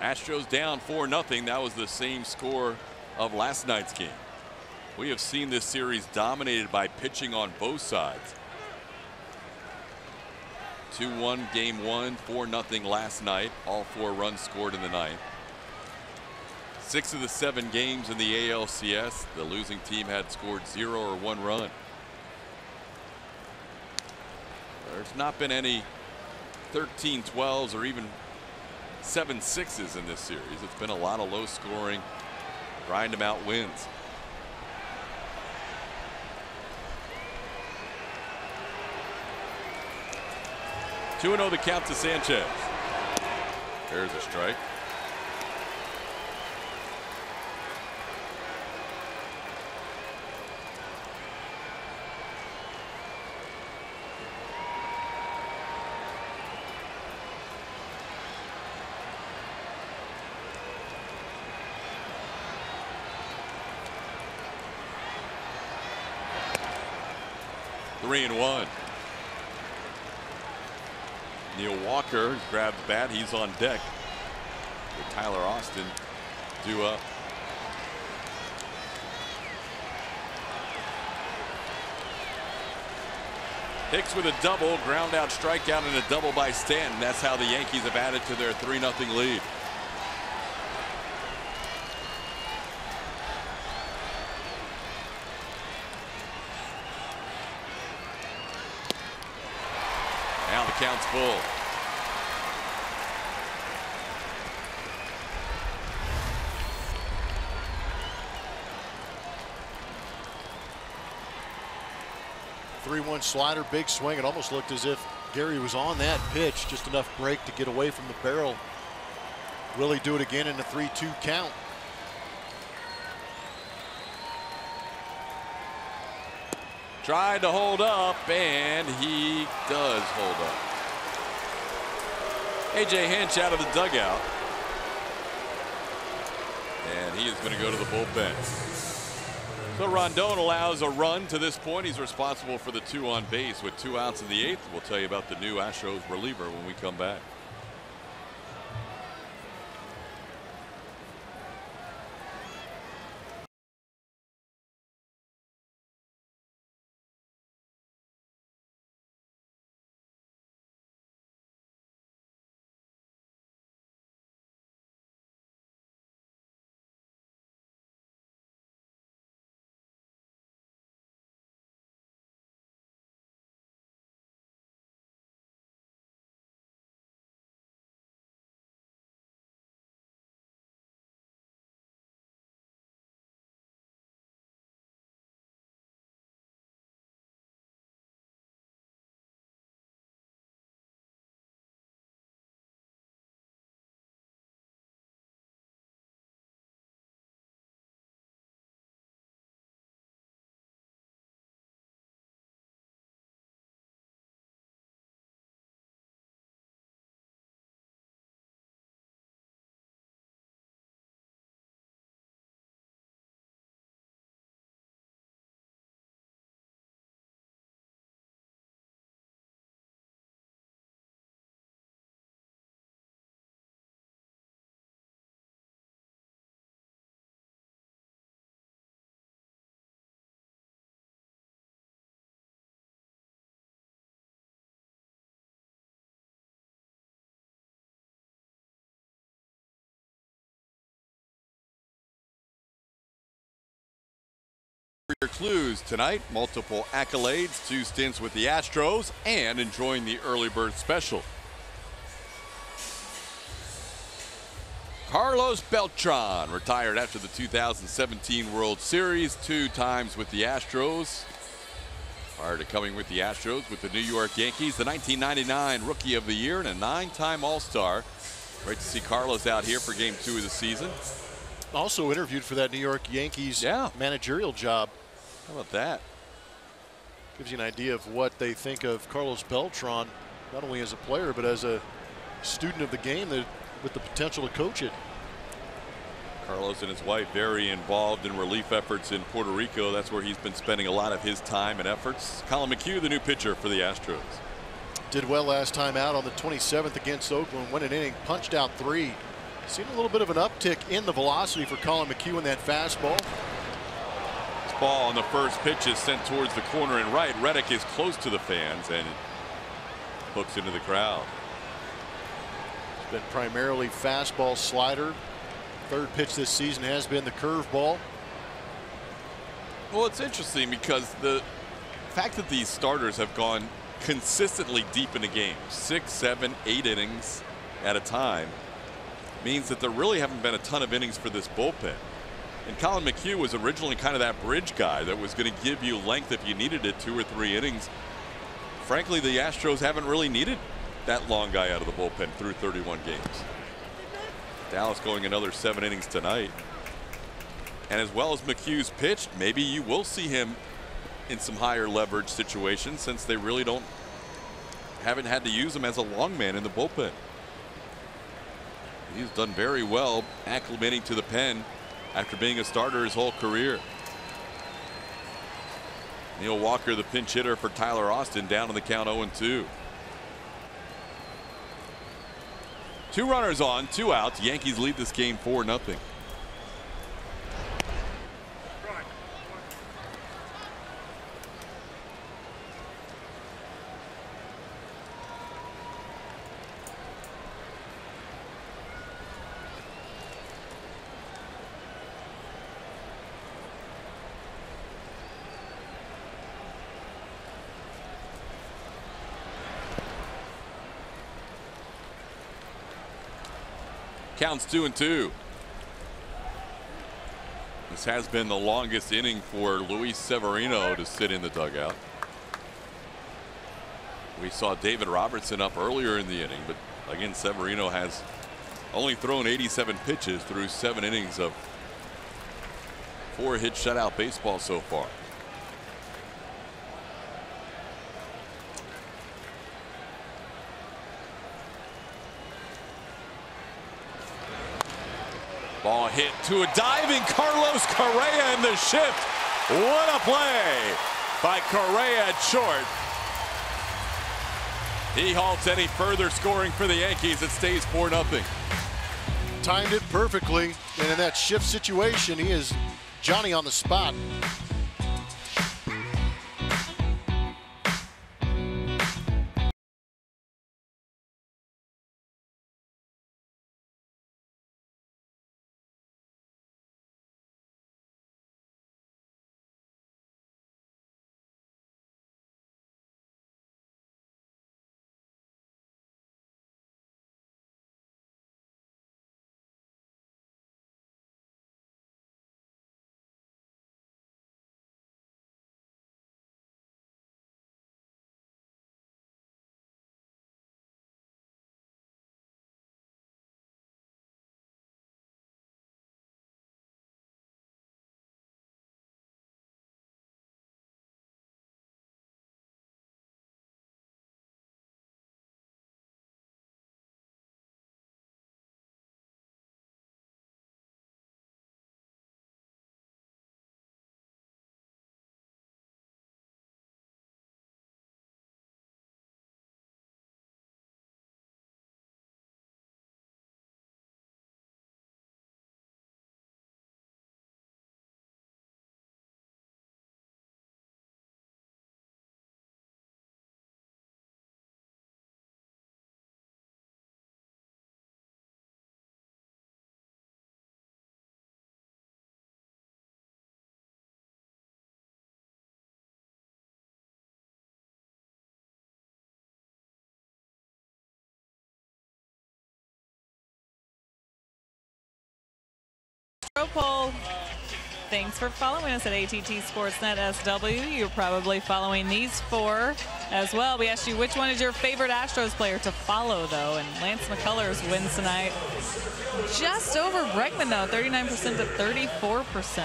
S1: Astros down 4-0. That was the same score of last night's game. We have seen this series dominated by pitching on both sides. 2-1 game 1, 4-0 last night. All 4 runs scored in the ninth. 6 of the 7 games in the ALCS, the losing team had scored 0 or 1 run. There's not been any 13-12s or even 7-6s in this series. It's been a lot of low scoring, grind them out wins. 2-0 the count to Sanchez. There's a strike. Three and one. Neil Walker grabbed the bat. He's on deck with Tyler Austin due up. Hicks with a double, ground out strikeout, and a double by Stanton. That's how the Yankees have added to their 3-0 lead. Now the count's full.
S2: Three-one slider, big swing. It almost looked as if Gary was on that pitch. Just enough break to get away from the barrel. Will he do it again in a 3-2 count?
S1: Tried to hold up, and he does hold up. A.J. Hinch out of the dugout. And he is going to go to the bullpen. So Rondon allows a run to this point. He's responsible for the 2 on base with 2 outs in the 8th. We'll tell you about the new Astros reliever when we come back. Your clues tonight: multiple accolades, 2 stints with the Astros, and enjoying the early bird special. Carlos Beltran retired after the 2017 World Series, 2 times with the Astros. Prior to coming with the Astros with the New York Yankees, the 1999 Rookie of the Year and a 9-time All-Star. Great to see Carlos out here for Game 2 of the season.
S2: Also interviewed for that New York Yankees managerial job.
S1: How about that?
S2: Gives you an idea of what they think of Carlos Beltran, not only as a player, but as a student of the game with the potential to coach it.
S1: Carlos and his wife very involved in relief efforts in Puerto Rico. That's where he's been spending a lot of his time and efforts. Colin McHugh, the new pitcher for the Astros.
S2: Did well last time out on the 27th against Oakland. Went an inning, punched out 3. Seen a little bit of an uptick in the velocity for Colin McHugh in that fastball.
S1: This ball on the first pitch is sent towards the corner and right. Reddick is close to the fans and hooks into the crowd.
S2: It's been primarily fastball, slider. Third pitch this season has been the curveball.
S1: Well, it's interesting because the fact that these starters have gone consistently deep into games, 6, 7, 8 innings at a time, means that there really haven't been a ton of innings for this bullpen. And Colin McHugh was originally kind of that bridge guy that was going to give you length if you needed it, 2 or 3 innings. Frankly, the Astros haven't really needed that long guy out of the bullpen through 31 games. Dallas going another 7 innings tonight. And as well as McHugh's pitched, maybe you will see him in some higher leverage situations, since they really haven't had to use him as a long man in the bullpen. He's done very well acclimating to the pen after being a starter his whole career. Neil Walker, the pinch hitter for Tyler Austin, down on the count 0-2. 2 runners on, 2 outs. Yankees lead this game 4-0. Counts 2-2. This has been the longest inning for Luis Severino to sit in the dugout. We saw David Robertson up earlier in the inning, but again, Severino has only thrown 87 pitches through 7 innings of 4-hit shutout baseball so far. Ball hit to a diving Carlos Correa in the shift. What a play by Correa at short. He halts any further scoring for the Yankees. It stays 4-0.
S2: Timed it perfectly, and in that shift situation, he is Johnny on the spot.
S3: Poll. Thanks for following us at ATT Sportsnet SW. You're probably following these 4 as well. We asked you which one is your favorite Astros player to follow, though, and Lance McCullers wins tonight. Just over Bregman, though, 39% to 34%.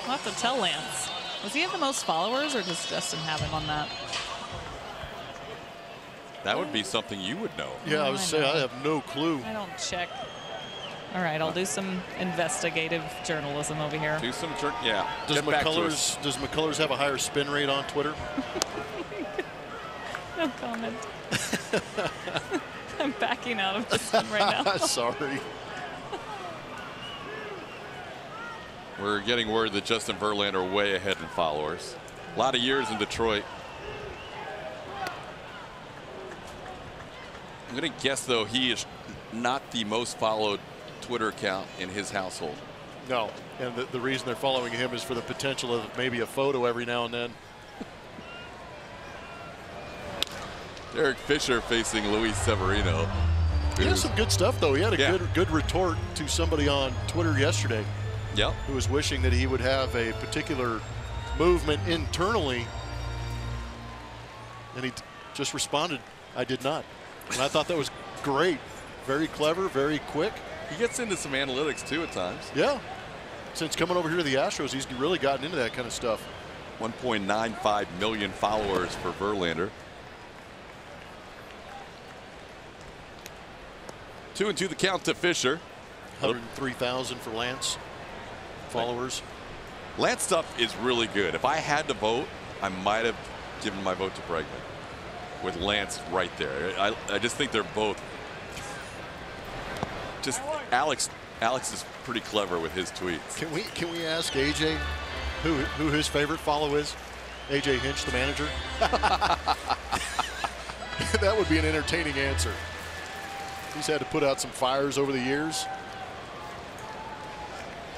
S3: I'll have to tell Lance. Does he have the most followers, or does Justin have him on that?
S1: That would be something you would know.
S2: Yeah, I was saying, I have no clue.
S3: I don't check. All right, I'll do some investigative journalism over here.
S1: Do some, yeah.
S2: Does McCullers have a higher spin rate on Twitter?
S3: No comment. I'm backing out of this one right now.
S2: Sorry.
S1: We're getting word that Justin Verlander way ahead in followers. A lot of years in Detroit. I'm going to guess, though, he is not the most followed Twitter account in his household.
S2: No, and the reason they're following him is for the potential of maybe a photo every now and then.
S1: Derek Fisher facing Luis Severino.
S2: He has some good stuff, though. He had a good retort to somebody on Twitter yesterday.
S1: Yep.
S2: Who was wishing that he would have a particular movement internally, and he just responded, I did not. And I thought that was great. Very clever, very quick.
S1: He gets into some analytics too at times.
S2: Yeah. Since coming over here to the Astros, he's really gotten into that kind of stuff.
S1: 1.95 million followers for Verlander. 2-2 the count to Fisher.
S2: 103,000 for Lance followers.
S1: Lance stuff is really good. If I had to vote, I might have given my vote to Bregman with Lance right there. I just think they're both just Alex is pretty clever with his tweets.
S2: Can we ask AJ who his favorite follow is? AJ Hinch, the manager. That would be an entertaining answer. He's had to put out some fires over the years.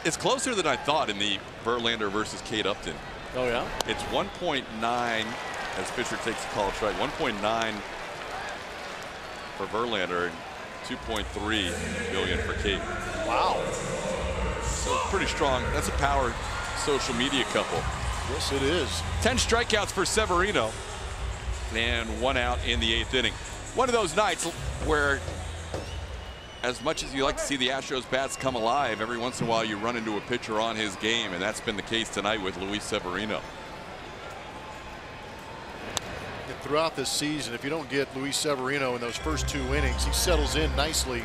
S1: It's closer than I thought in the Verlander versus Kate Upton.
S2: Oh yeah.
S1: It's 1.9 as Fisher takes a call strike. 1.9 for Verlander and 2.3 million for Kate.
S2: Wow.
S1: So pretty strong. That's a power social media couple.
S2: Yes, it is.
S1: 10 strikeouts for Severino and 1 out in the 8th inning. One of those nights where, as much as you like to see the Astros bats come alive, every once in a while you run into a pitcher on his game, and that's been the case tonight with Luis Severino.
S2: And throughout this season, if you don't get Luis Severino in those first 2 innings, he settles in nicely.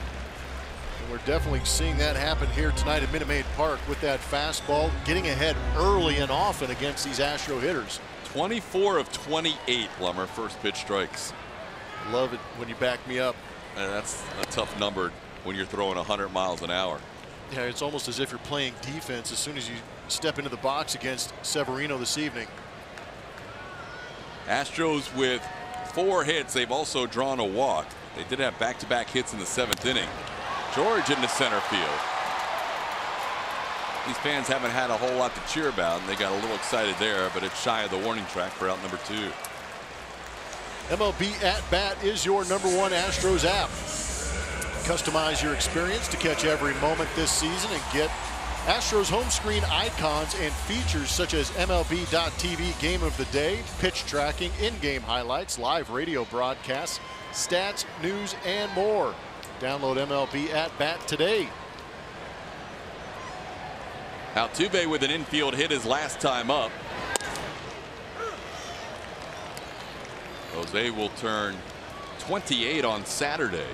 S2: And we're definitely seeing that happen here tonight at Minute Maid Park with that fastball, getting ahead early and often against these Astro hitters.
S1: 24 of 28, Plummer, first pitch strikes.
S2: Love it when you back me up.
S1: And that's a tough number when you're throwing 100 miles an hour.
S2: Yeah, it's almost as if you're playing defense as soon as you step into the box against Severino this evening.
S1: Astros with 4 hits. They've also drawn a walk. They did have back-to-back hits in the 7th inning. George into center field. These fans haven't had a whole lot to cheer about, and they got a little excited there, but it's shy of the warning track for out number 2.
S2: MLB At Bat is your #1 Astros app. Customize your experience to catch every moment this season and get Astros home screen icons and features such as MLB.TV Game of the Day, pitch tracking, in-game highlights, live radio broadcasts, stats, news, and more. Download MLB At Bat today.
S1: Altuve with an infield hit his last time up. Jose will turn 28 on Saturday.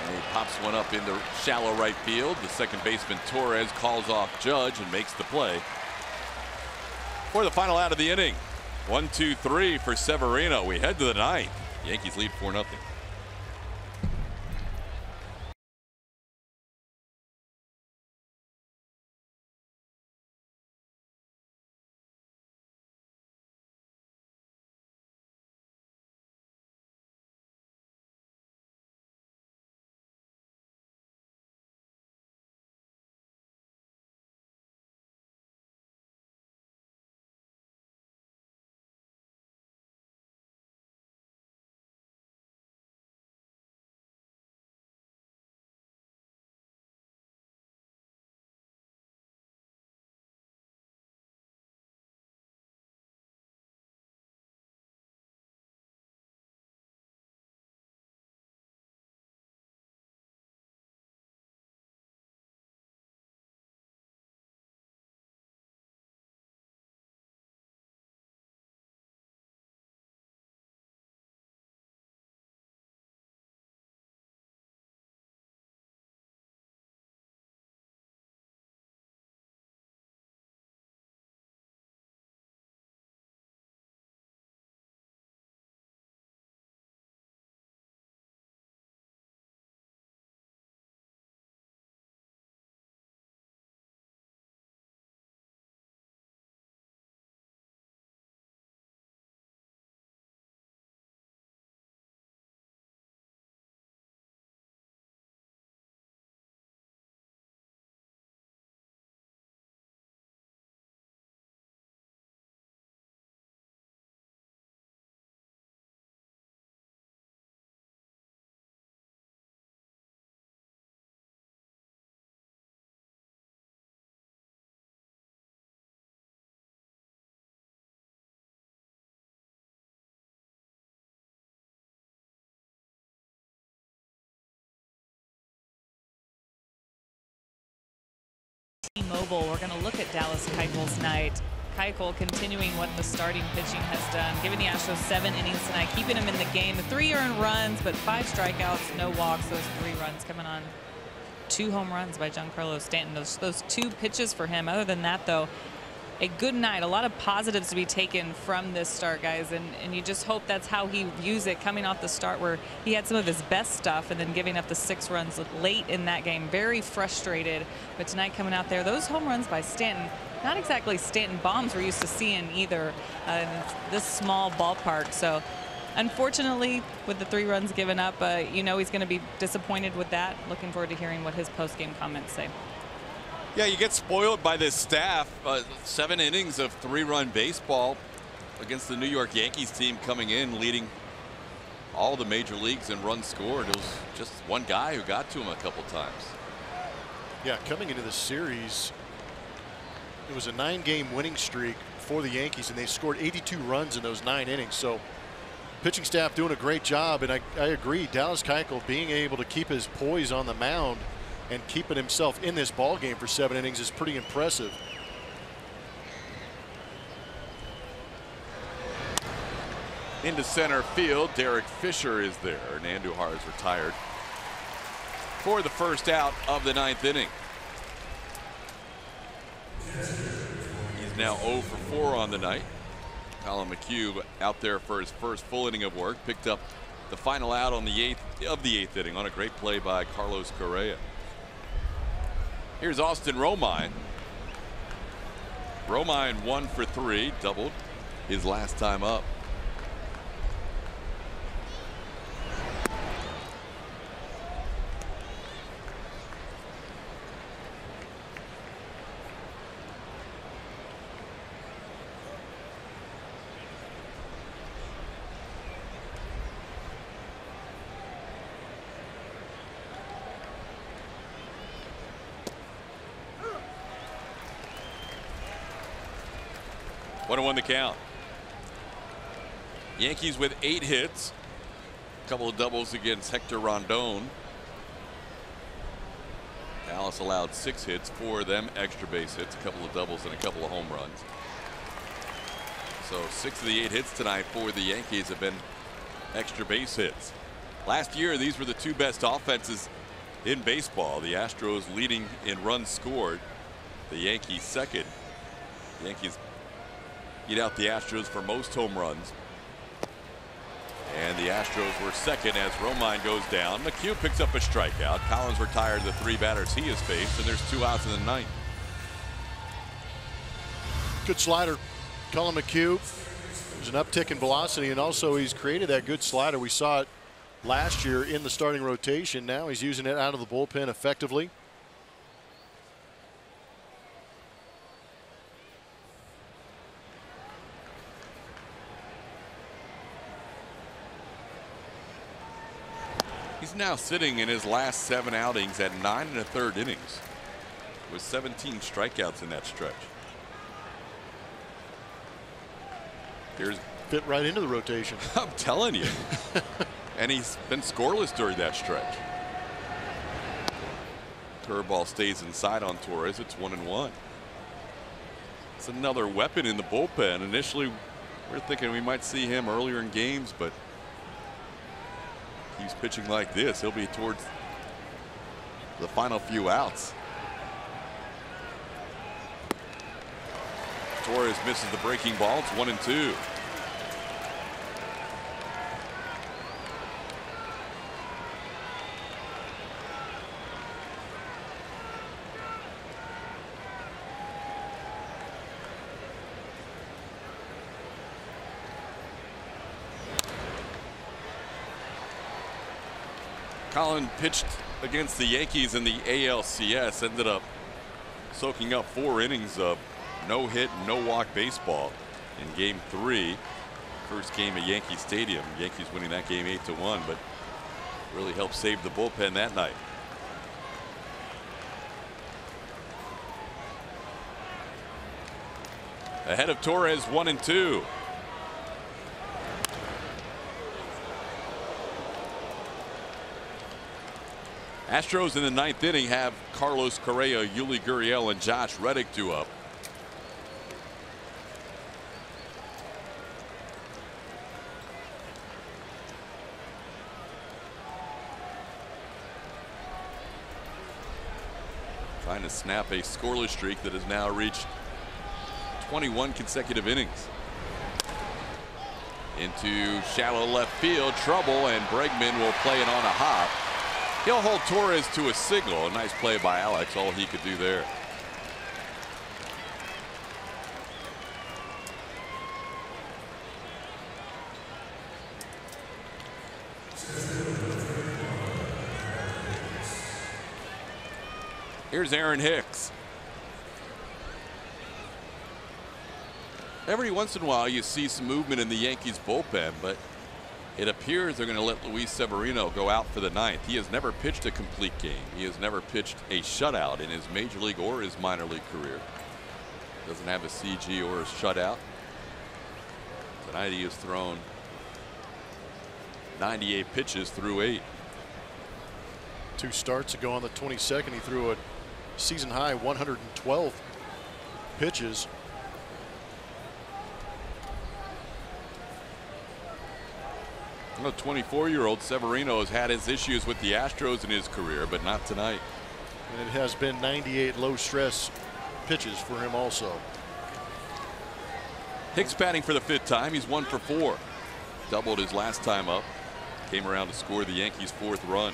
S1: And he pops one up into shallow right field. The second baseman Torres calls off Judge and makes the play for the final out of the inning. 1-2-3 for Severino. We head to the 9th. Yankees lead 4-0.
S3: Mobile. We're going to look at Dallas Keuchel's night. Keuchel continuing what the starting pitching has done, giving the Astros 7 innings tonight, keeping them in the game. 3 earned runs, but 5 strikeouts, no walks. Those 3 runs coming on 2 home runs by Giancarlo Stanton. Those 2 pitches for him. Other than that, though, a good night. A lot of positives to be taken from this start, guys, and you just hope that's how he views it, coming off the start where he had some of his best stuff and then giving up the 6 runs late in that game. Very frustrated, but tonight coming out there, those home runs by Stanton, not exactly Stanton bombs we're used to seeing either in this small ballpark. So unfortunately, with the 3 runs given up, you know he's going to be disappointed with that. Looking forward to hearing what his post-game comments say.
S1: Yeah, you get spoiled by this staff. 7 innings of 3-run baseball against the New York Yankees team coming in, leading all the major leagues in runs scored. It was just one guy who got to him a couple times.
S2: Yeah, coming into the series, it was a 9-game winning streak for the Yankees, and they scored 82 runs in those 9 innings. So pitching staff doing a great job, and I agree, Dallas Keuchel being able to keep his poise on the mound and keeping himself in this ball game for 7 innings is pretty impressive.
S1: Into center field, Derek Fisher is there, and Andujar is retired for the first out of the 9th inning. He's now 0 for 4 on the night. Colin McHugh out there for his first full inning of work, picked up the final out on the 8th inning on a great play by Carlos Correa. Here's Austin Romine. Romine 1 for 3, doubled his last time up. One and 1 the count. Yankees with 8 hits. A couple of doubles against Hector Rondon. Dallas allowed 6 hits, 4 of them extra base hits, a couple of doubles and a couple of home runs. So 6 of the 8 hits tonight for the Yankees have been extra base hits. Last year, these were the 2 best offenses in baseball. The Astros leading in runs scored, the Yankees second. The Yankees beat out the Astros for most home runs. And the Astros were second as Romine goes down. McHugh picks up a strikeout. Collins retired the 3 batters he has faced, and there's 2 outs in the 9th.
S2: Good slider. Colin McHugh. There's an uptick in velocity, and also he's created that good slider. We saw it last year in the starting rotation. Now he's using it out of the bullpen effectively.
S1: He's now sitting in his last 7 outings at 9 1/3 innings with 17 strikeouts in that stretch. Here's
S2: fit right into the rotation.
S1: I'm telling you. And he's been scoreless during that stretch. Curveball stays inside on Torres. It's 1-1. It's another weapon in the bullpen. Initially, we're thinking we might see him earlier in games, but he's pitching like this, he'll be towards the final few outs. Torres misses the breaking ball. It's 1-2. Colin pitched against the Yankees in the ALCS, ended up soaking up 4 innings of no hit, no walk baseball in game 3. First game at Yankee Stadium. Yankees winning that game 8-1, but really helped save the bullpen that night. Ahead of Torres, 1-2. Astros in the ninth inning have Carlos Correa, Yuli Gurriel, and Josh Reddick due up. Trying to snap a scoreless streak that has now reached 21 consecutive innings. Into shallow left field, trouble, and Bregman will play it on a hop. He'll hold Torres to a single. A nice play by Alex, all he could do there. Here's Aaron Hicks. Every once in a while you see some movement in the Yankees bullpen, but it appears they're going to let Luis Severino go out for the ninth. He has never pitched a complete game. He has never pitched a shutout in his major league or his minor league career. Doesn't have a CG or a shutout. Tonight he has thrown 98 pitches through 8.
S2: 2 starts ago on the 22nd, he threw a season high 112 pitches.
S1: The 24-year-old Severino has had his issues with the Astros in his career, but not tonight.
S2: And it has been 98 low stress pitches for him also.
S1: Hicks batting for the 5th time. He's 1 for 4. Doubled his last time up. Came around to score the Yankees' 4th run.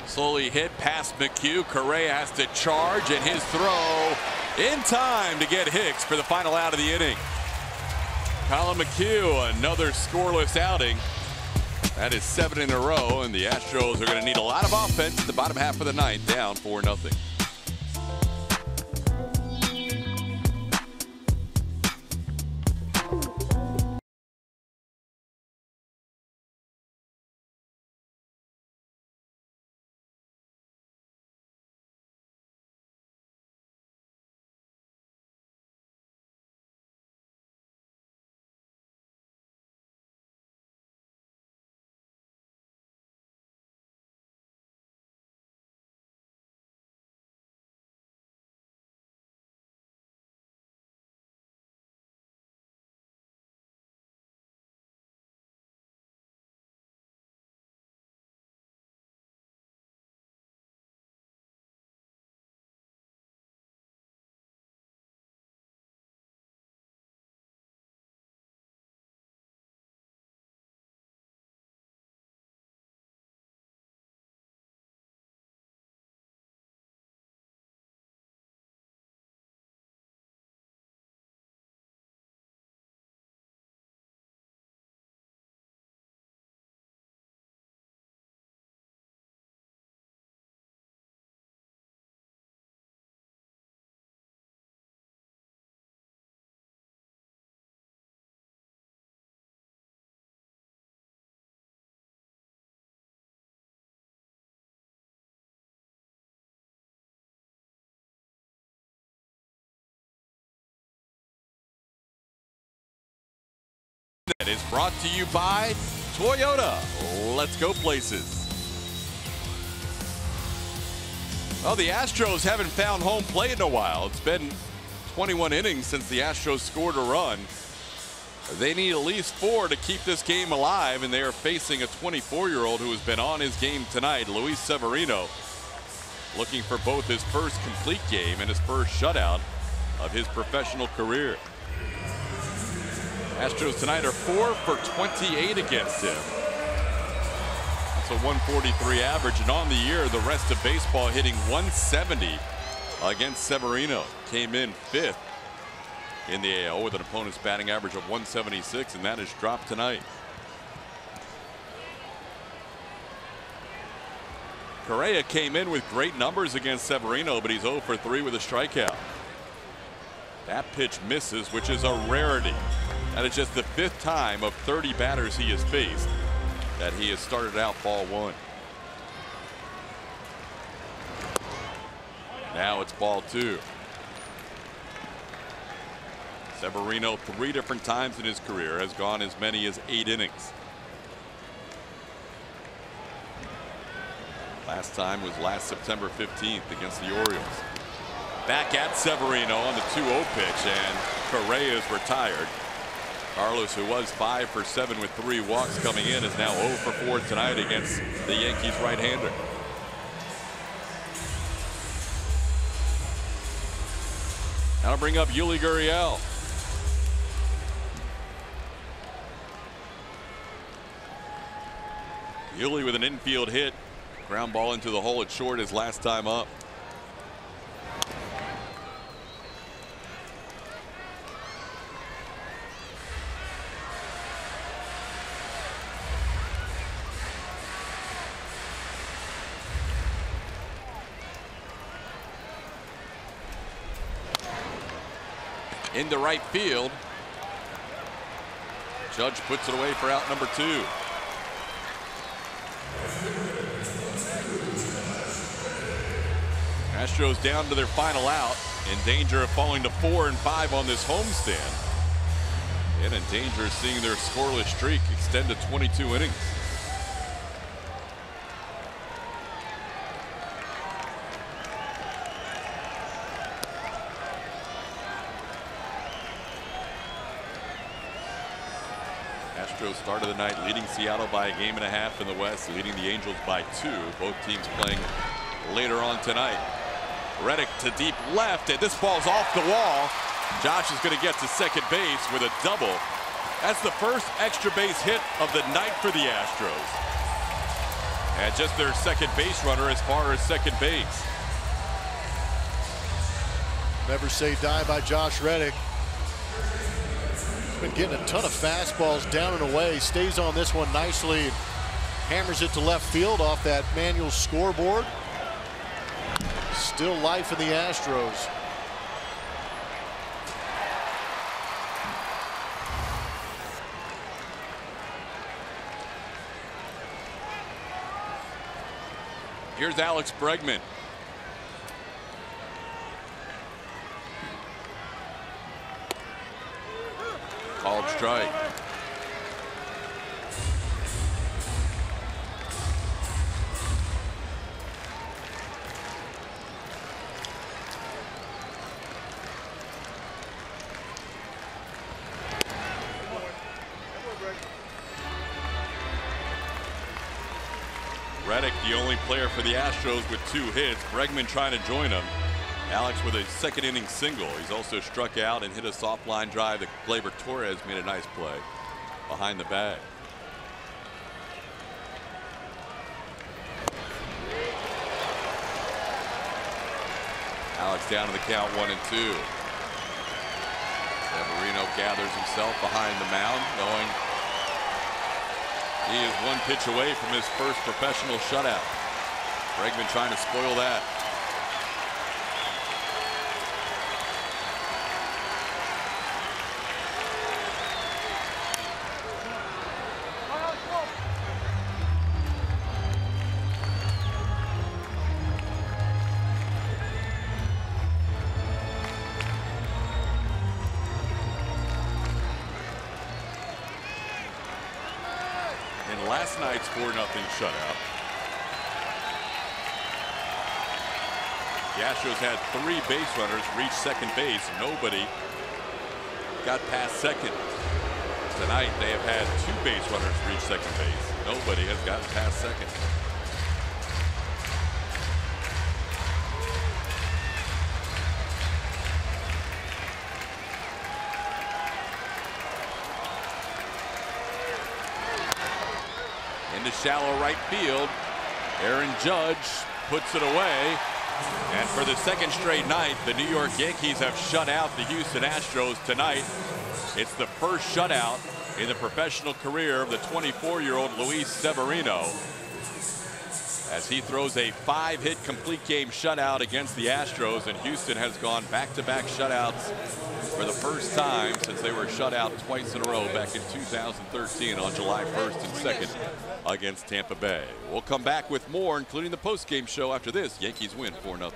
S1: Slowly hit past McHugh. Correa has to charge, and his throw in time to get Hicks for the final out of the inning. Colin McHugh, another scoreless outing. That is 7 in a row, and the Astros are going to need a lot of offense at the bottom half of the ninth, down 4-0. That is brought to you by Toyota. Let's go places. Well, the Astros haven't found home plate in a while. It's been 21 innings since the Astros scored a run. They need at least 4 to keep this game alive, and they are facing a 24-year-old who has been on his game tonight, Luis Severino, looking for both his first complete game and his first shutout of his professional career. Astros tonight are 4 for 28 against him. That's a 143 average, and on the year, the rest of baseball hitting 170 against Severino. Came in 5th in the AL with an opponent's batting average of 176, and that has dropped tonight. Correa came in with great numbers against Severino, but he's 0 for 3 with a strikeout. That pitch misses, which is a rarity. That is just the 5th time of 30 batters he has faced that he has started out ball 1. Now it's ball 2. Severino 3 different times in his career has gone as many as 8 innings. Last time was last September 15th against the Orioles. Back at Severino on the 2-0 pitch, and Correa is retired. Carlos, who was 5 for 7 with 3 walks coming in, is now 0 for 4 tonight against the Yankees right-hander. Now to bring up Yuli Gurriel. Yuli with an infield hit. Ground ball into the hole at short his last time up. Into right field. Judge puts it away for out number 2. Astros down to their final out, in danger of falling to 4 and 5 on this homestand, and in danger of seeing their scoreless streak extend to 22 innings. Astros started the night leading Seattle by a 1.5 games in the West, leading the Angels by 2. Both teams playing later on tonight. Reddick to deep left, and this ball's off the wall. Josh is going to get to second base with a double. That's the first extra base hit of the night for the Astros. And just their second base runner as far as second base.
S2: Never say die by Josh Reddick. He's been getting a ton of fastballs down and away. Stays on this one nicely and hammers it to left field off that manual scoreboard. Still life in the Astros.
S1: Here's Alex Bregman. Called strike. Reddick, the only player for the Astros with 2 hits. Bregman trying to join him. Alex with a second inning single. He's also struck out and hit a soft line drive that Gleyber Torres made a nice play behind the bag. Alex down to the count 1 and 2. Severino gathers himself behind the mound, knowing he is 1 pitch away from his first professional shutout. Bregman trying to spoil that. Last night's 4-0 shutout. The Astros had 3 base runners reach second base. Nobody got past second. Tonight they have had 2 base runners reach second base. Nobody has gotten past second. Into shallow right field. Aaron Judge puts it away. And for the second straight night, the New York Yankees have shut out the Houston Astros tonight. It's the first shutout in the professional career of the 24-year-old Luis Severino, as he throws a 5-hit complete game shutout against the Astros, and Houston has gone back-to-back shutouts for the first time since they were shut out twice in a row back in 2013 on July 1st and 2nd against Tampa Bay. We'll come back with more, including the post-game show after this. Yankees win 4-0.